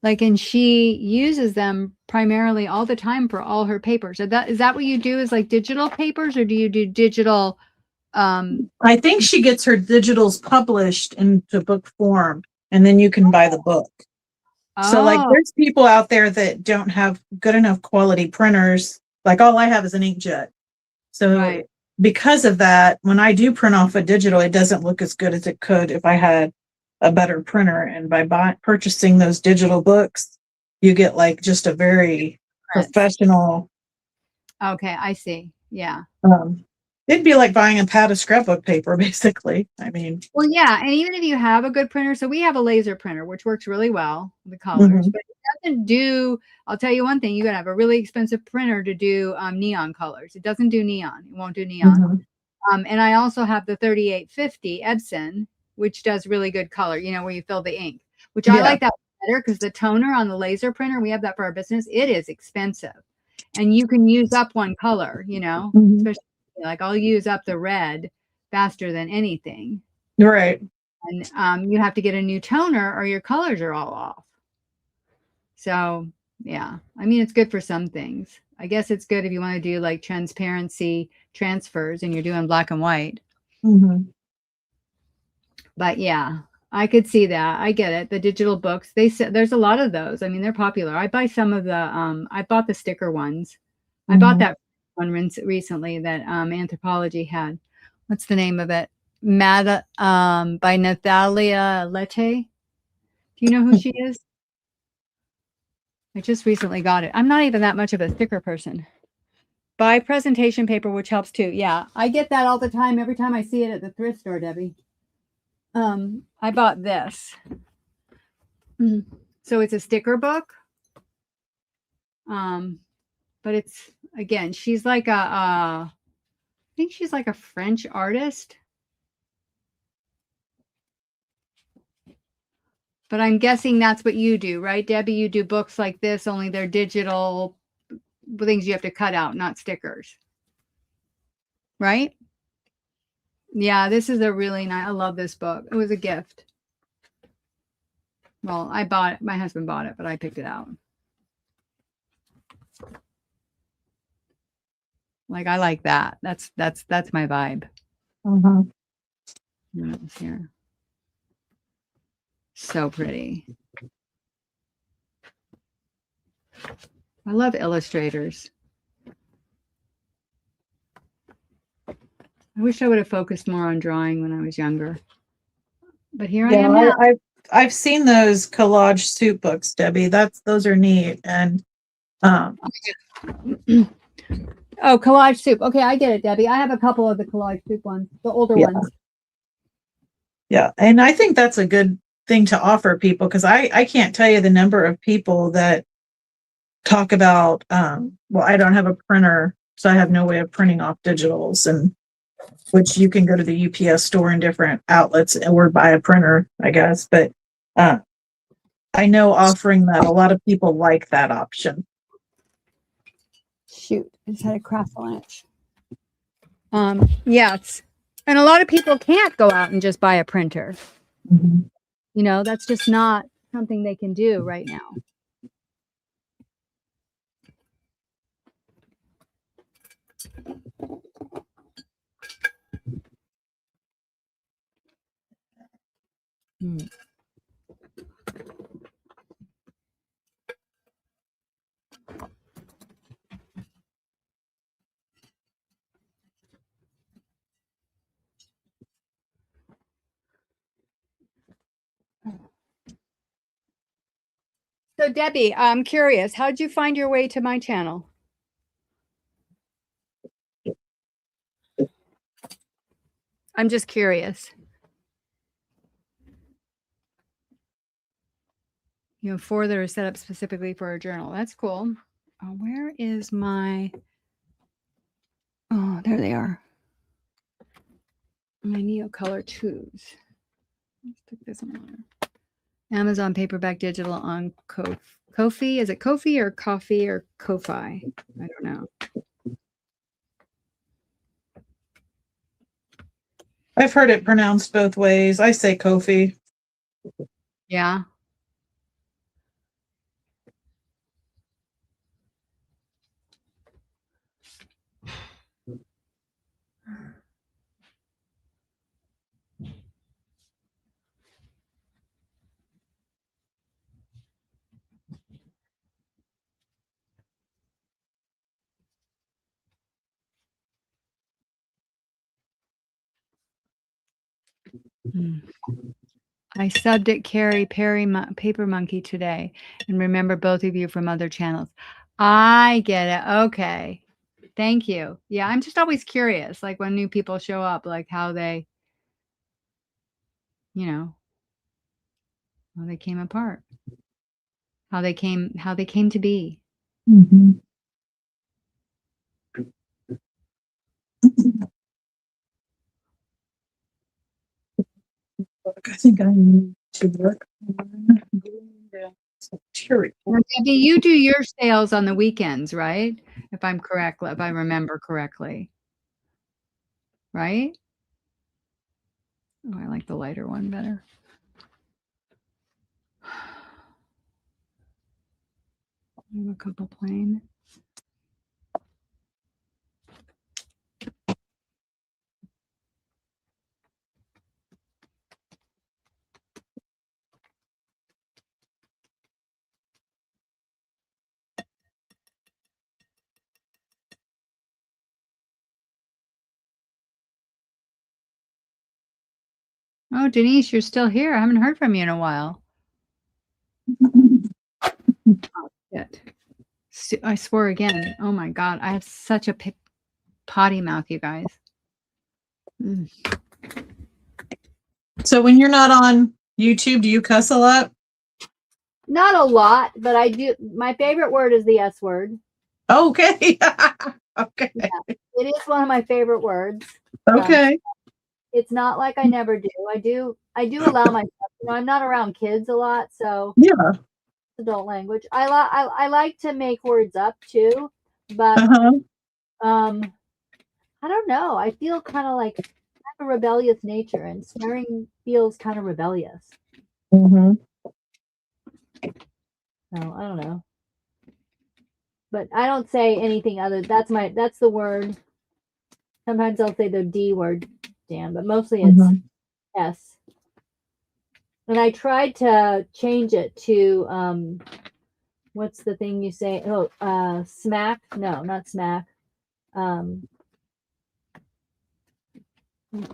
Like, and she uses them primarily all the time for all her papers. Is that what you do, is like digital papers, or do you do digital? I think she gets her digitals published into book form and then you can buy the book. So like Oh, there's people out there that don't have good enough quality printers. Like all I have is an inkjet. So right. because of that, when I do print off a digital, it doesn't look as good as it could if I had a better printer. And by purchasing those digital books, you get like just a very professional. Okay, I see. Yeah. Um, it'd be like buying a pad of scrapbook paper, basically. I mean, Well, yeah, and even if you have a good printer, so we have a laser printer, which works really well, the colors, mhm, but it doesn't do. I'll tell you one thing: you gotta have a really expensive printer to do neon colors. It doesn't do neon. It won't do neon. mhm. And I also have the 3850 Epson, which does really good color, where you fill the ink, which I Yeah. like that better because the toner on the laser printer, we have that for our business. It is expensive. and you can use up one color, you know, Mhm. especially like I'll use up the red faster than anything. Right. And you have to get a new toner or your colors are all off. So, yeah, I mean, it's good for some things. I guess it's good if you want to do like transparency transfers and you're doing black and white. Mm-hmm. But yeah, I could see that. I get it. The digital books, they said there's a lot of those. I mean, they're popular. I buy some of the I bought the sticker ones. I bought that one recently that Anthropology had. What's the name of it? Mad by Nathalia Lette. Do you know who she is? I just recently got it. I'm not even that much of a sticker person. Buy presentation paper, which helps too. Yeah, I get that all the time. Every time I see it at the thrift store, Debbie. I bought this. So it's a sticker book. But it's again, she's like I think she's like a French artist. But I'm guessing that's what you do, right, Debbie? You do books like this, only they're digital things you have to cut out, not stickers. Right? Yeah, this is a really nice, I love this book. It was a gift. Well, I bought it. My husband bought it, but I picked it out. Like I like that. That's my vibe. Uh-huh. Here. So pretty. I love illustrators. I wish I would have focused more on drawing when I was younger. But here I am now. I've seen those collage soup books, Debbie. Those are neat. And Oh, collage soup. Okay, I get it, Debbie. I have a couple of the collage soup ones, the older ones. Yeah, and I think that's a good thing to offer people because I can't tell you the number of people that talk about well, I don't have a printer, so I have no way of printing off digitals, and which you can go to the UPS store in different outlets or buy a printer, I guess. But I know offering that, a lot of people like that option. Shoot, I just had a craft on it. Yeah, and a lot of people can't go out and just buy a printer. Mm-hmm. You know, that's just not something they can do right now. So Debbie, I'm curious, how'd you find your way to my channel? I'm just curious. You know, 4 that are set up specifically for a journal. That's cool. Where is my... Oh, there they are. My Neo Color 2s. Let's stick this on there. Amazon paperback digital on Ko-fi. Is it Ko-fi or Coffee or Ko-fi? I don't know. I've heard it pronounced both ways. I say Ko-fi. Yeah. I subbed at Carrie Paper Monkey today and remember both of you from other channels. I get it. Okay. Thank you. Yeah, I'm just always curious, like when new people show up, like how they, you know, how they came apart, how they came to be. Mm-hmm. I think I need to work on Sure. Now, Debbie, you do your sales on the weekends, right? If I'm correct, if I remember correctly. Right? Oh, I like the lighter one better. I have a couple plain. Oh, Denise, you're still here. I haven't heard from you in a while. Oh, shit. I swore again. Oh my God. I have such a potty mouth, you guys. Mm. So when you're not on YouTube, do you cuss a lot? Not a lot, but I do. My favorite word is the S word. Okay. Okay. Yeah, it is one of my favorite words. Okay. It's not like I never do. I do allow myself. I'm not around kids a lot, so Yeah. adult language. I like to make words up too, but Uh-huh. I don't know. I feel kind of like I have a rebellious nature, and swearing feels kind of rebellious. Mm-hmm. So I don't know. But I don't say anything other. That's the word. Sometimes I'll say the D word, Dan, but mostly it's S. And I tried to change it to what's the thing you say? Oh, smack? No, not smack.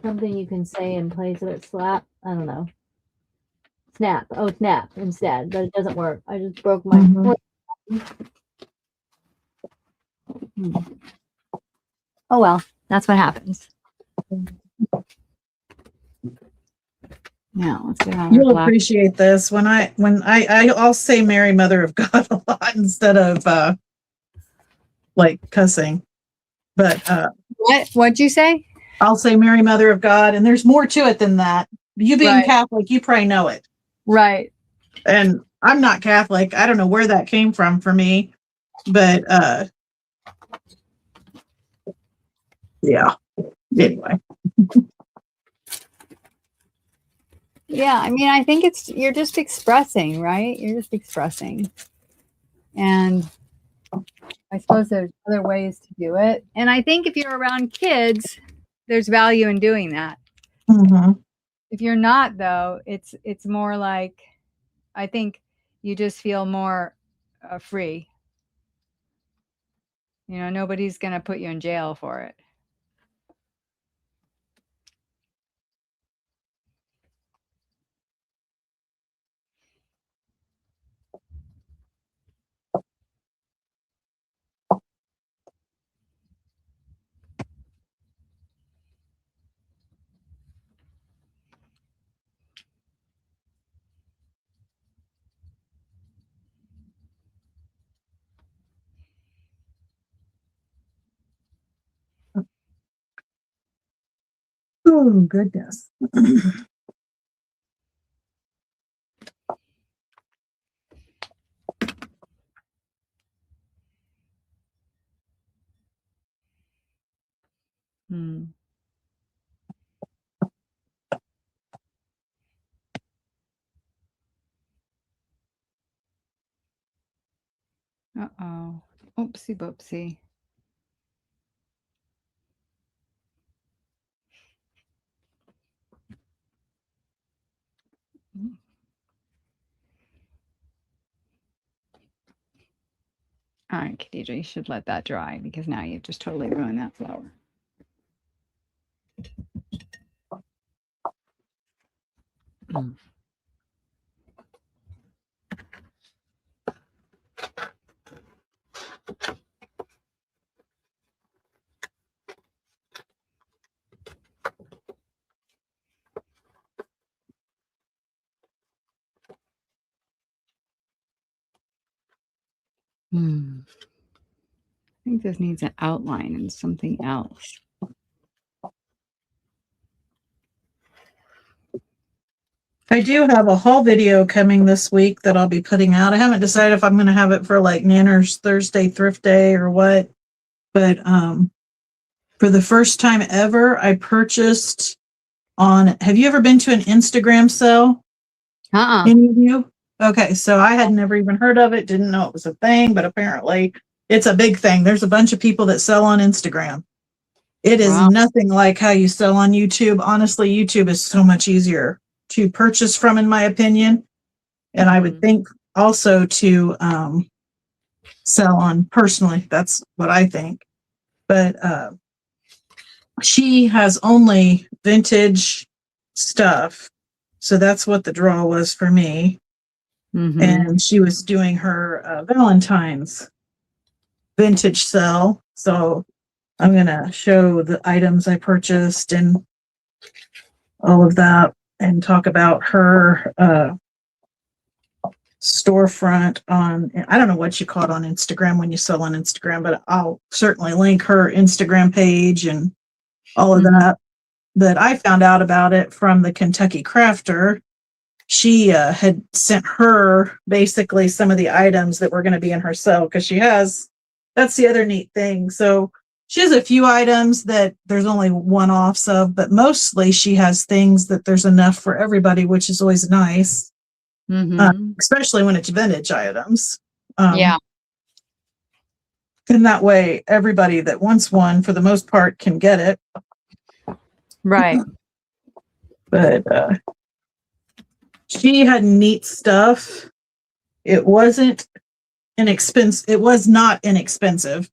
Something you can say in place of it. Slap? I don't know. Snap. Oh, snap instead, but it doesn't work. I just broke my. Oh well, that's what happens. Now let's get on. You'll appreciate this when I'll say Mary Mother of God a lot instead of like cussing. But what'd you say? I'll say Mary Mother of God, and there's more to it than that. You being Catholic, you probably know it. Right. And I'm not Catholic. I don't know where that came from for me. But yeah. Anyway. Yeah, I mean, I think you're just expressing, right? You're just expressing. And I suppose there's other ways to do it. And I think if you're around kids, there's value in doing that. Mm-hmm. If you're not, though, it's more like, I think you just feel more free. You know, nobody's going to put you in jail for it. Oh, goodness. Hmm. Uh-oh. Oopsie boopsie. All right, Khadijah, you should let that dry because now you've just totally ruined that flower. Mm. Hmm. I think this needs an outline and something else. I do have a haul video coming this week that I'll be putting out. I haven't decided if I'm going to have it for like Nanner's Thursday thrift day or what, but for the first time ever, I purchased on. Have you ever been to an Instagram sale? Any of you? Okay, so I had never even heard of it, didn't know it was a thing, but apparently it's a big thing. There's a bunch of people that sell on Instagram. It is Wow. nothing like how you sell on YouTube. Honestly, YouTube is so much easier to purchase from, in my opinion. And I would think also to sell on personally. That's what I think. But she has only vintage stuff. So that's what the draw was for me. Mm-hmm. And she was doing her Valentine's vintage sale. So I'm going to show the items I purchased and all of that and talk about her storefront on, I don't know what you call it on Instagram when you sell on Instagram, but I'll certainly link her Instagram page and all of that. But I found out about it from the Kentucky Crafter. She had sent her basically some of the items that were going to be in her sale because she has, that's the other neat thing. So she has a few items that there's only one-offs of, but mostly she has things that there's enough for everybody, which is always nice, especially when it's vintage items. Yeah. And that way, everybody that wants one, for the most part, can get it. Right. But she had neat stuff. It wasn't inexpensive. It was not inexpensive,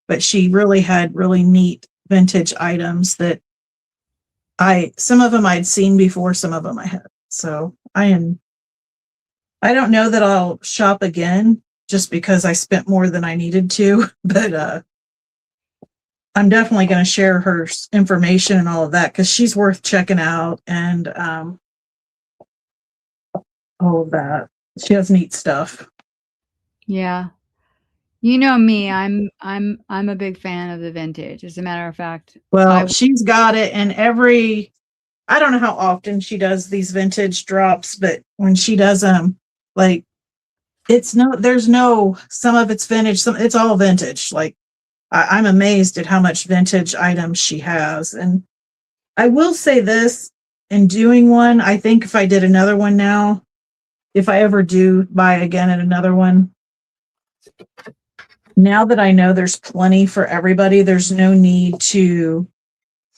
but she really had really neat vintage items that some of them I'd seen before, some of them I had. So I don't know that I'll shop again just because I spent more than I needed to, but I'm definitely going to share her information and all of that because she's worth checking out and all of that. She has neat stuff. Yeah. You know me, I'm a big fan of the vintage. As a matter of fact, well, she's got it, and I don't know how often she does these vintage drops, but when she does them, like there's no, some of it's vintage, it's all vintage. Like I'm amazed at how much vintage items she has. And I will say this, in doing one, I think if I did another one now, if I ever do buy again at another one, now that I know there's plenty for everybody, there's no need to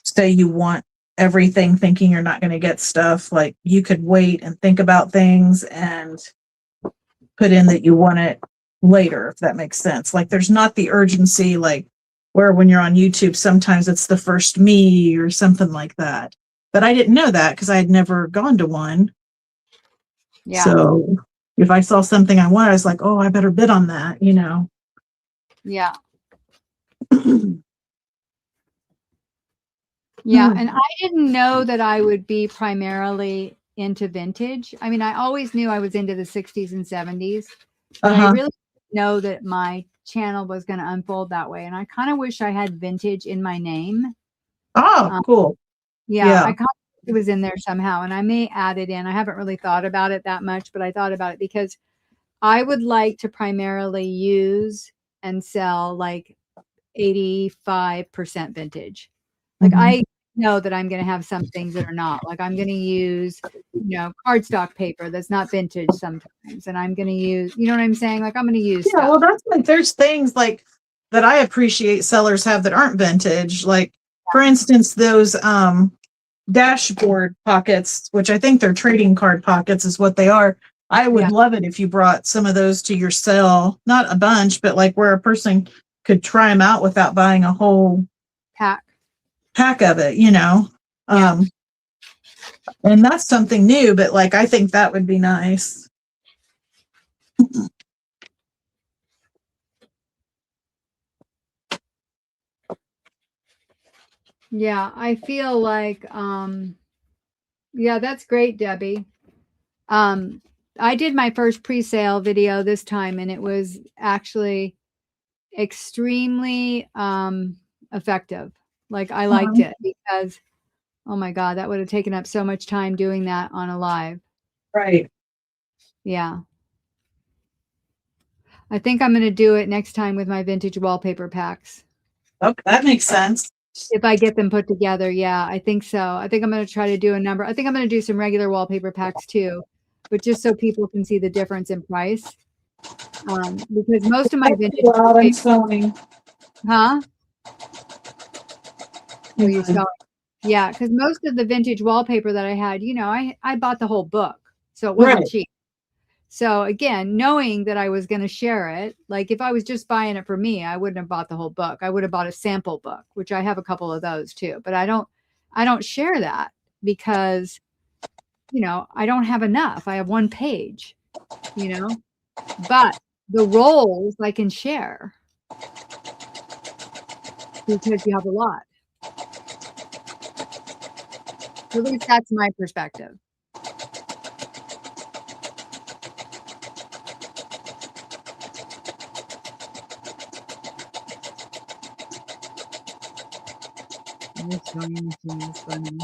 say you want everything thinking you're not going to get stuff. Like you could wait and think about things and put in that you want it later, if that makes sense. Like there's not the urgency, like where when you're on YouTube, sometimes it's the first me or something like that. But I didn't know that because I had never gone to one. Yeah. So if I saw something I wanted, I was like, oh, I better bid on that, you know? Yeah. Yeah. And I didn't know that I would be primarily into vintage. I mean, I always knew I was into the 60s and 70s, but I really didn't know that my channel was going to unfold that way. And I kind of wish I had vintage in my name. Oh, cool. Yeah. I kind of, it was in there somehow, and I may add it in. I haven't really thought about it that much, but I thought about it because I would like to primarily use and sell like 85% vintage. Like I know that I'm going to have some things that are not. Like I'm going to use, cardstock paper that's not vintage sometimes, and I'm going to use, you know what I'm saying? Like I'm going to use. Yeah, well, that's like there's things like that I appreciate sellers have that aren't vintage. Like for instance, those dashboard pockets, which I think they're trading card pockets, is what they are. I would love it if you brought some of those to your sale, not a bunch, but like where a person could try them out without buying a whole pack of it, and that's something new, but like I think that would be nice. Yeah, I feel like yeah, that's great, Debbie. I did my first pre-sale video this time, and it was actually extremely effective. Like I liked it because, oh my God, that would have taken up so much time doing that on a live. Right. Yeah. I think I'm going to do it next time with my vintage wallpaper packs. Okay, that makes sense. If I get them put together. Yeah, I think so. I think I'm going to try to do a number. I think I'm going to do some regular wallpaper packs too, but just so people can see the difference in price. Because most of my vintage Loud and wallpaper, sewing. huh? Oh, you're Mhm. selling. Yeah, because most of the vintage wallpaper that I had, I bought the whole book, so it wasn't Right. cheap. So again, knowing that I was going to share it, like if I was just buying it for me, I wouldn't have bought the whole book. I would have bought a sample book, which I have a couple of those too. But I don't share that because, I don't have enough. I have one page, but the rolls I can share because you have a lot. At least that's my perspective. This sewing machine is funny.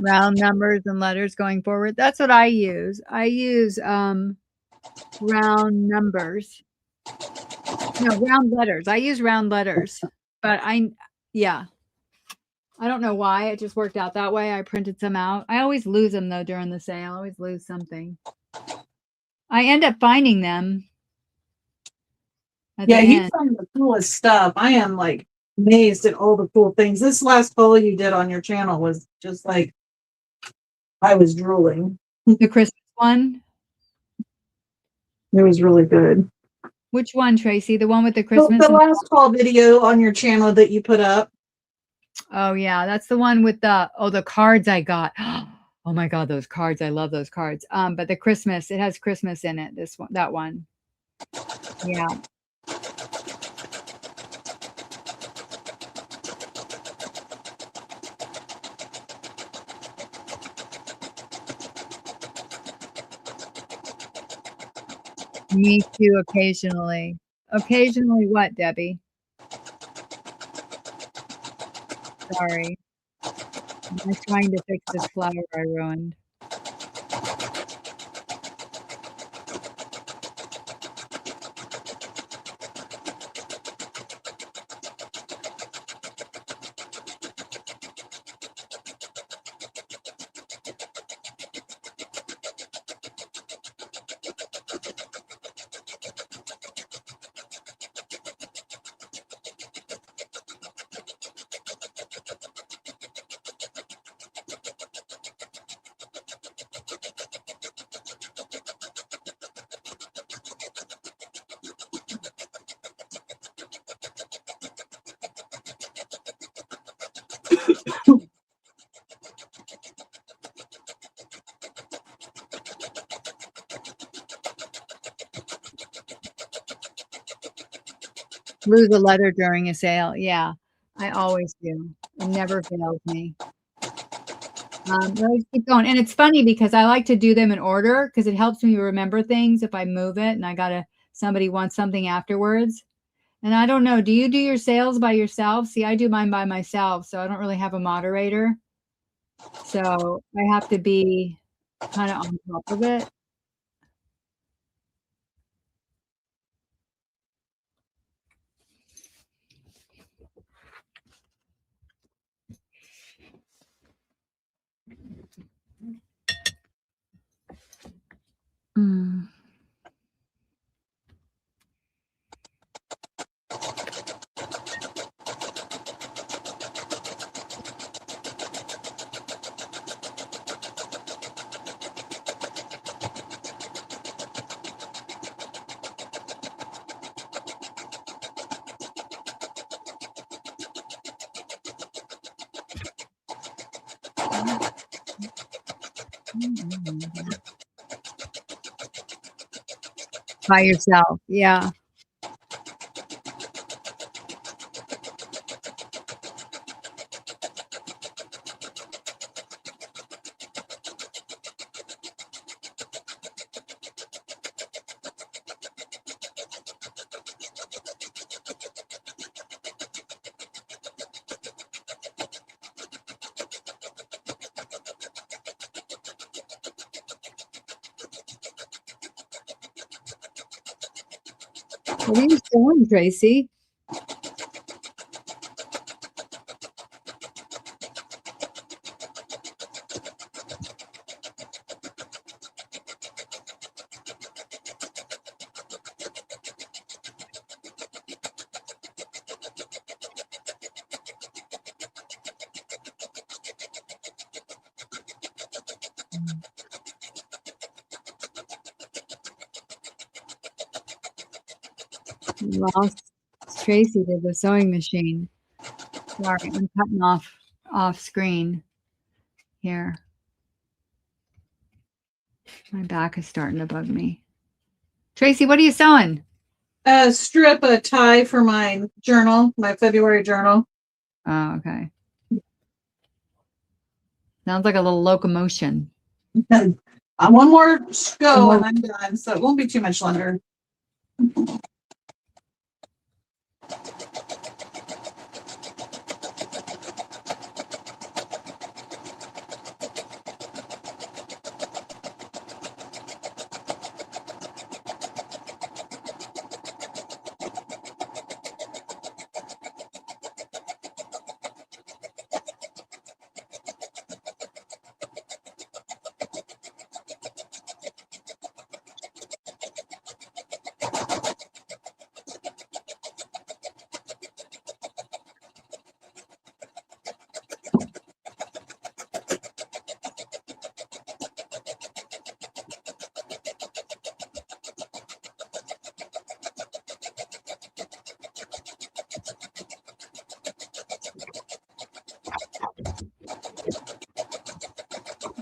Round numbers and letters going forward. That's what I use. I use round numbers. No, round letters. I use round letters. But yeah. I don't know why. It just worked out that way. I printed some out. I always lose them though during the sale. I always lose something. I end up finding them at the Yeah, you end. find the coolest stuff. I am like amazed at all the cool things. This last poll you did on your channel was just like I was drooling. The Christmas one. It was really good. Which one, Tracy? The one with the The, Christmas the last haul video on your channel that you put up. Oh yeah, that's the one with the cards I got. Oh my God, those cards. I love those cards. But the Christmas, it has Christmas in it. This one, that one. Yeah. Me too, occasionally. Occasionally what, Debbie? Sorry. I'm trying to fix this flower I ruined. Lose a letter during a sale. Yeah, I always do. It never fails me. Let's keep going. And it's funny because I like to do them in order because it helps me remember things if I move it and somebody wants something afterwards. And I don't know, do you do your sales by yourself? See, I do mine by myself, so I don't really have a moderator. So I have to be kind of on top of it. Mm. By yourself. Yeah. What are you doing, Tracy? Lost Tracy to the sewing machine. Sorry, I'm cutting off screen here. My back is starting to bug me. Tracy, what are you sewing? Strip a tie for my journal, my February journal. Oh, okay. Sounds like a little locomotion. One more go and I'm done, so it won't be too much longer.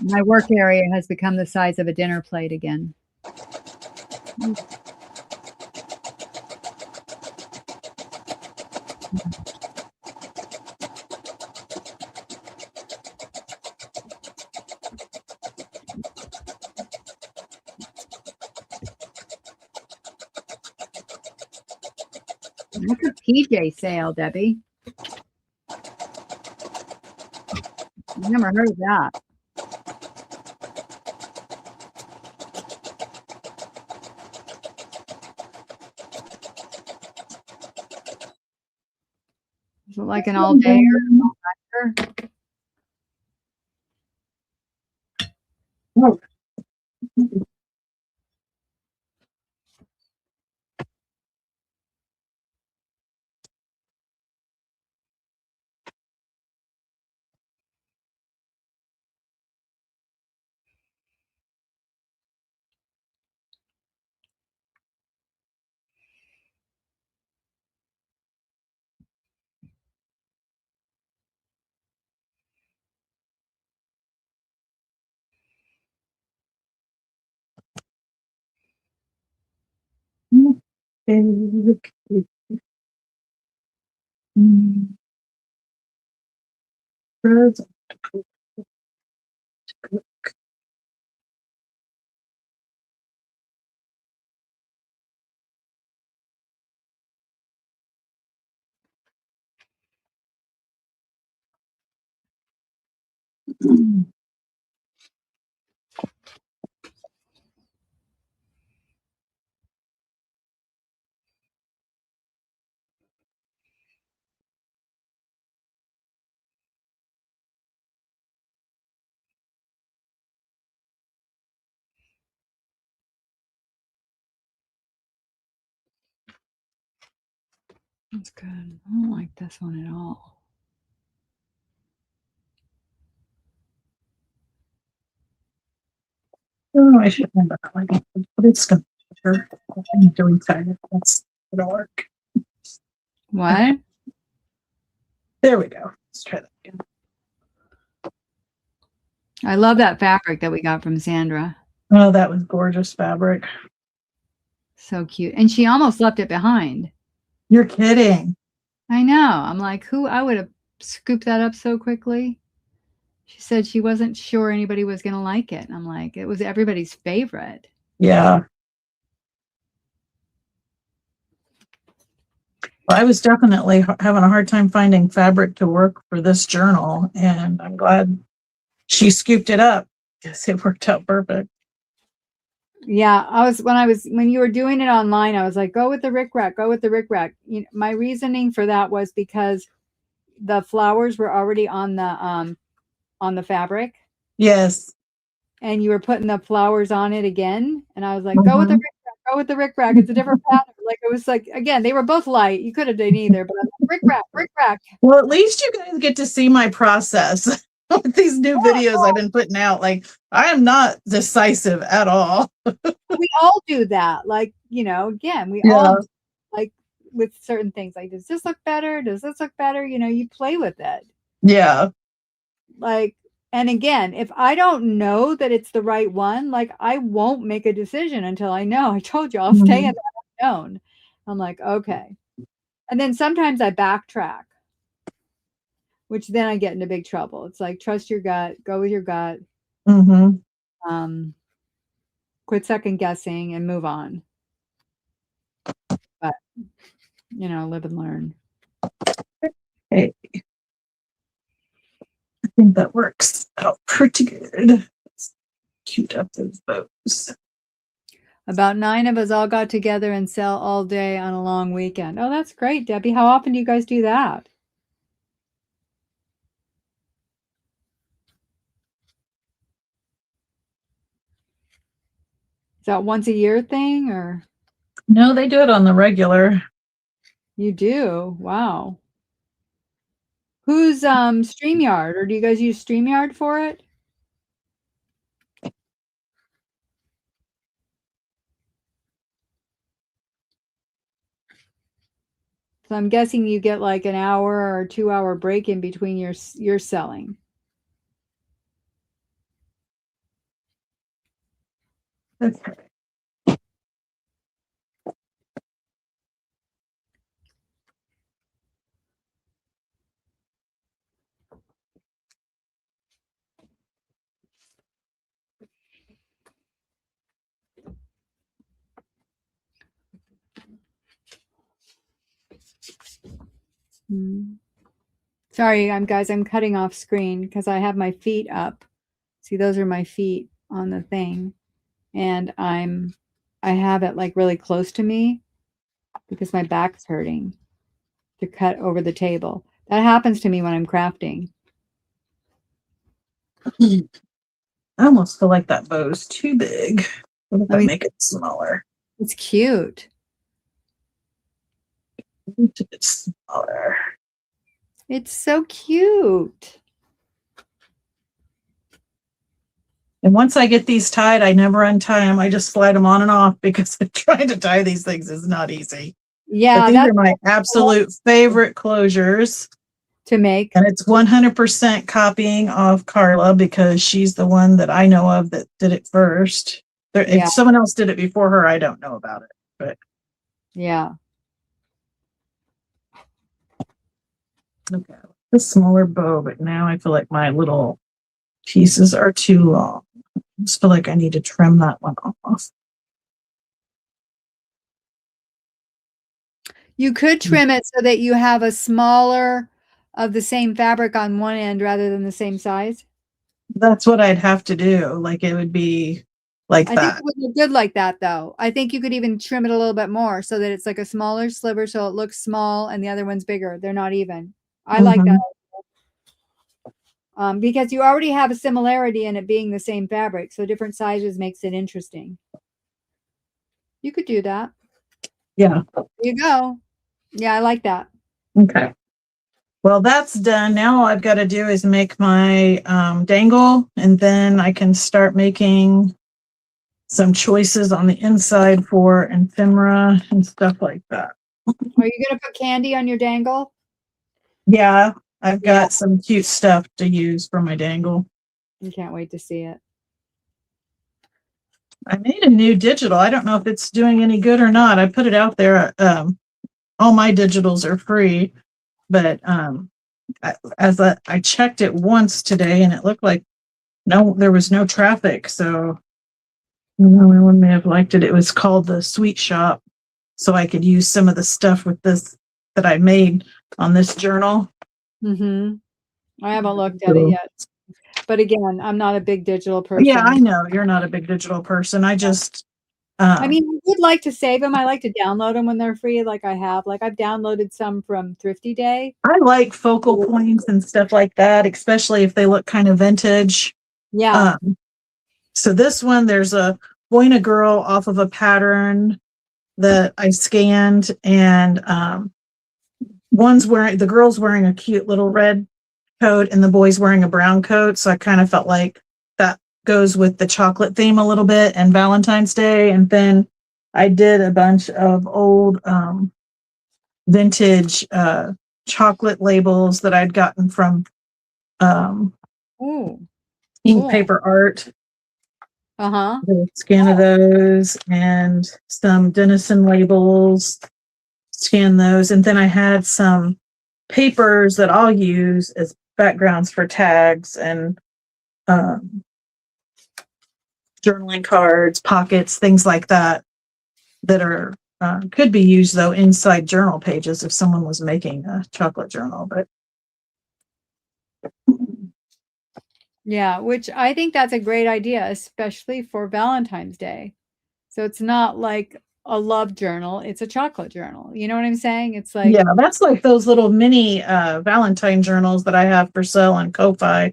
My work area has become the size of a dinner plate again. That's a PJ sale, Debbie. Never heard of that. Is it like an all day or all nighter? Oh. That's good. I don't like this one at all. Oh, I should remember that one. But it's going to I need to retire it. That's gonna work. What? There we go. Let's try that again. I love that fabric that we got from Sandra. Oh, that was gorgeous fabric. So cute. And she almost left it behind. You're kidding. I know. I'm like, who? I would have scooped that up so quickly. She said she wasn't sure anybody was going to like it. And I'm like, it was everybody's favorite. Yeah. Well, I was definitely having a hard time finding fabric to work for this journal, and I'm glad she scooped it up because it worked out perfect. Yeah, when you were doing it online, I was like, go with the rickrack, go with the rickrack. You know, my reasoning for that was because the flowers were already on the fabric, Yes. and you were putting the flowers on it again. And I was like, go with the Mhm. rickrack, go with the rickrack. It's a different pattern. Like it was like again, they were both light. You could have done either, but I'm like, rickrack, rickrack. Well, at least you guys get to see my process with these new videos I've been putting out. Like, I am not decisive at all. We all do that. Like, you know, again, we Yeah. all like with certain things. Like, does this look better? Does this look better? You know, you play with it. Yeah. Like, and again, if I don't know that it's the right one, like I won't make a decision until I know. I told you I'll stay in that unknown. I'm like, okay. And then sometimes I backtrack, which then I get into big trouble. It's like trust your gut, go with your gut. Mm-hmm. Quit second guessing and move on. But you know, live and learn. Okay. I think that works out pretty good. Let's cute up those bows. About 9 of us all got together and sell all day on a long weekend. Oh, that's great, Debbie. How often do you guys do that? Is that once a year thing or? No, they do it on the regular. You do? Wow. Who's StreamYard, or do you guys use StreamYard for it? So I'm guessing you get like an hour or 2 hour break in between your selling. Okay. Sorry, I'm cutting off screen because I have my feet up. See, those are my feet on the thing. And I have it like really close to me because my back's hurting to cut over the table. That happens to me when I'm crafting. I almost feel like that bow is too big. What if I mean, make it smaller? It's cute. It's smaller. It's so cute. And once I get these tied, I never untie them. I just slide them on and off because trying to tie these things is not easy. Yeah, but these are my absolute favorite closures to make. And it's 100% copying off Carla because she's the one that I know of that did it first. If someone else did it before her, I don't know about it. But yeah. Okay. The smaller bow, but now I feel like my little pieces are too long. I just feel like I need to trim that one off. You could trim it so that you have a smaller of the same fabric on one end rather than the same size. That's what I'd have to do. Like it would be like that. I think it would look good like that though. I think you could even trim it a little bit more so that it's like a smaller sliver so it looks small and the other one's bigger. They're not even. I like that. Because you already have a similarity in it being the same fabric. So different sizes makes it interesting. You could do that. Yeah. There you go. Yeah, I like that. Okay. Well, that's done. Now all I've got to do is make my dangle, and then I can start making some choices on the inside for ephemera and stuff like that. Are you going to put candy on your dangle? Yeah, I've got some cute stuff to use for my dangle. I can't wait to see it. I made a new digital. I don't know if it's doing any good or not. I put it out there. All my digitals are free, but I checked it once today and it looked like there was no traffic. So one may have liked it. It was called the Sweet Shop. So I could use some of the stuff with this that I made on this journal. Mm-hmm. I haven't looked at it yet. But again, I'm not a big digital person. Yeah, I know. You're not a big digital person. I just... I mean, I would like to save them. I like to download them when they're free, like I have. Like I've downloaded some from Thrifty Day. I like focal points and stuff like that, especially if they look kind of vintage. Yeah. So this one, there's a boy and a girl off of a pattern that I scanned, and the girl's wearing a cute little red coat and the boy's wearing a brown coat. So I kind of felt like that goes with the chocolate theme a little bit and Valentine's Day. And then I did a bunch of old vintage chocolate labels that I'd gotten from ink paper art. Scan of those, and some Denison labels, scan those. And then I had some papers that I'll use as backgrounds for tags and journaling cards, pockets, things like that, that are could be used though inside journal pages if someone was making a chocolate journal. But yeah, which I think that's a great idea, especially for Valentine's Day. So it's not like a love journal, it's a chocolate journal. You know what I'm saying? It's like, yeah, that's like those little mini Valentine journals that I have for sale on Ko-Fi.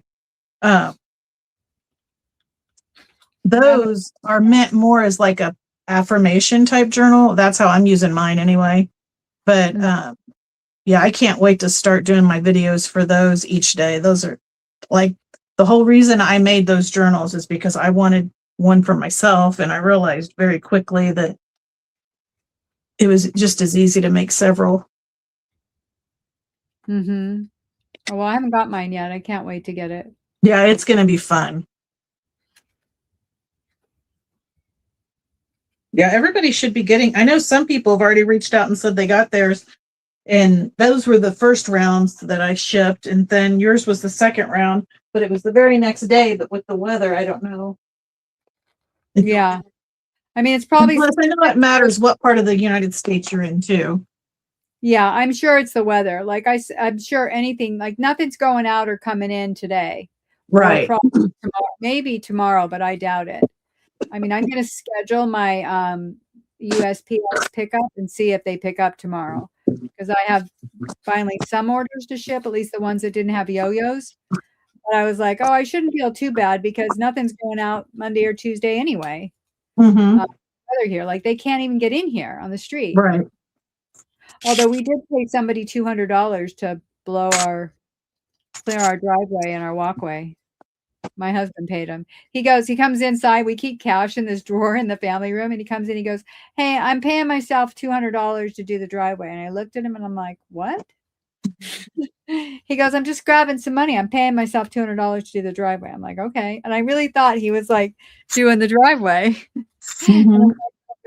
Those are meant more as like a affirmation type journal. That's how I'm using mine anyway. But yeah, I can't wait to start doing my videos for those each day. Those are like the whole reason I made those journals is because I wanted one for myself, and I realized very quickly that it was just as easy to make several. Well, I haven't got mine yet. I can't wait to get it. Yeah, it's going to be fun. Yeah, everybody should be getting. I know some people have already reached out and said they got theirs, and those were the first rounds that I shipped, and then yours was the second round, but it was the very next day. But with the weather, I don't know. Yeah, I mean, it's probably. Plus, I know it matters what part of the United States you're in too. Yeah, I'm sure it's the weather. Like I'm sure anything, like nothing's going out or coming in today. Right. Tomorrow, maybe tomorrow, but I doubt it. I mean, I'm going to schedule my USPS pickup and see if they pick up tomorrow, because I have finally some orders to ship, at least the ones that didn't have yo-yos. But I was like, oh, I shouldn't feel too bad because nothing's going out Monday or Tuesday anyway. Weather here, like they can't even get in here on the street. Right. Although we did pay somebody $200 to clear our driveway and our walkway. My husband paid him. He comes inside. We keep cash in this drawer in the family room. And he comes in, he goes, hey, I'm paying myself $200 to do the driveway. And I looked at him and I'm like, what? He goes, I'm just grabbing some money. I'm paying myself $200 to do the driveway. I'm like, okay. And I really thought he was like doing the driveway.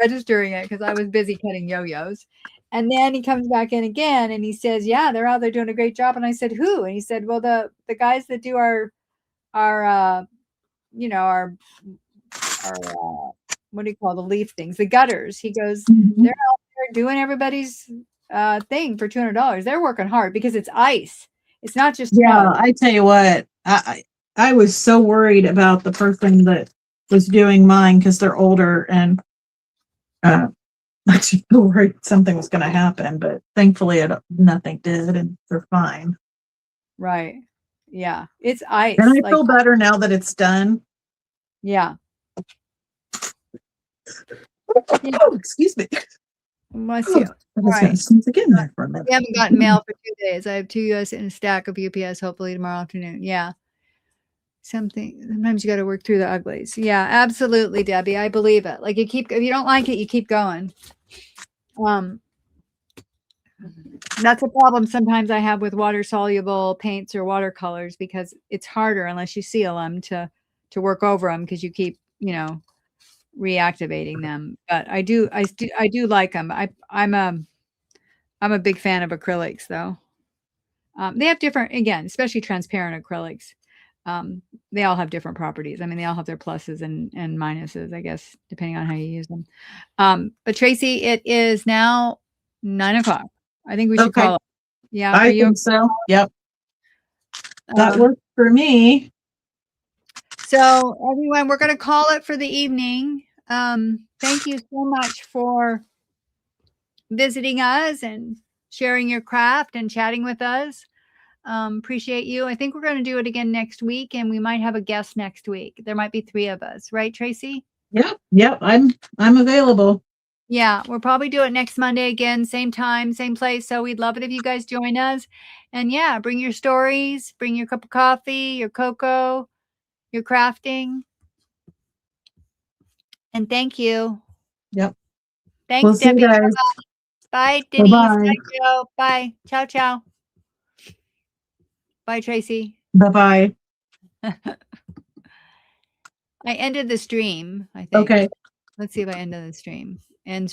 Registering it because I was busy cutting yo-yos. And then he comes back in again and he says, yeah, they're out there doing a great job. And I said, who? And he said, well, the guys that do our what do you call the leaf things, the gutters. He goes, they're out there doing everybody's thing for $200. They're working hard because it's ice. It's not just snow. I tell you what, I was so worried about the person that was doing mine because they're older, and I was worried something was going to happen, but thankfully nothing did, and they're fine. Right. Yeah, it's ice. And I feel better now that it's done. Yeah. Oh, excuse me. Bless you. Right. Again there for a minute. We haven't gotten mail for 2 days. I have 2 US and a stack of UPS, hopefully tomorrow afternoon. Yeah. Sometimes you got to work through the uglies. Yeah, absolutely, Debbie. I believe it. Like if you don't like it, you keep going. That's a problem sometimes I have with water soluble paints or watercolors, because it's harder unless you seal them to work over them, because you keep, reactivating them. But I do like them. I'm a big fan of acrylics though. They have different, again, especially transparent acrylics. They all have different properties. I mean, they all have their pluses and minuses, I guess, depending on how you use them. But Tracie, it is now 9:00. I think we should Okay. call it. Yeah. I think so. Yep. That Um, works for me. So everyone, we're going to call it for the evening. Thank you so much for visiting us and sharing your craft and chatting with us. Appreciate you. I think we're going to do it again next week, and we might have a guest next week. There might be 3 of us, right, Tracie? Yep. Yep. I'm available. Yeah, we'll probably do it next Monday again, same time, same place. So we'd love it if you guys join us. And yeah, bring your stories, bring your cup of coffee, your cocoa, your crafting. And thank you. Yep. Thanks, We'll see you Debbie. guys. Bye, Denise. Bye-bye. Bye, Joe. Bye. Ciao, ciao. Bye, Tracie. Bye-bye. I ended the stream, I think. Okay. Let's see if I ended the stream. End